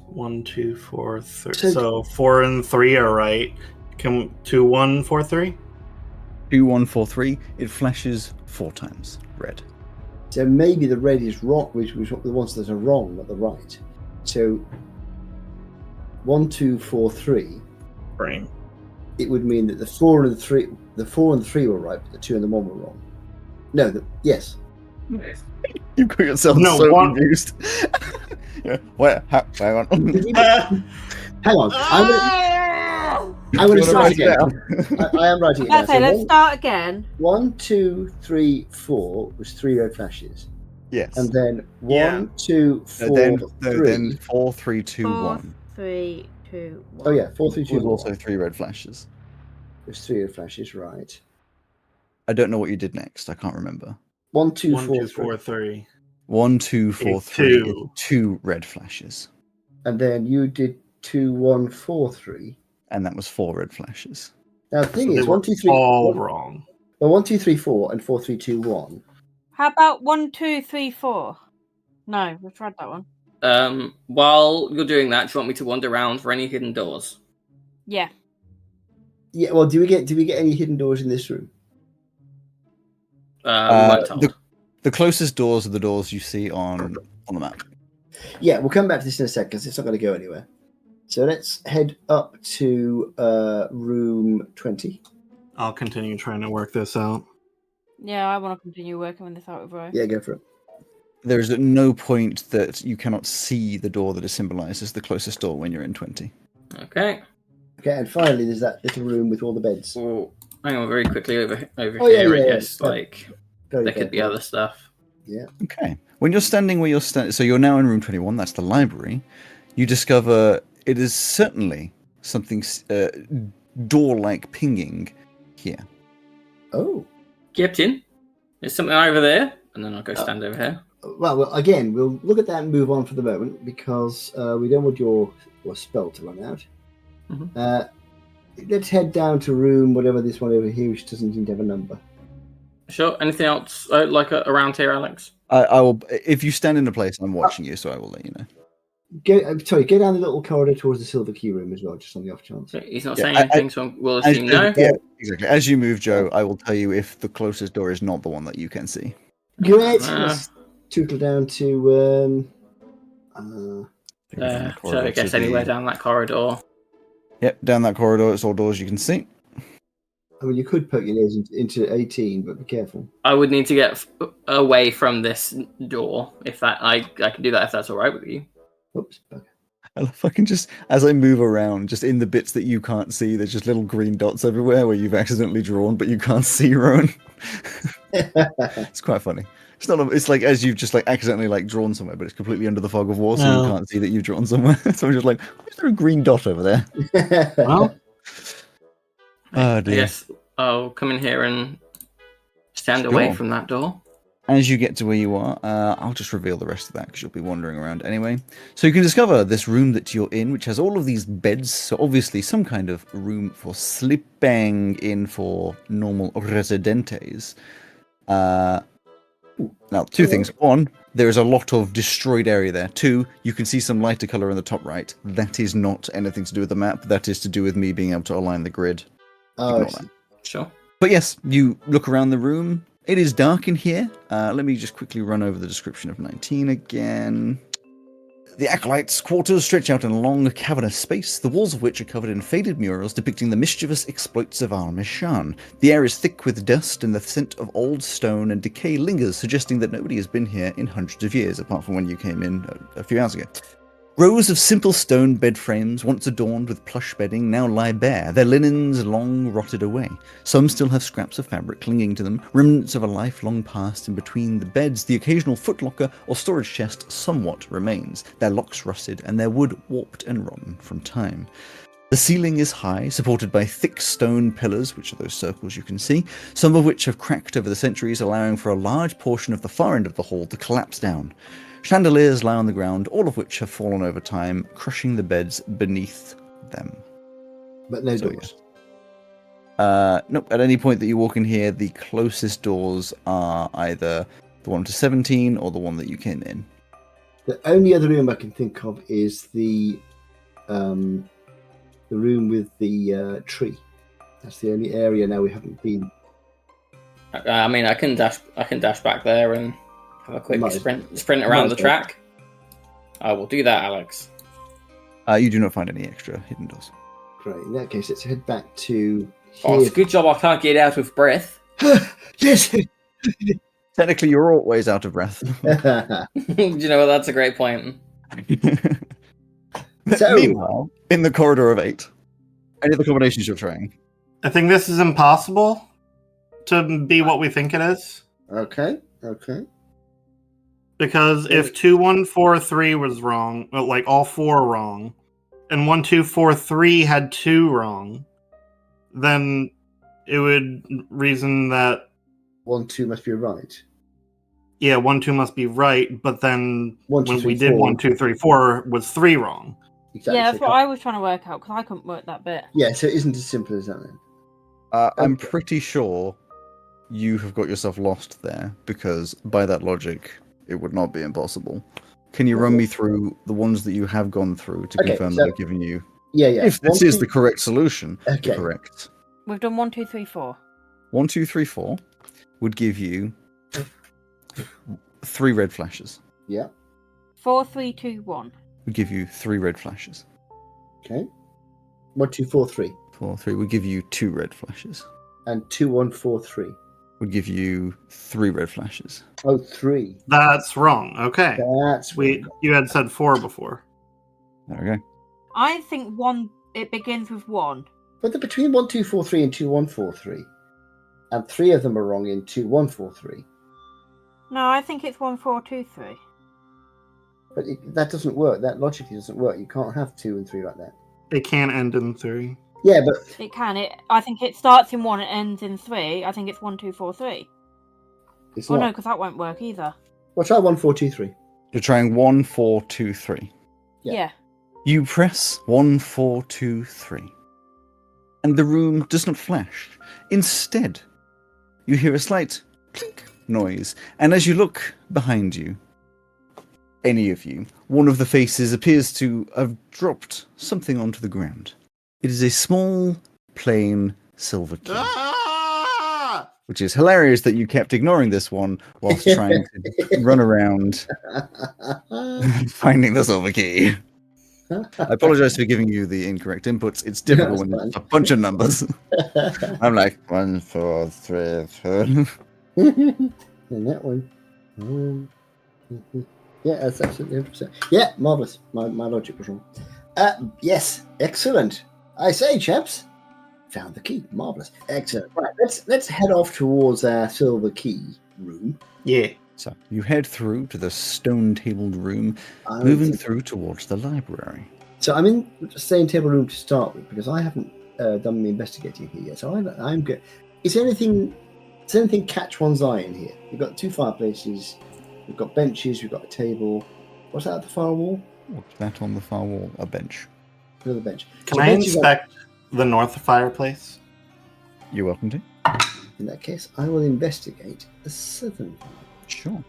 1, 2, 4, 3. So 4 and 3 are right. Can 2, 1, 4, 3? 2, 1, 4, 3. It flashes 4 times red. So maybe the red is wrong, which was the ones that are wrong at the right. So 1, 2, 4, 3. Right. It would mean that the 4 and 3 were right, but the 2 and the 1 were wrong. No, yes. You've got yourself confused. Yeah. Where? Hang on. Hang on. I'm going to start again. I am writing it down. Let's say, let's start again. 1, 2, 3, 4 was 3 red flashes. Yes. And then 1, 2, 4, 3. Then 4, 3, 2, 4, 1. 3, 2, 1. Oh, yeah, 4, 3, 2, There's 1. also 3 red flashes. There's 3 red flashes, right. I don't know what you did next. I can't remember. 1, 2, 1, 4, 2, 4, 3. 3. 1, 2, 4, 3. 2. 2 red flashes. And then you did 2, 1, 4, 3. And that was 4 red flashes. Now the thing So is, they were 1, 2, 3. all wrong. Well, 1, 2, 3, 4, and 4, 3, 2, 1. How about 1, 2, 3, 4? No, we've tried that one. While you're doing that, do you want me to wander around for any hidden doors? Yeah. Yeah. Well, do we get any hidden doors in this room? We weren't told. The closest doors are the doors you see on the map. Yeah, we'll come back to this in a second because it's not going to go anywhere. So let's head up to room 20. I'll continue trying to work this out. Yeah, I want to continue working with this out of row. Yeah, go for it. There is at no point that you cannot see the door that is symbolized as the closest door when you're in 20. Okay. Okay, and finally, there's that little room with all the beds. Well, hang on, very quickly over here. Yeah, I guess yeah. There could be other stuff. Yeah. Okay. When you're standing where you're standing, so you're now in room 21. That's the library. You discover it is certainly something door-like pinging here. Oh. Captain, there's something over there, and then I'll go stand over here. Well, again, we'll look at that and move on for the moment because we don't want your spell to run out. Mm-hmm. Let's head down to room, whatever this one over here, which doesn't seem to have a number. Sure. Anything else around here, Alex? I will. If you stand in a place, I'm watching you, so I will let you know. Go down the little corridor towards the silver key room as well, just on the off chance. He's not saying anything, so we'll assume no. Yeah, exactly. As you move, Joe, I will tell you if the closest door is not the one that you can see. Great. Let's tootle down to. So I guess anywhere down that corridor. Yep, down that corridor, it's all doors you can see. I mean, you could poke your nose into 18, but be careful. I would need to get away from this door. If that, I can do that if that's all right with you. Oops. Bugger. I fucking just, as I move around, just in the bits that you can't see, there's just little green dots everywhere where you've accidentally drawn, but you can't see, Rowan. It's quite funny. It's not. It's like as you've just like accidentally like drawn somewhere, but it's completely under the fog of war, so you can't see that you've drawn somewhere. So I'm just like, why is there a green dot over there? Well, Oh dear. Yes, I'll come in here and stand away from that door. As you get to where you are, I'll just reveal the rest of that because you'll be wandering around anyway. So you can discover this room that you're in, which has all of these beds. So obviously some kind of room for sleeping in for normal residentes. Now, two things. One, there is a lot of destroyed area there. Two, you can see some lighter color in the top right. That is not anything to do with the map. That is to do with me being able to align the grid. Oh, Sure. But yes, you look around the room. It is dark in here. Let me just quickly run over the description of 19 again. The acolytes' quarters stretch out in a long, cavernous space, the walls of which are covered in faded murals depicting the mischievous exploits of Al-Mishan. The air is thick with dust, and the scent of old stone and decay lingers, suggesting that nobody has been here in hundreds of years, apart from when you came in a few hours ago. Rows of simple stone bed frames, once adorned with plush bedding, now lie bare, their linens long rotted away. Some still have scraps of fabric clinging to them, remnants of a life long past, and between the beds, the occasional footlocker or storage chest somewhat remains, their locks rusted and their wood warped and rotten from time. The ceiling is high, supported by thick stone pillars, which are those circles you can see, some of which have cracked over the centuries, allowing for a large portion of the far end of the hall to collapse down. Chandeliers lie on the ground, all of which have fallen over time, crushing the beds beneath them. But no doors. Nope, at any point that you walk in here, the closest doors are either the one to 17 or the one that you came in. The only other room I can think of is the room with the tree. That's the only area now we haven't been. I mean, I can dash back there and have a quick sprint around the track. I will do that, Alex. You do not find any extra hidden doors. Great. In that case, let's head back to here. Oh, it's a good job I can't get out with breath. Yes! Technically, you're always out of breath. Do you know what? That's a great point. So, meanwhile, in the corridor of 8, any of the combinations you're trying? I think this is impossible to be what we think it is. Okay. Because if 2, 1, 4, 3 was wrong, well, like all 4 wrong, and 1, 2, 4, 3 had 2 wrong, then it would reason that 1, 2 must be right. Yeah, 1, 2 must be right, but then 1, 2, when 3, we did 4. 1, 2, 3, 4 was 3 wrong. Exactly. Yeah, that's what I was trying to work out because I couldn't work that bit. Yeah, so it isn't as simple as that then. I'm pretty sure you have got yourself lost there, because by that logic, it would not be impossible. Can you run me through the ones that you have gone through to confirm that I've given you? Yeah. If this is the correct solution, Okay. correct. We've done 1, 2, 3, 4. 1, 2, 3, 4 would give you 3 red flashes. Yeah. 4, 3, 2, 1. Would give you 3 red flashes. Okay. 1, 2, 4, 3. 4, 3 would give you 2 red flashes. And 2, 1, 4, 3. Would give you 3 red flashes. Oh, 3. That's wrong. Okay. That's You had said 4 before. There we go. I think 1. It begins with 1. But they're between 1, 2, 4, 3 and 2, 1, 4, 3. And 3 of them are wrong in 2, 1, 4, 3. No, I think it's 1, 4, 2, 3. But that doesn't work. That logically doesn't work. You can't have 2 and 3 like that. It can end in 3. Yeah, but It can. I think it starts in 1 and ends in 3. I think it's 1, 2, 4, 3. it's Oh not. no, because that won't work either. Well, try 1, 4, 2, 3. You're trying 1, 4, 2, 3. Yeah. Yeah. You press 1, 4, 2, 3. And the room does not flash. Instead, you hear a slight clink noise. And as you look behind you, any of you, one of the faces appears to have dropped something onto the ground. It is a small, plain silver key. Ah! Which is hilarious that you kept ignoring this one whilst trying to run around finding the silver key. I apologize for giving you the incorrect inputs. It's difficult when there's a bunch of numbers. I'm like, 1, 4, 3, 4. And that one. Yeah, that's absolutely 100%. Yeah, marvellous. My logic was wrong. Yes, excellent. I say, chaps, found the key. Marvellous. Excellent. Right, let's head off towards our silver key room. Yeah. So you head through to the stone-tabled room, moving through towards the library. So I'm in the same table room to start with because I haven't done the investigating here yet. So I'm good. Is anything catch one's eye in here? We've got 2 fireplaces. We've got benches. We've got a table. What's that at the far wall? What's that on the far wall? A bench. Another bench. Can So I benches inspect the north fireplace? You're welcome to. In that case, I will investigate the southern one Sure.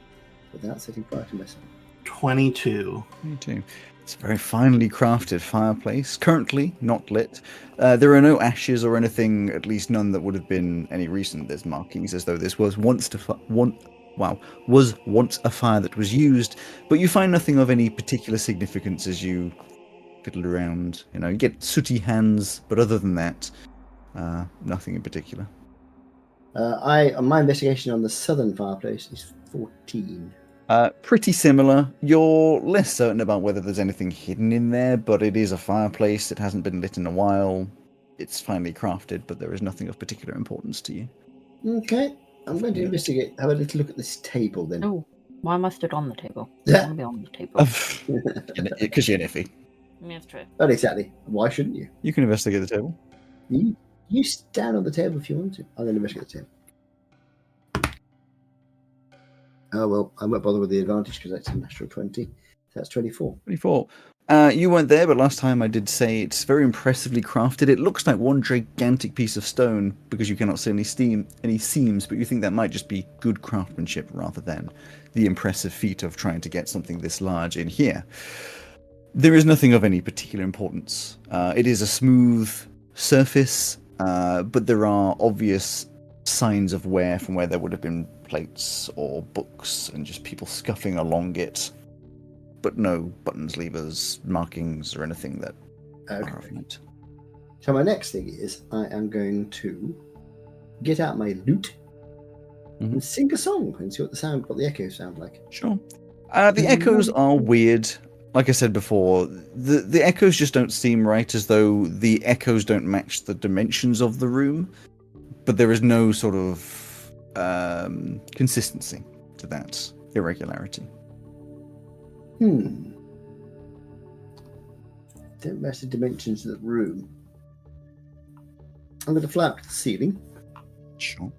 without setting fire to myself. 22. Me too. It's a very finely crafted fireplace, currently not lit. There are no ashes or anything, at least none that would have been any recent. There's markings as though this was once a fire that was used, but you find nothing of any particular significance as you fiddle around. You get sooty hands, but other than that, nothing in particular. My investigation on the southern fireplace is 14. Pretty similar. You're less certain about whether there's anything hidden in there, but it is a fireplace. It hasn't been lit in a while. It's finely crafted, but there is nothing of particular importance to you. Okay, I'm going to investigate. Have a little look at this table then. Oh, why am I stood on the table? I want to be on the table. Because you're niffy. Yeah, that's true. Not exactly. Why shouldn't you? You can investigate the table. You stand on the table if you want to. I'm going to investigate the table. Oh, well, I won't bother with the advantage because that's a natural 20. That's 24. 24. You weren't there, but last time I did say it's very impressively crafted. It looks like one gigantic piece of stone because you cannot see any seams, but you think that might just be good craftsmanship rather than the impressive feat of trying to get something this large in here. There is nothing of any particular importance. It is a smooth surface, but there are obvious signs of wear from where there would have been plates or books and just people scuffing along it, but no buttons, levers, markings, or anything that are of note. So my next thing is I am going to get out my lute and sing a song and see what the echoes sound like. Sure. The echoes are weird. Like I said before, the echoes just don't seem right, as though the echoes don't match the dimensions of the room, but there is no sort of consistency to that irregularity. Don't match the dimensions of the room. I'm going to fly up to the ceiling. Sure.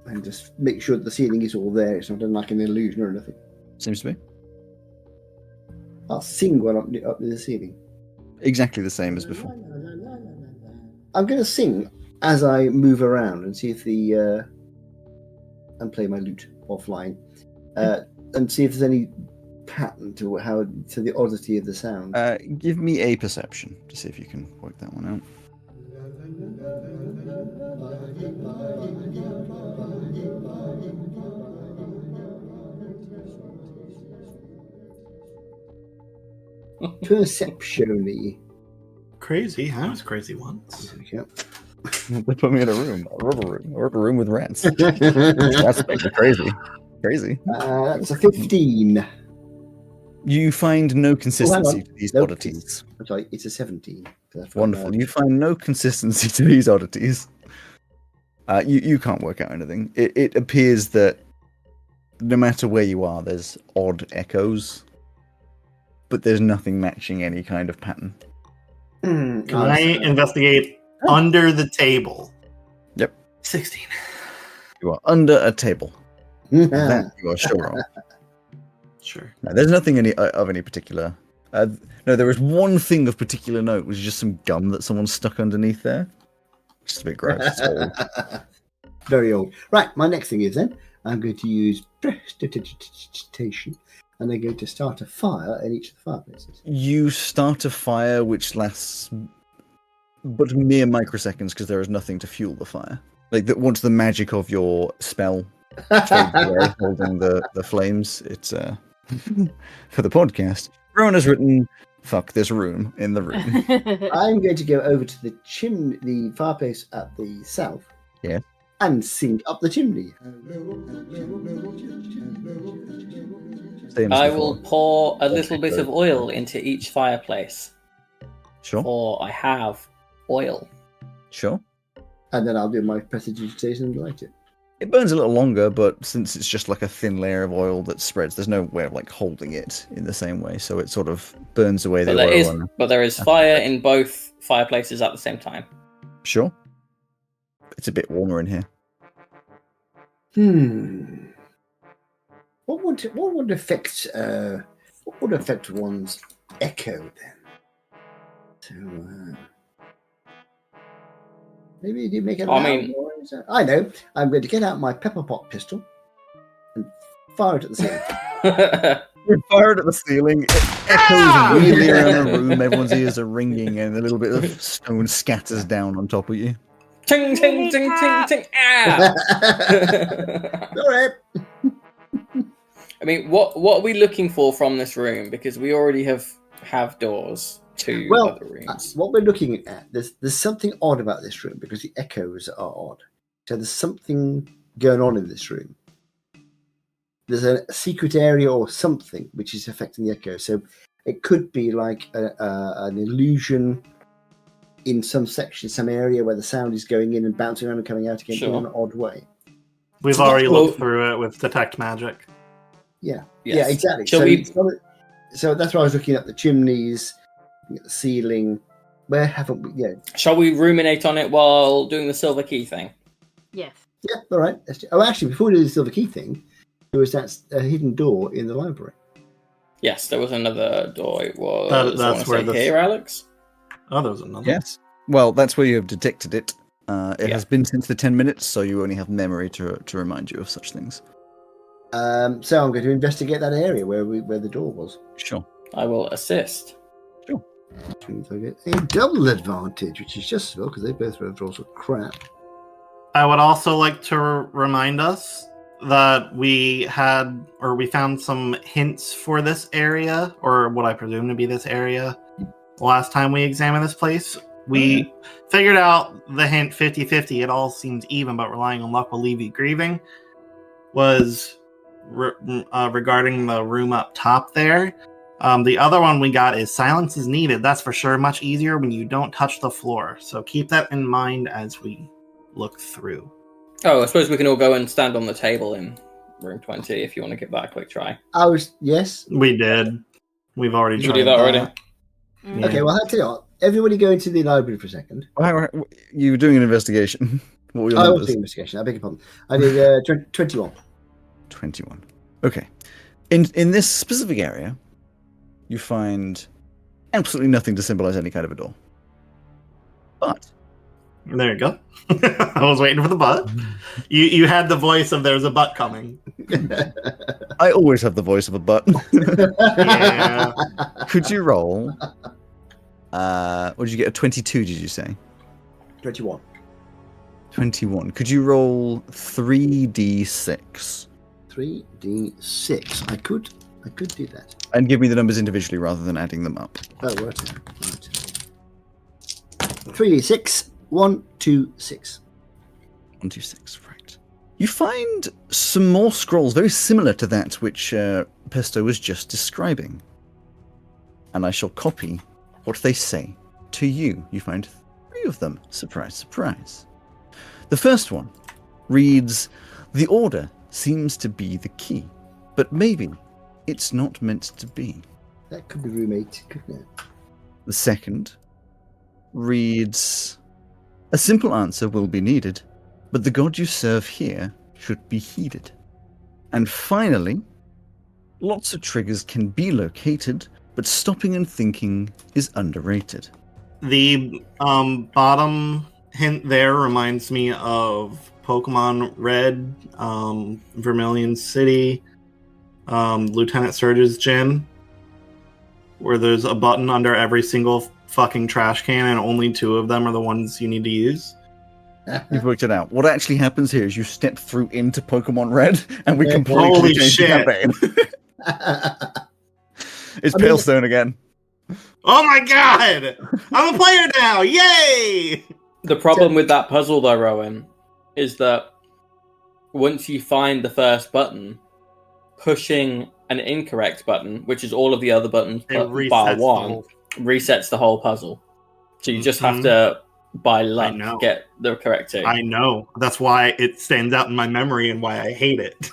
And just make sure that the ceiling is all there. It's not like an illusion or anything. Seems to be. I'll sing while up to the ceiling. Exactly the same as before. I'm going to sing as I move around and see if the and play my lute offline, and see if there's any pattern to the oddity of the sound. Give me a perception to see if you can work that one out. Perception-y. Crazy. I was crazy once. Yep. They put me in a rubber room with rats. That's making crazy. Crazy. That's a 15. You find no consistency to these oddities. I'm sorry, it's a 17. Wonderful. You find no consistency to these oddities. You can't work out anything. It appears that no matter where you are, there's odd echoes, but there's nothing matching any kind of pattern. Can I investigate under the table? Yep. 16. You are under a table. That you are sure of. Sure. No, there's nothing of any particular. No, there is one thing of particular note, which is just some gum that someone stuck underneath there. Just a bit gross. It's old. Very old. Right, my next thing is then, I'm going to use prestidigitation, and I'm going to start a fire in each of the fireplaces. You start a fire which lasts but mere microseconds because there is nothing to fuel the fire. Like that, once the magic of your spell fades away, holding the flames, it's for the podcast. Rowan has written, "Fuck this room" in the room. I'm going to go over to the fireplace at the south. Yeah. And sink up the chimney. I will pour a little bit of oil into each fireplace. Sure. For I have oil. Sure. And then I'll do my prestidigitation and light it. It burns a little longer, but since it's just like a thin layer of oil that spreads, there's no way of like holding it in the same way, so it sort of burns away the oil. But there is fire in both fireplaces at the same time. Sure. It's a bit warmer in here. What would affect one's echo then? So maybe you make a loud noise. I know. I'm going to get out my pepper pot pistol and fire it at the ceiling. You fire it at the ceiling. It echoes weirdly around the room. Everyone's ears are ringing, and a little bit of stone scatters down on top of you. Ting, ting, ting, ting, ting. Ah! All right. I mean, what are we looking for from this room? Because we already have doors to other rooms. What we're looking at, there's something odd about this room because the echoes are odd. So there's something going on in this room. There's a secret area or something which is affecting the echo. So it could be like an illusion in some section, some area where the sound is going in and bouncing around and coming out again in an odd way. We've already looked through it with detect magic. Yeah, yes. Yeah, exactly. So that's why I was looking at the chimneys, looking at the ceiling. Where haven't we? Yeah. Shall we ruminate on it while doing the silver key thing? Yes. Yeah. All right. Actually, before we do the silver key thing, there was that hidden door in the library. Yes, there was another door. It was. That's where here, Alex. Oh, there was another. Yes. Well, that's where you have detected it. It has been since the 10 minutes, so you only have memory to remind you of such things. So I'm going to investigate that area where the door was. Sure. I will assist. Sure. Which means I get a double advantage, which is just as well because they both rolled rolls of crap. I would also like to remind us that we found some hints for this area, or what I presume to be this area, last time we examined this place. We figured out the hint 50-50. It all seems even, but relying on luck will leave you grieving. Was regarding the room up top there. The other one we got is silence is needed. That's for sure much easier when you don't touch the floor. So keep that in mind as we look through. Oh, I suppose we can all go and stand on the table in room 20 if you want to give that a quick try. Yes. We did. We've already tried you do that already? Yeah. Okay, well, I'll tell you what. Everybody go into the library for a second. You were doing an investigation. What were your I numbers? was doing investigation. I beg your pardon. I did 21. 21. Okay. In this specific area, you find absolutely nothing to symbolize any kind of a door. But There you go. I was waiting for the butt. You had the voice of there's a butt coming. I always have the voice of a butt. Yeah. Could you roll? What did you get? A 22, did you say? 21. 21. Could you roll 3d6? 3d6. I could do that. And give me the numbers individually rather than adding them up. Oh, right. 3d6. 1, 2, 6. 1, 2, 6, right. You find some more scrolls very similar to that which Pesto was just describing. And I shall copy what they say to you. You find 3 of them. Surprise, surprise. The first one reads, "The order seems to be the key, but maybe it's not meant to be." That could be room 8, couldn't it? The second reads, "A simple answer will be needed, but the god you serve here should be heeded." And finally, lots of triggers can be located, but stopping and thinking is underrated. The bottom hint there reminds me of Pokemon Red, Vermilion City, Lieutenant Surge's gym, where there's a button under every single fucking trash can and only 2 of them are the ones you need to use. You've worked it out. What actually happens here is you step through into Pokemon Red, and we completely Holy change shit. the campaign. It's Palestone again. Oh my god! I'm a player now! Yay! The problem with that puzzle, though, Rowan, is that once you find the first button, pushing an incorrect button, which is all of the other buttons bar 1, resets the whole puzzle. So you just have to, by luck, get the correct 2. I know. That's why it stands out in my memory and why I hate it.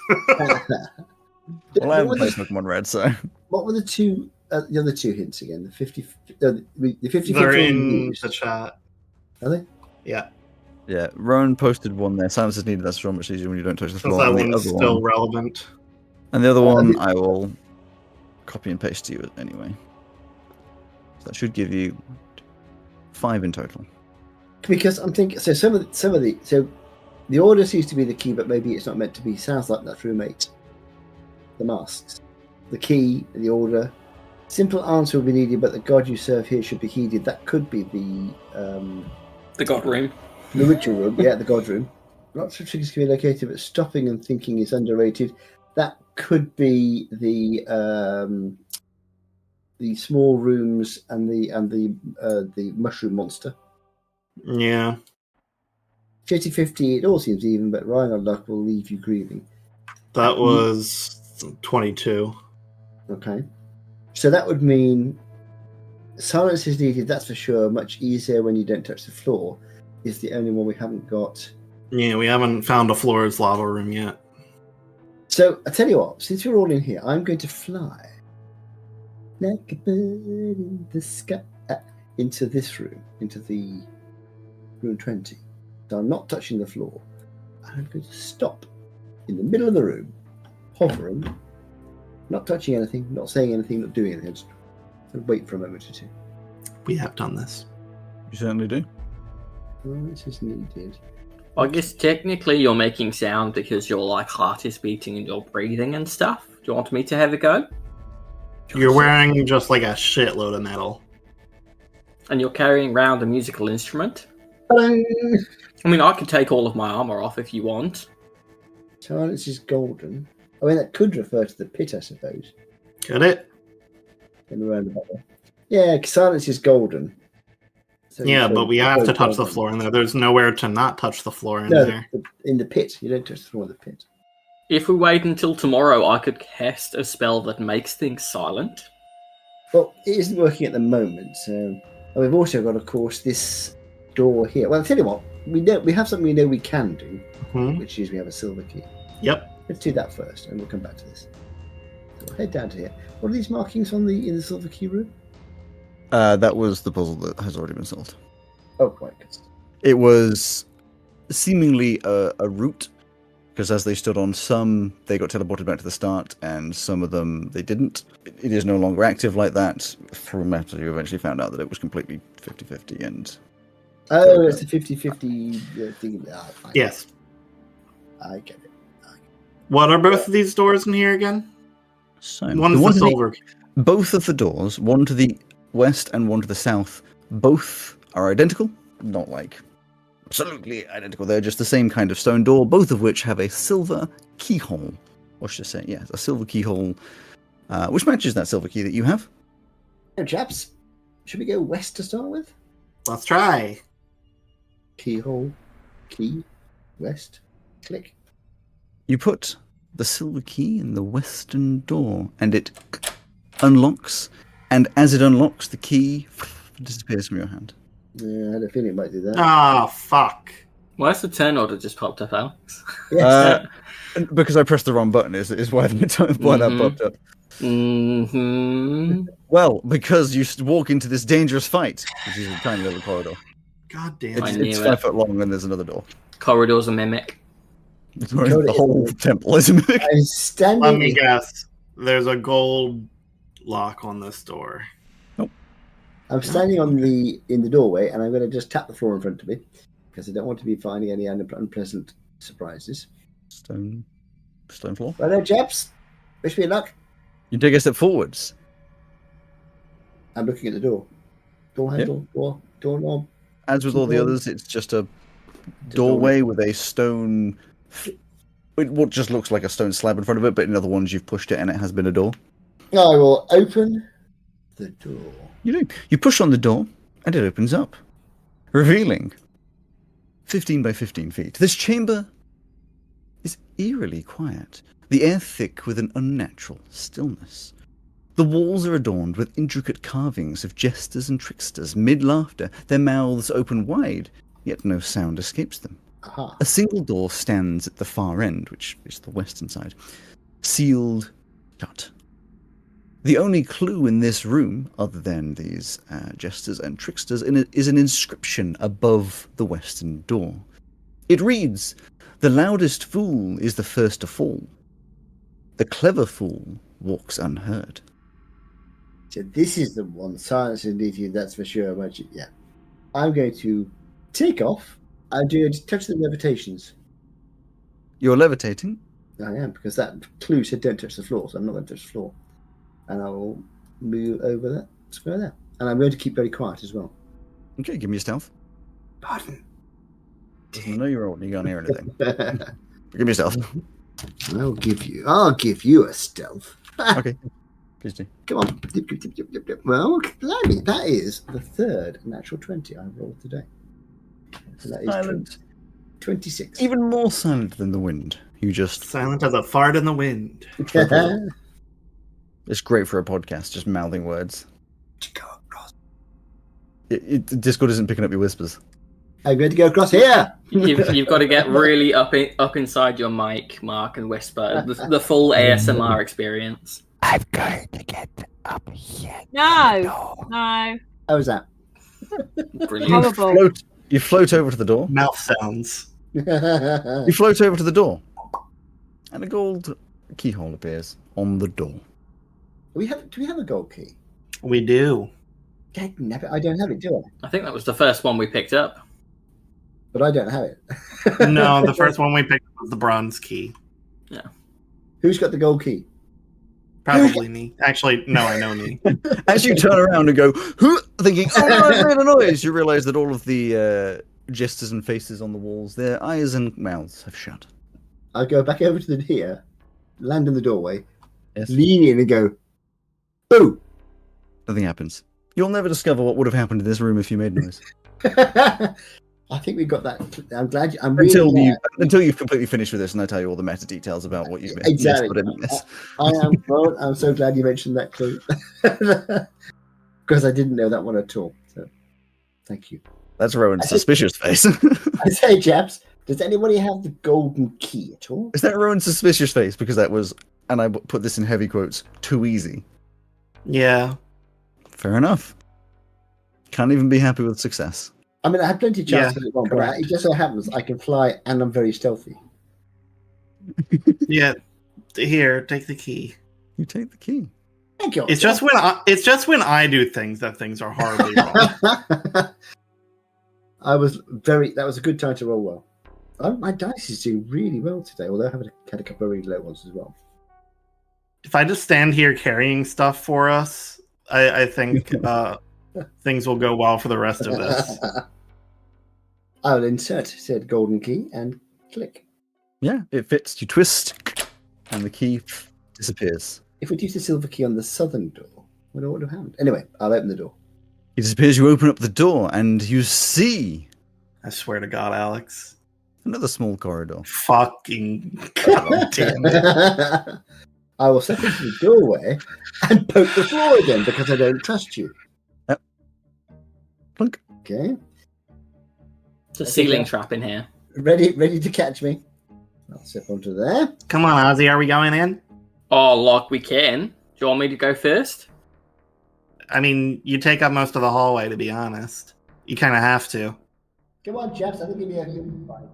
Well, I haven't played Pokemon Red, so... What were the other 2 hints again? The 50... the 50... They're in the chat. Are they? Yeah. Yeah, Rowan posted one there. Silence is needed. That's so much easier when you don't touch the floor. That one's still relevant. And the other one, I will copy and paste to you anyway. So that should give you 5 in total. Because I'm thinking, so some of the so the order seems to be the key, but maybe it's not meant to be. Sounds like that's room 8. The masks, the key, the order. Simple answer will be needed, but the god you serve here should be heeded. That could be the god room. The ritual room, yeah, the god room. Lots of triggers can be located, but stopping and thinking is underrated. That could be the small rooms and the mushroom monster. Yeah. 50-50, it all seems even, but Ryan on luck will leave you grieving. That was 22. Okay. So that would mean silence is needed, that's for sure. Much easier when you don't touch the floor is the only one we haven't got. Yeah, we haven't found a floor's lava room yet. So I tell you what, since we're all in here, I'm going to fly like a bird in the sky into this room, into the room 20. So I'm not touching the floor. I'm going to stop in the middle of the room, hovering, not touching anything, not saying anything, not doing anything. Just wait for a moment or 2. We have done this. You certainly do. This is needed. I guess technically you're making sound because your heart is beating and you're breathing and stuff. Do you want me to have a go? You're wearing just like a shitload of metal. And you're carrying around a musical instrument? Bang! I mean, I could take all of my armor off if you want. Silence is golden. I mean, that could refer to the pit, I suppose. Could it? In the roundabout way. Yeah, silence is golden. So yeah, but we have to touch the floor in there. There's nowhere to not touch the floor in there. In the pit. You don't touch the floor of the pit. If we wait until tomorrow, I could cast a spell that makes things silent. Well, it isn't working at the moment. So, and we've also got, of course, this door here. Well, I'll tell you what. We have something we know we can do, which is we have a silver key. Yep. Let's do that first, and we'll come back to this. So we'll head down to here. What are these markings in the silver key room? That was the puzzle that has already been solved. Oh, quite good. It was seemingly a route, because as they stood on some, they got teleported back to the start, and some of them they didn't. It is no longer active like that. From after you eventually found out that it was completely 50-50, and Oh, it's a 50-50 thing. Fine. Yes. I get it. What are both of these doors in here again? So One's the silver. Both of the doors, one to the west and one to the south, both are identical. Not like absolutely identical. They're just the same kind of stone door, both of which have a silver keyhole. Or should I say, yes, a silver keyhole, which matches that silver key that you have. Hey, chaps, should we go west to start with? Let's try. Keyhole, key, west, click. You put the silver key in the western door, and it unlocks. And as it unlocks, the key disappears from your hand. Yeah, I had a feeling it might do that. Ah, fuck. Why's the turn order just popped up, Alex? Yes. Because I pressed the wrong button is why that popped up. Mm-hmm. Well, because you walk into this dangerous fight, which is a tiny little corridor. God damn I it. knew It's it. 5 foot long, and there's another door. Corridor's a mimic. The whole temple is a mimic. I'm standing. Let me guess. There's a gold lock on this door. I'm standing in the doorway, and I'm going to just tap the floor in front of me because I don't want to be finding any unpleasant surprises. Stone floor. Right there, chaps. Wish me luck. You take a step forwards. I'm looking at the door. Door handle, door knob. As with all the others, it's just a doorway with a stone. What just looks like a stone slab in front of it, but in other ones you've pushed it and it has been a door. I will open the door. You do. You push on the door and it opens up, revealing 15 by 15 feet. This chamber is eerily quiet, the air thick with an unnatural stillness. The walls are adorned with intricate carvings of jesters and tricksters, mid-laughter, their mouths open wide, yet no sound escapes them. Aha. A single door stands at the far end, which is the western side, sealed shut. The only clue in this room, other than these jesters and tricksters, is an inscription above the western door. It reads, "The loudest fool is the first to fall. The clever fool walks unheard." So this is the one. Silence indeed, that's for sure. Yeah. I'm going to take off. I'm doing touch the levitations. You're levitating. I am, because that clue said don't touch the floor, so I'm not going to touch the floor. And I will move over that square there. And I'm going to keep very quiet as well. Okay, give me a stealth. Pardon. Doesn't know you're rolling, you can't hear anything. Give me a stealth. I'll give you a stealth. Okay, please do. Come on. Dip. Well, blimey, that is the third natural 20 I've rolled today. So that is Silent. 26. Even more silent than the wind. You just... Silent as a fart in the wind. It's great for a podcast, just mouthing words. Discord isn't picking up your whispers. I'm going to go across here. You've got to get really up inside your mic, Mark, and whisper the full ASMR experience. I'm going to get up here. No. How was that? Brilliant. Horrible. You float over to the door. Mouth sounds. You float over to the door. And a gold keyhole appears on the door. Do we have a gold key? We do. I don't have it, do I? I think that was the first one we picked up. But I don't have it. No, the first one we picked was the bronze key. Yeah. Who's got the gold key? Probably me. Actually, no, I know me. As you turn around and go, "Huh," thinking, "Oh no, I made a noise," you realise that all of the gestures and faces on the walls, their eyes and mouths have shut. I'll go back over to here, land in the doorway, Yes. lean in and go, boo! Nothing happens. You'll never discover what would have happened in this room if you made noise. I think we got that. I'm glad. I'm really glad. Until you've completely finished with this, and I tell you all the meta details about what you missed. Exactly. But didn't miss. I'm so glad you mentioned that clue because I didn't know that one at all. So, thank you. That's Rowan's suspicious face. I say, chaps, does anybody have the golden key at all? Is that Rowan's suspicious face? Because that was, and I put this in heavy quotes, too easy. Yeah. Fair enough. Can't even be happy with success. I mean, I had plenty of chances to get it wrong, but correct. it just so happens I can fly and I'm very stealthy. Yeah. Here, take the key. You take the key. Thank you. It's just when I do things that things are horribly wrong. That was a good time to roll well. My dice is doing really well today, although I have had a couple of really low ones as well. If I just stand here carrying stuff for us, I think things will go well for the rest of this. I'll insert said golden key and click. Yeah, it fits. You twist, and the key disappears. If we'd used the silver key on the southern door, what would have happened? Anyway, I'll open the door. It disappears. You open up the door, and you see I swear to God, Alex. another small corridor. Fucking goddamn it. I will step into the doorway and poke the floor again because I don't trust you. Yep. Plunk. Okay. It's a ceiling trap in here. Ready to catch me. I'll step onto there. Come on, Ozzy, are we going in? Oh, like we can. Do you want me to go first? I mean, you take up most of the hallway, to be honest. You kind of have to. Come on, chaps. I think you'll be fine.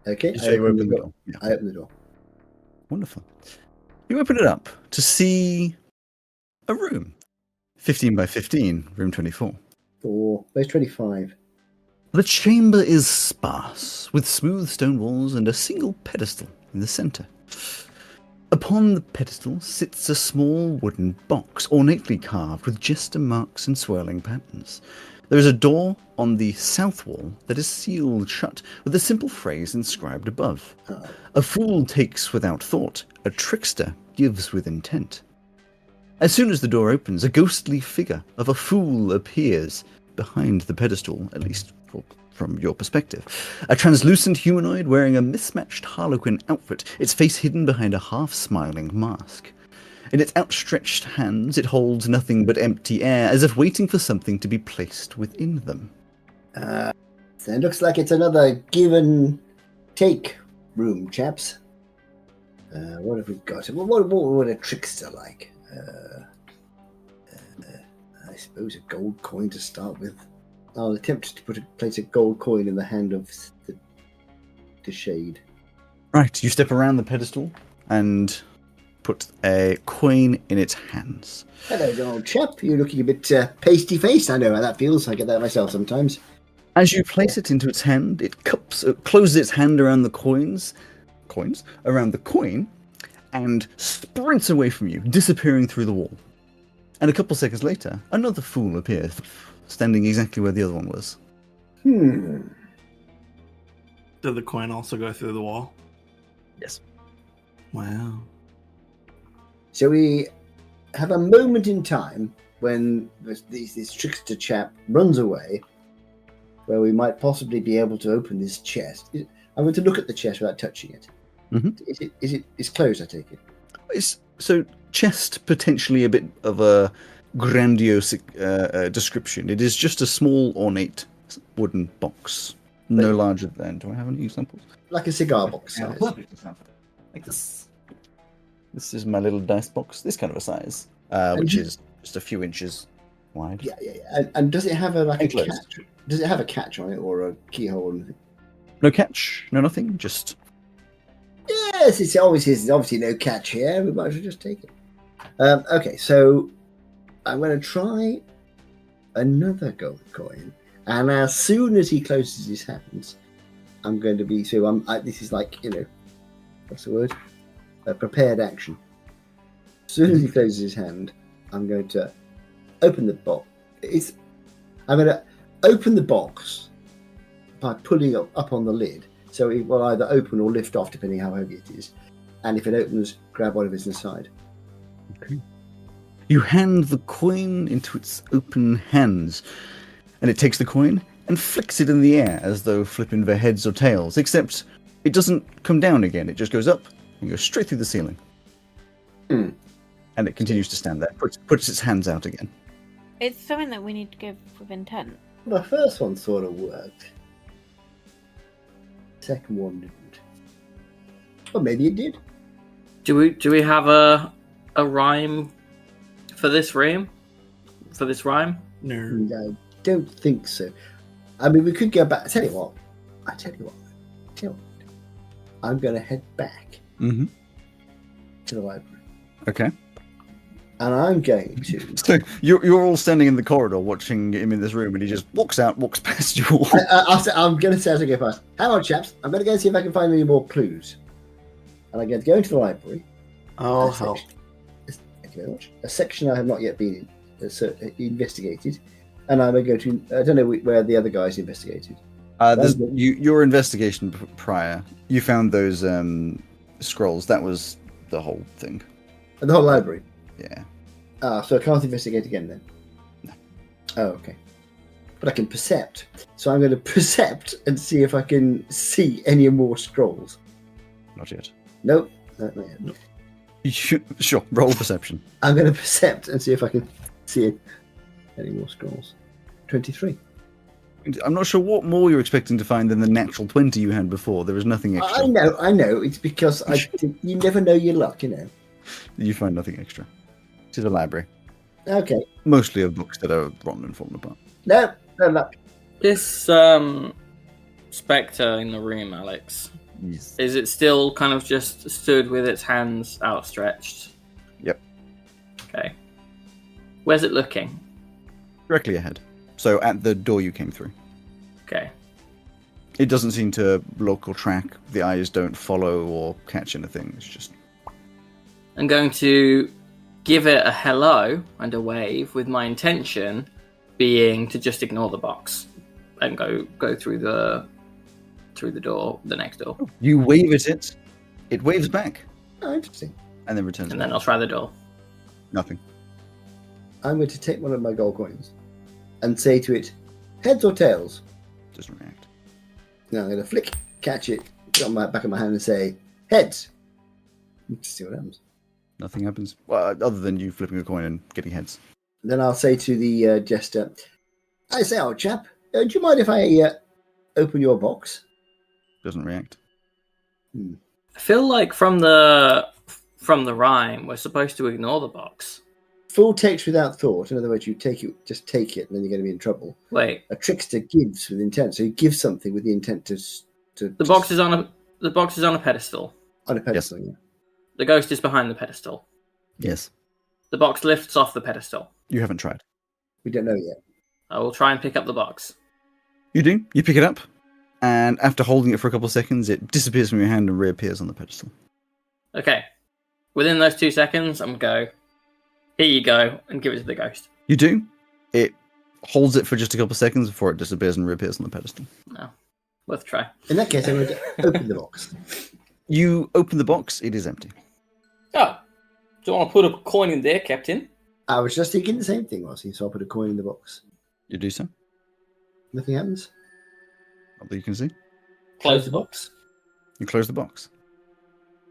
Okay. So you open the door. Yeah. I open the door. Wonderful. You open it up to see a room. 15 by 15, room 24. There's 25. The chamber is sparse, with smooth stone walls and a single pedestal in the center. Upon the pedestal sits a small wooden box, ornately carved with jester marks and swirling patterns. There is a door on the south wall that is sealed shut, with a simple phrase inscribed above. A fool takes without thought, a trickster gives with intent. As soon as the door opens, a ghostly figure of a fool appears behind the pedestal, at least from your perspective. A translucent humanoid wearing a mismatched harlequin outfit, its face hidden behind a half-smiling mask. In its outstretched hands, it holds nothing but empty air, as if waiting for something to be placed within them. So it looks like it's another give and take room, chaps. What have we got? What would a trickster like? I suppose a gold coin to start with. I'll attempt to place a gold coin in the hand of the shade. Right, you step around the pedestal and put a coin in its hands. Hello, old chap. You're looking a bit pasty-faced. I know how that feels. I get that myself sometimes. As you place it into its hand, it closes its hand around the coins, around the coin, and sprints away from you, disappearing through the wall. And a couple seconds later, another fool appears, standing exactly where the other one was. Did the coin also go through the wall? Yes. Wow. So we have a moment in time when this trickster chap runs away, where we might possibly be able to open this chest. I'm going to look at the chest without touching it. Mm-hmm. It's closed, I take it. So chest, potentially a bit of a grandiose description. It is just a small ornate wooden box, no larger than. Do I have any examples? Like a cigar box size. Perfect example. Like this. This is my little dice box. This kind of a size, which is just a few inches wide. Yeah. And does it have a catch? Does it have a catch on it or a keyhole or anything? No catch, no nothing. Just yes. It's obviously no catch here. We might as well just take it. Okay, so I'm going to try another gold coin, and as soon as he closes his hands, I'm going to be this is like, what's the word? A prepared action. As soon as he closes his hand, I'm going to open the box. I'm going to open the box by pulling up on the lid, so it will either open or lift off depending how heavy it is. And if it opens, grab whatever's inside. Okay. You hand the coin into its open hands, and it takes the coin and flicks it in the air as though flipping their heads or tails, except it doesn't come down again. It just goes up and goes straight through the ceiling. And it continues to stand there, puts its hands out again. It's something that we need to give with intent. The first one sort of worked. The second one didn't. Or maybe it did. Do we have a rhyme for this rhyme? For this rhyme? No. I don't think so. I mean, we could go back. I tell you what. I'm going to head back Mm-hmm. to the library. Okay. And I'm going to. So you're all standing in the corridor watching him in this room, and he just walks past you all. I'm going to say as I go past, hang on, chaps, I'm going to go and see if I can find any more clues. And I'm going to go into the library. Oh, help. Thank you very much. A section I have not yet been investigated. And I'm going to go to, I don't know where the other guys investigated. Your investigation prior, you found those scrolls. That was the whole thing. And the whole library? Yeah. So I can't investigate again then? No. Oh, okay. But I can percept. So I'm going to percept and see if I can see any more scrolls. Not yet. Nope. Not yet. Nope. Sure, roll perception. I'm going to percept and see if I can see any more scrolls. 23. I'm not sure what more you're expecting to find than the natural 20 you had before. There is nothing extra. I know. It's because you never know your luck, you know. You find nothing extra. It is a library. Okay. Mostly of books that are rotten and fallen apart. No luck. This spectre in the room, Alex, Yes. is it still kind of just stood with its hands outstretched? Yep. Okay. Where's it looking? Directly ahead. So at the door you came through. Okay. It doesn't seem to look or track. The eyes don't follow or catch anything. It's just... I'm going to give it a hello and a wave, with my intention being to just ignore the box and go through the door, the next door. You wave at it. It waves back. Oh, interesting. And then returns. And then I'll try the door. Nothing. I'm going to take one of my gold coins and say to it, heads or tails? Doesn't react. Now I'm going to flick, catch it, put it on my back of my hand and say, heads. Let's see what happens. Nothing happens. Well, other than you flipping a coin and getting heads. Then I'll say to the jester, I say, old chap, do you mind if I open your box? Doesn't react. I feel like from the rhyme, we're supposed to ignore the box. Full text without thought. In other words, you just take it, and then you're going to be in trouble. Wait. A trickster gives with intent, so he gives something with the intent to. The box is on a pedestal. On a pedestal, Yes. yeah. The ghost is behind the pedestal. Yes. The box lifts off the pedestal. You haven't tried. We don't know yet. I will try and pick up the box. You do. You pick it up, and after holding it for a couple of seconds, it disappears from your hand and reappears on the pedestal. Okay. Within those 2 seconds, I'm going to go, here you go, and give it to the ghost. You do. It holds it for just a couple of seconds before it disappears and reappears on the pedestal. No. Worth a try. In that case, I'm going to open the box. You open the box. It is empty. Oh. Do you want to put a coin in there, Captain? I was just thinking the same thing, Rossi, so I'll put a coin in the box. You do so. Nothing happens. Not that you can see. Close the box. You close the box.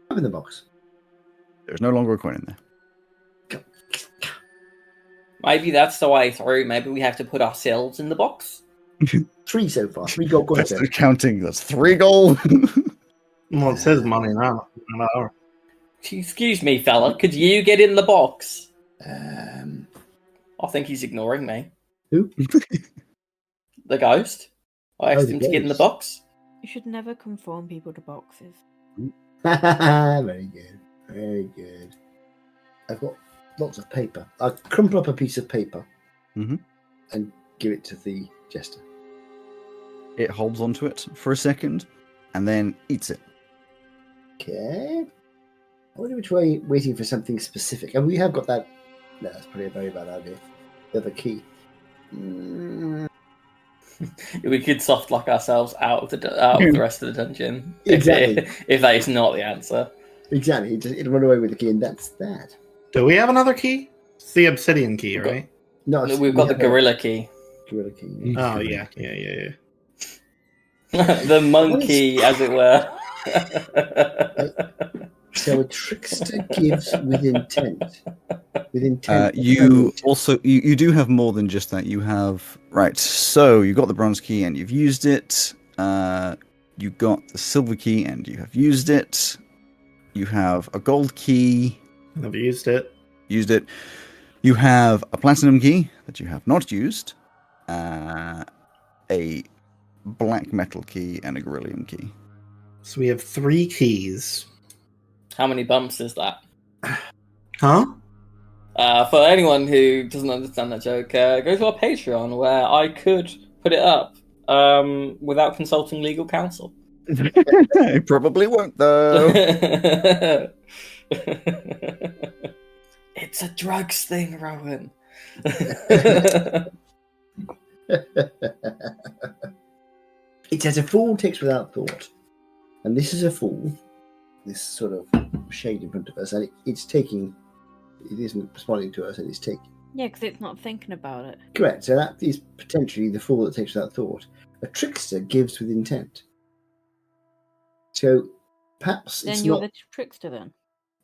Open the box. There's no longer a coin in there. Maybe that's the way through. Maybe we have to put ourselves in the box. 3 so far. 3 gold coins. That's the counting. That's 3 gold. Well, it says money now. Not ours. Excuse me, fella. Could you get in the box? I think he's ignoring me. Who? The ghost. I asked the him to get in the ghost. box. You should never conform people to boxes. Very good. Very good. I've got lots of paper. I'll crumple up a piece of paper and give it to the jester. It holds onto it for a second and then eats it. Okay. I wonder which way, waiting for something specific. And we have got that. No, that's probably a very bad idea. The other key. We could soft lock ourselves out of the rest of the dungeon. Exactly. If that is not the answer. Exactly. It'll run away with the key, and that's that. Do we have another key? It's the obsidian key, right? No, We've got the gorilla key. Gorilla key. Oh, yeah. The monkey, as it were. So a trickster gives with intent. With intent. You do have more than just that. You have so you got the bronze key and you've used it. You got the silver key and you have used it. You have a gold key. I've used it. Used it. You have a platinum key that you have not used. A black metal key and a beryllium key. So we have 3 keys. How many bumps is that? Huh? For anyone who doesn't understand that joke, go to our Patreon where I could put it up without consulting legal counsel. I probably won't, though. It's a drugs thing, Rowan. It says a fool takes without thought. And this is a fool, this sort of shade in front of us, and it isn't responding to us, and it's taking. Yeah, because it's not thinking about it. Correct, so that is potentially the fool that takes without thought. A trickster gives with intent. So perhaps Then it's you're not. the trickster then.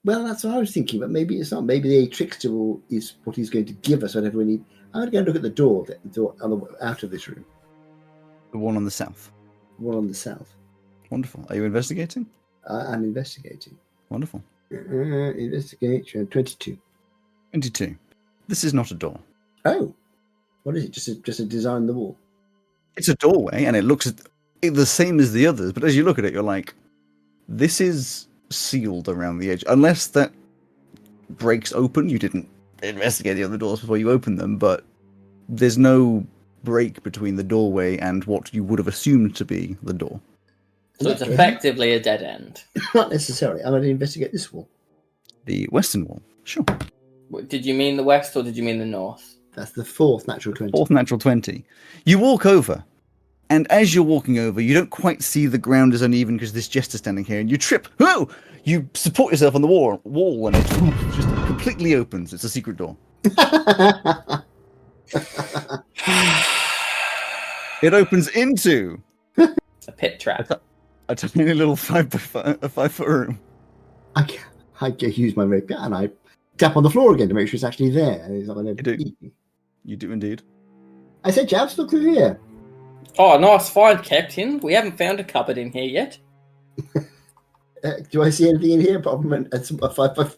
Well, that's what I was thinking, but maybe it's not. Maybe the trickster is what he's going to give us whatever we need. I'm going to go and look at the door on the out of this room. The one on the south. The one on the south. Wonderful. Are you investigating? I'm investigating. Wonderful. Investigation 22. 22. This is not a door. Oh, what is it? Just a design on the wall. It's a doorway, and it looks the same as the others, but as you look at it, you're like, this is sealed around the edge. Unless that breaks open, you didn't investigate the other doors before you opened them, but there's no break between the doorway and what you would have assumed to be the door. So it's effectively a dead end. Not necessarily. I'm going to investigate this wall. The western wall. Sure. Did you mean the west or did you mean the north? That's the fourth natural 20. Fourth natural 20. You walk over, and as you're walking over, you don't quite see the ground is uneven because this jester's standing here, and you trip. Oh! You support yourself on the wall, and it just completely opens. It's a secret door. It opens into a pit trap. A tiny little 5 foot room. I use my rapier and I tap on the floor again to make sure it's actually there. And it's not going to eat me. You do indeed. I said, Jabs, look through here. Oh, nice find, Captain. We haven't found a cupboard in here yet. Do I see anything in here apart from a 5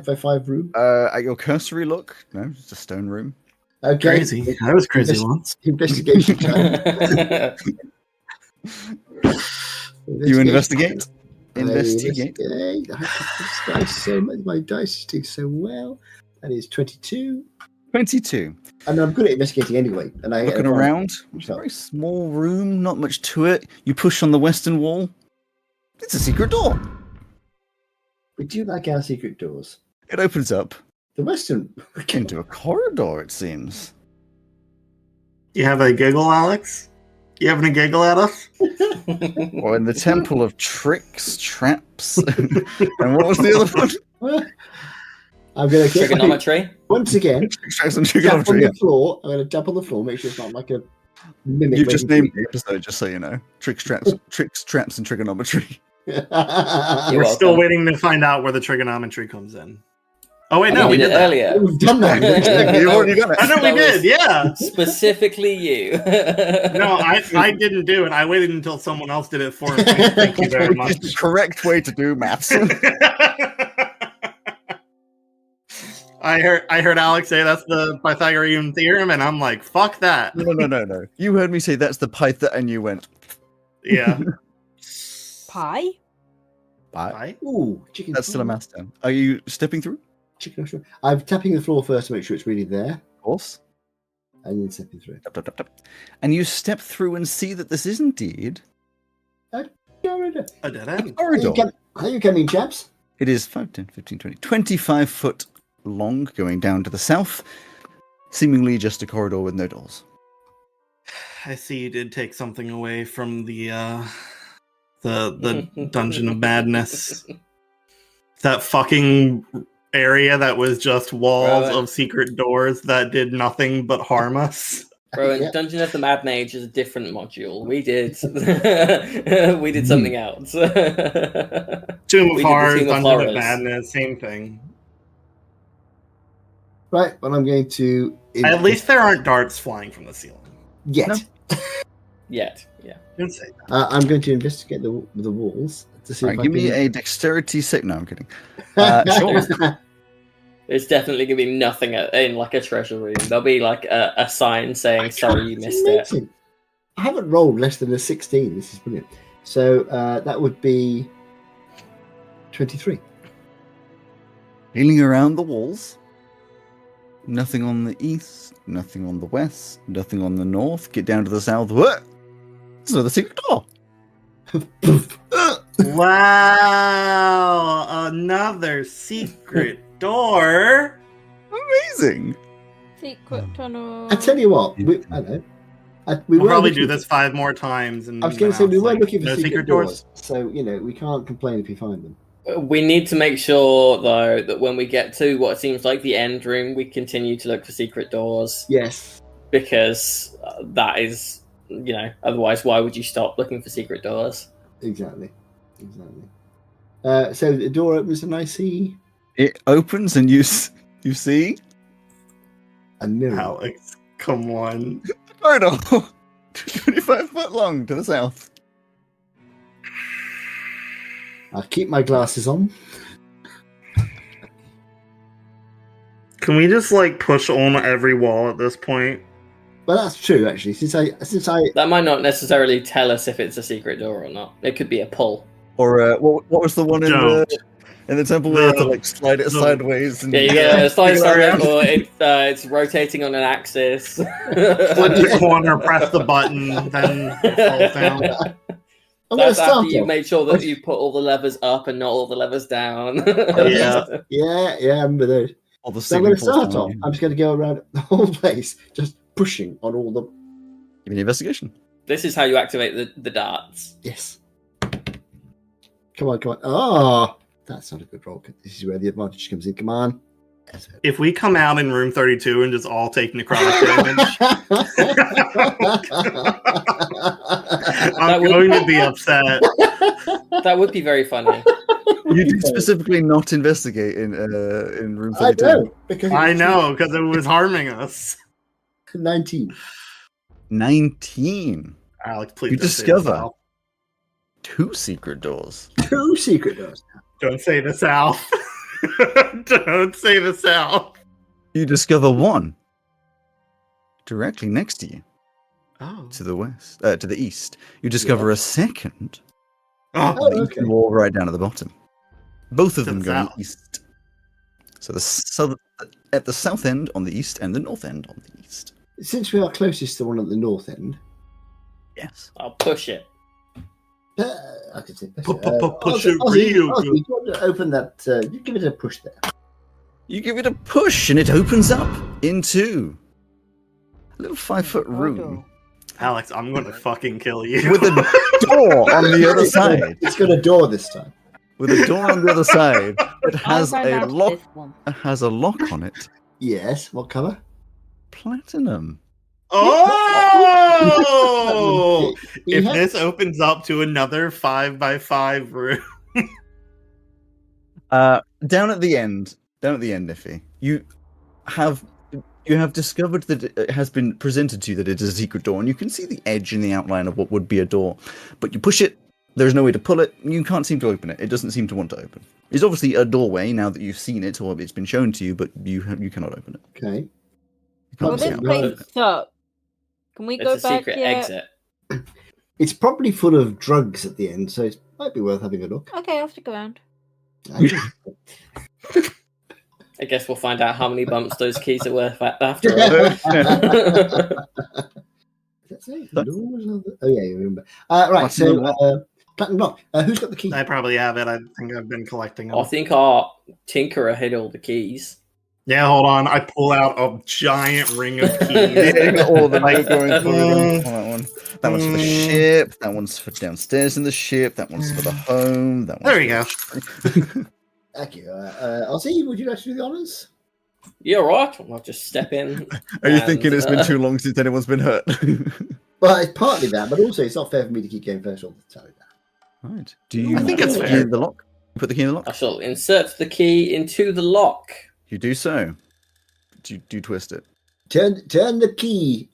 by 5 room? At your cursory look, no, it's a stone room. Okay. Crazy. I was crazy once. Investigation time. You investigate? Investigate. My dice is doing so well. That is 22. 22. And I'm good at investigating anyway. And I looking around, it's a very small room, not much to it. You push on the western wall. It's a secret door. We do like our secret doors. It opens up. The western into a corridor, it seems. You have a giggle, Alex? You having a giggle at us? Or in the temple of tricks, traps, and what was the other one? I'm going to trigonometry. Once again, tricks and trigonometry. Jump on the floor. I'm going to jump on the floor, make sure it's not like a mimic. You've just named the episode, just so you know. Tricks, traps, and trigonometry. We're still waiting to find out where the trigonometry comes in. Oh wait, no, we did that earlier. We've done that. You've already done it. I know we did, yeah. Specifically you. No, I didn't do it. I waited until someone else did it for me. Thank you very much. It's the correct way to do maths. I heard Alex say that's the Pythagorean theorem, and I'm like, fuck that. No. You heard me say that's the Python, and you went. Yeah. Pie? Ooh, chicken. That's still a maths term. Are you stepping through? Chicken. I'm tapping the floor first to make sure it's really there. Of course. And then stepping through. Tap. And you step through and see that this is indeed a dead end. corridor. How you coming, chaps? It is 5, 10, 15, 20, 25 foot long, going down to the south. Seemingly just a corridor with no doors. I see you did take something away from the Dungeon of Madness. That fucking area that was just walls of secret doors that did nothing but harm us. Bro, in Dungeon of the Mad Mage is a different module. We did something else. Tomb of Horrors, Dungeon of Madness, same thing. Right, well, I'm going to. At least there aren't darts flying from the ceiling. Yet. No. Yet, yeah. Didn't say that. I'm going to investigate the walls to see. Right, give me a dexterity save. No, I'm kidding. Sure. There's definitely going to be nothing in like a treasure room. There'll be like a sign saying, sorry, you missed it. I haven't rolled less than a 16. This is brilliant. So that would be 23. Feeling around the walls, Nothing on the east, nothing on the west, nothing on the north. Get down to the south. What? It's another secret door. Wow! Another secret door. Amazing. Secret tunnel. I tell you what, I know. We We'll were probably looking do this 5 more times. And I was going to say we were looking for no secret doors, so we can't complain if we find them. We need to make sure, though, that when we get to what seems like the end room, we continue to look for secret doors. Yes, Because that is, otherwise, why would you stop looking for secret doors? exactly. So the door opens and I see It opens and you see a mirror. Alex, come on. corridor, 25 foot long to the south. I'll keep my glasses on. Can we just push on every wall at this point? Well, that's true actually. Since I That might not necessarily tell us if it's a secret door or not. It could be a pull. Or what was the one in the temple where you have to slide it sideways? And, Yeah, you get a slide or it's rotating on an axis. Flip the corner, press the button, then it falls down. I'm going to That's after start you off. made sure that you put all the levers up and not all the levers down. Yeah. Yeah, I remember those. all the So I'm going to ceiling start falls off. down. I'm just going to go around the whole place, just pushing on all the. Give me an investigation. This is how you activate the darts. Yes. Come on. Oh, that's not a good roll. This is where the advantage comes in. Come on. If we come out in room 32 and just all take necrotic damage, I'm going to be upset. That would be very funny. You did specifically not investigate in room I 32. know because I know, because it was harming us. 19. 19. Alex, please. You don't say discover the South. 2 secret doors. 2 secret doors. Don't say the South. Don't say the South. You discover one directly next to you Oh. to the west, to the east. You discover a second Oh. on the eastern wall right down at the bottom. Both of To them the going south. east. So at the south end on the east and the north end on the east. Since we are closest to the one at the north end, Yes. I'll push it. I could say Push it Ozzy, real Ozzy, good. you want to open that? You give it a push there. You give it a push and it opens up into a little 5-foot room Alex, I'm going to fucking kill you. with a door on the other side. It's got a door this time. With a door on the other side that I'll has run a out lock. this one. Has a lock on it. Yes. What color? Platinum. Oh! You If have- this opens up to another 5x5 room. Down at the end, Iffy, you have discovered that it has been presented to you that it is a secret door, and you can see the edge and the outline of what would be a door. But you push it, there's no way to pull it, you can't seem to open it. It doesn't seem to want to open. It's obviously a doorway now that you've seen it or it's been shown to you, but you cannot open it. Okay. You can't Well, see this it. place sucks. Can we go It's a back secret yet? exit. It's probably full of drugs at the end, so it might be worth having a look. Okay, I'll stick around. I guess we'll find out how many bumps those keys are worth after all. That's it. Oh yeah, you remember. Right, so platinum block. Who's got the key? I probably have it. I think I've been collecting them. I think our tinkerer hid all the keys. Yeah, hold on. I pull out a giant ring of keys. Yeah, you got all of them. Like, You're going through them. That one. That one's for the ship. That one's for downstairs in the ship. That one's for the home. That one's There we go. Thank you. Ozzy, would you like to do the honors? You're right. I'll just step in. Are you and, thinking it's been too long since anyone's been hurt? Well, it's partly that, but also it's not fair for me to keep going first all the time. Right. Do you I think put it's the key fair. in the lock? You put the key in the I lock? shall insert the key into the lock. You do so. Do you twist it? Turn the key.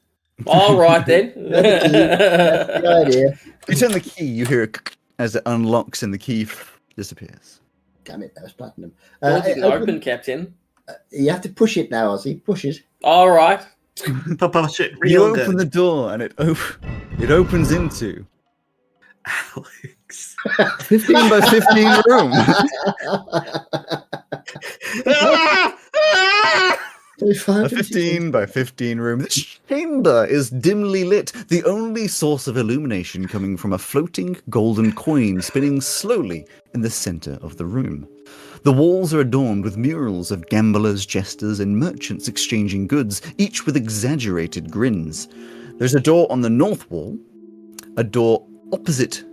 All right then. Good idea. You turn the key, you hear a as it unlocks and the key disappears. Damn it, that was platinum. Door didn't Open- open, Captain. You have to push it now, Ozzy. Push it. All right. Push it You real open good. the door and it opens into Alex. 15 by 15 room. Ah! Ah! A 15 by 15 room. This chamber is dimly lit, the only source of illumination coming from a floating golden coin spinning slowly in the center of the room. The walls are adorned with murals of gamblers, jesters, and merchants exchanging goods, each with exaggerated grins. There's a door on the north wall, a door opposite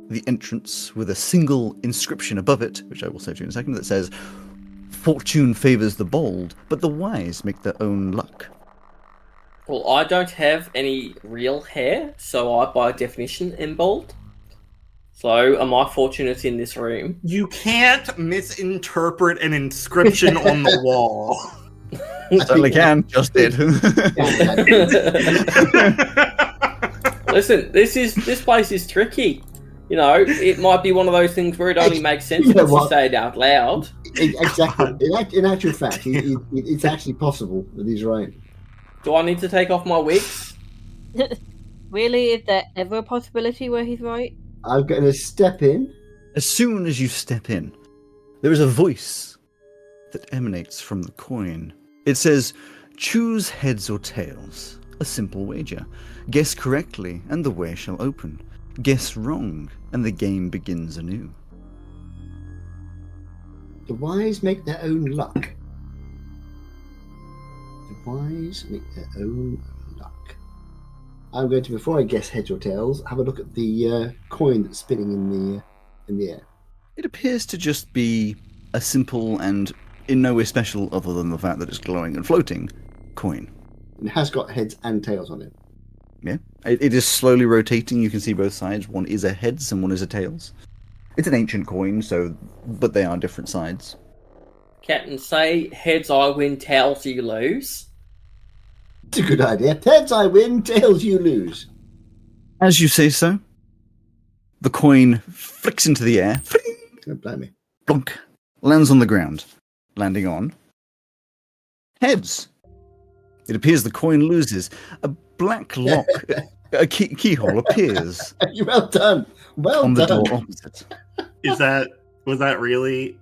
the entrance with a single inscription above it, which I will say to you in a second, that says, "Fortune favors the bold, but the wise make their own luck." Well, I don't have any real hair, so I, by definition, am bald. So, am I fortunate in this room? You can't misinterpret an inscription on the wall. Certainly can, just did. Listen, this place is tricky. You know, it might be one of those things where it only makes sense if you say it out loud. Exactly. In actual fact, it's actually possible that he's right. Do I need to take off my wigs? Really? Is there ever a possibility where he's right? I'm going to step in. As soon as you step in, there is a voice that emanates from the coin. It says, "Choose heads or tails. A simple wager. Guess correctly, and the way shall open. Guess wrong, and the game begins anew." The wise make their own luck. The wise make their own luck. I'm going to, before I guess heads or tails, have a look at the coin that's spinning in the air. It appears to just be a simple and in no way special other than the fact that it's glowing and floating coin. It has got heads and tails on it. Yeah, it is slowly rotating. You can see both sides. One is a heads and one is a tails. It's an ancient coin, but they are different sides. Captain, say heads I win, tails you lose. It's a good idea. Heads I win, tails you lose. As you say so, the coin flicks into the air. Don't blame me. Blonk. Lands on the ground. Landing on heads. It appears the coin loses. A black lock, a keyhole appears. Well done. Well on the done. door opposite. Was that really?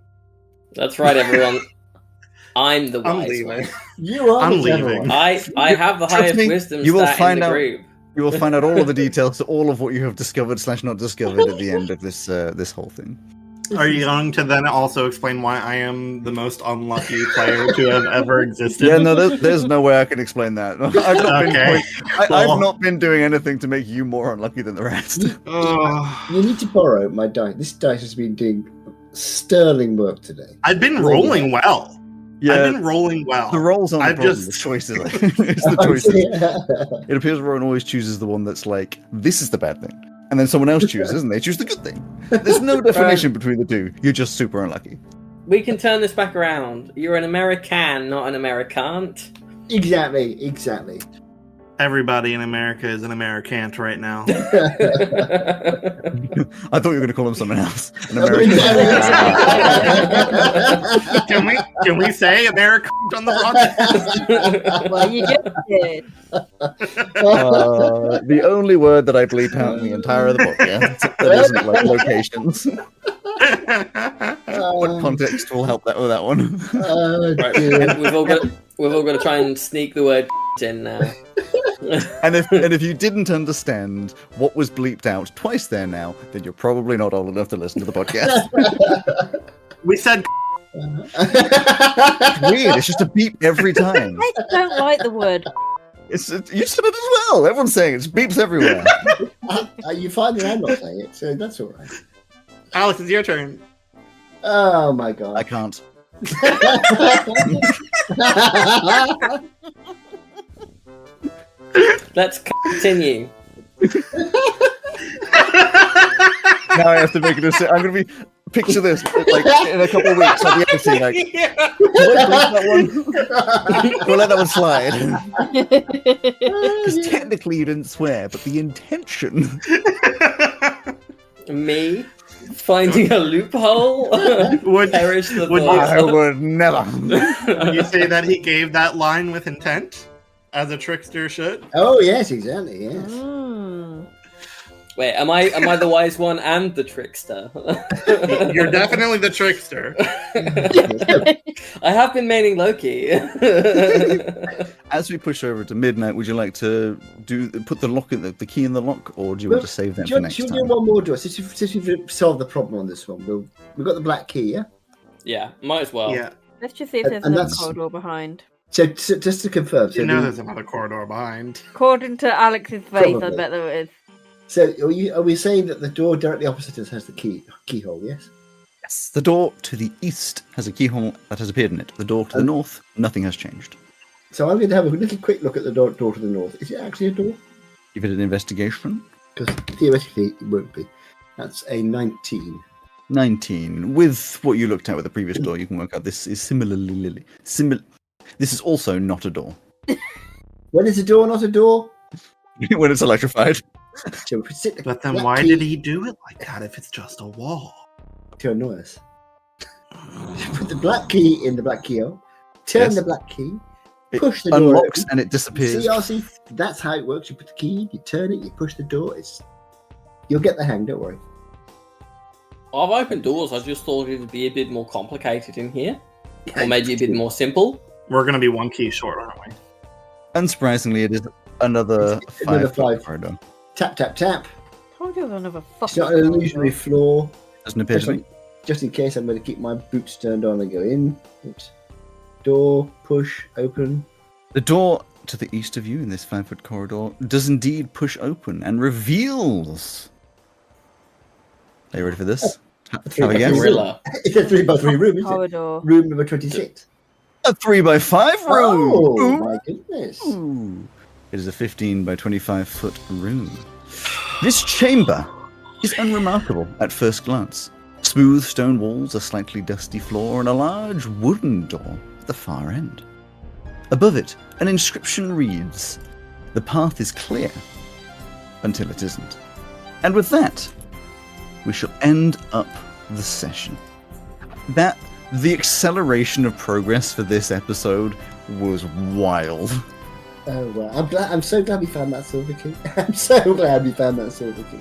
That's right, everyone. I'm the I'm wise leaving. one. You are I'm the clever leaving. one. I have the Trust highest me, wisdom you will stat find in the out- group. You will find out all of the details to all of what you have discovered / not discovered at the end of this whole thing. Are you going to then also explain why I am the most unlucky player to have ever existed? Yeah, no, there's no way I can explain that. Okay. I've not been doing anything to make you more unlucky than the rest. You need to borrow my dice. This dice has been doing sterling work today. I've been rolling well. I've been rolling well. The rolls aren't the I've problem, just- the choices. It's the choices. It appears Rowan always chooses the one that's like, this is the bad thing. And then someone else chooses, and they choose the good thing. There's no definition between the two. You're just super unlucky. We can turn this back around. You're an American, not an Americant. Exactly. Everybody in America is an Americant right now. I thought you were going to call him something else. An American. Can we say America on the podcast? Well, you just did. The only word that I bleep out in the entire of the podcast that isn't like locations. What context will help that with that one? Right, and we've all got to try and sneak the word in now. And if you didn't understand what was bleeped out twice there now, then you're probably not old enough to listen to the podcast. We said It's weird. It's just a beep every time. I don't like the word. You said it as well. Everyone's saying it. It's beeps everywhere. You find that I'm not saying it, so that's all right. Alex, it's your turn. Oh my god. I can't. Let's continue. Now I have to make a decision. I'm going to be... Picture this, like, in a couple of weeks, I'll be editing, like, do I bleep that one? We'll let that one slide. Because technically you didn't swear, but the intention... Me finding a loophole? Perish the I thought. would never. Would you say that he gave that line with intent, as a trickster should? Oh yes, exactly. Yes. Wait, am I the wise one and the trickster? You're definitely the trickster. I have been maining Loki. As we push over to midnight, would you like to put the key in the lock, or do you want to save that for next Should we time? do one more door? Since we've solved the problem on this one, we've got the black key, yeah? Yeah, might as well. Yeah. Let's just see if there's And another that's- corridor behind. So just to confirm, so There's another corridor behind. According to Alex's face, I Probably. bet there is. So are we saying that the door directly opposite us has the keyhole? Yes. Yes. The door to the east has a keyhole that has appeared in it. The door to the north, nothing has changed. So I'm going to have a little quick look at the door to the north. Is it actually a door? Give it an investigation. Because theoretically it won't be. That's a 19. 19. With what you looked at with the previous door, you can work out this is similarly This is also not a door. When is a door not a door? When it's electrified. So if we sit the But then black why key did he do it like that if it's just a wall? to annoy us? Put the black key in the black keyhole. Turn Yes. the black key. It Push the door unlocks open. and it disappears. See, that's how it works. You put the key, you turn it, you push the door. You'll get the hang. Don't worry. I've opened doors. I just thought it'd be a bit more complicated in here, or maybe a bit more simple. We're going to be one key short, aren't we? Unsurprisingly, it is another It's another 5-foot five. corridor. Tap tap tap. Told you there was another It's fucking not an illusionary corridor. floor. Doesn't appear to be. Just in case, I'm going to keep my boots turned on and go in. Oops. Door, push, open. The door to the east of you in this 5-foot corridor does indeed push open and reveals. Are you ready for this? Have a guess? Gorilla. It's a 3x3 room, isn't it? Corridor. Room number 26. A 3x5 room! Oh, Ooh. my goodness. Ooh. It is a 15 by 25 foot room. This chamber is unremarkable at first glance. Smooth stone walls, a slightly dusty floor, and a large wooden door at the far end. Above it, an inscription reads, "The path is clear," until it isn't. And with that, we shall end up the session. The acceleration of progress for this episode was wild. Oh, well. I'm so glad we found that silver key. I'm so glad we found that silver key.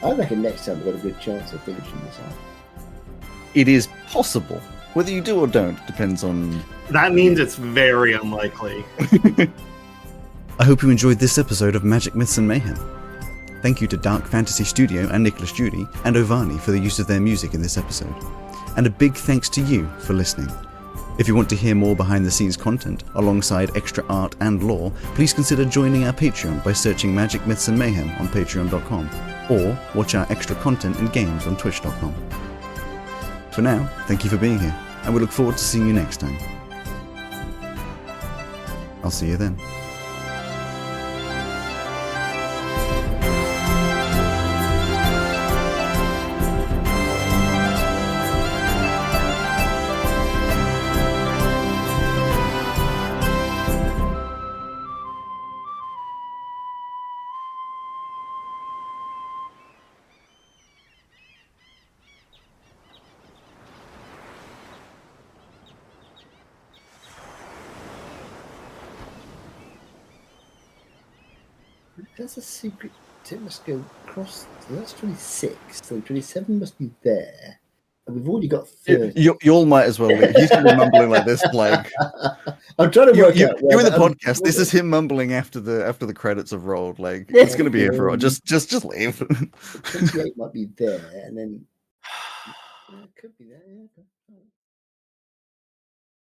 I reckon next time we've got a good chance of finishing this out. It is possible. Whether you do or don't depends on... That means it's very unlikely. I hope you enjoyed this episode of Magic Myths and Mayhem. Thank you to Dark Fantasy Studio and Nicolas Judy and Ovani for the use of their music in this episode. And a big thanks to you for listening. If you want to hear more behind-the-scenes content, alongside extra art and lore, please consider joining our Patreon by searching Magic Myths and Mayhem on patreon.com, or watch our extra content and games on twitch.com. For now, thank you for being here, and we look forward to seeing you next time. I'll see you then. That's a secret. It must go across. So that's 26. So 27 must be there. And we've already got 30. You all might as well leave. He's going to be mumbling like this, like... I'm trying to work out. You in the podcast. This is him mumbling after the credits have rolled. Like it's going to be here for a while. Just leave. 28 might be there, and then it could be there. Yeah.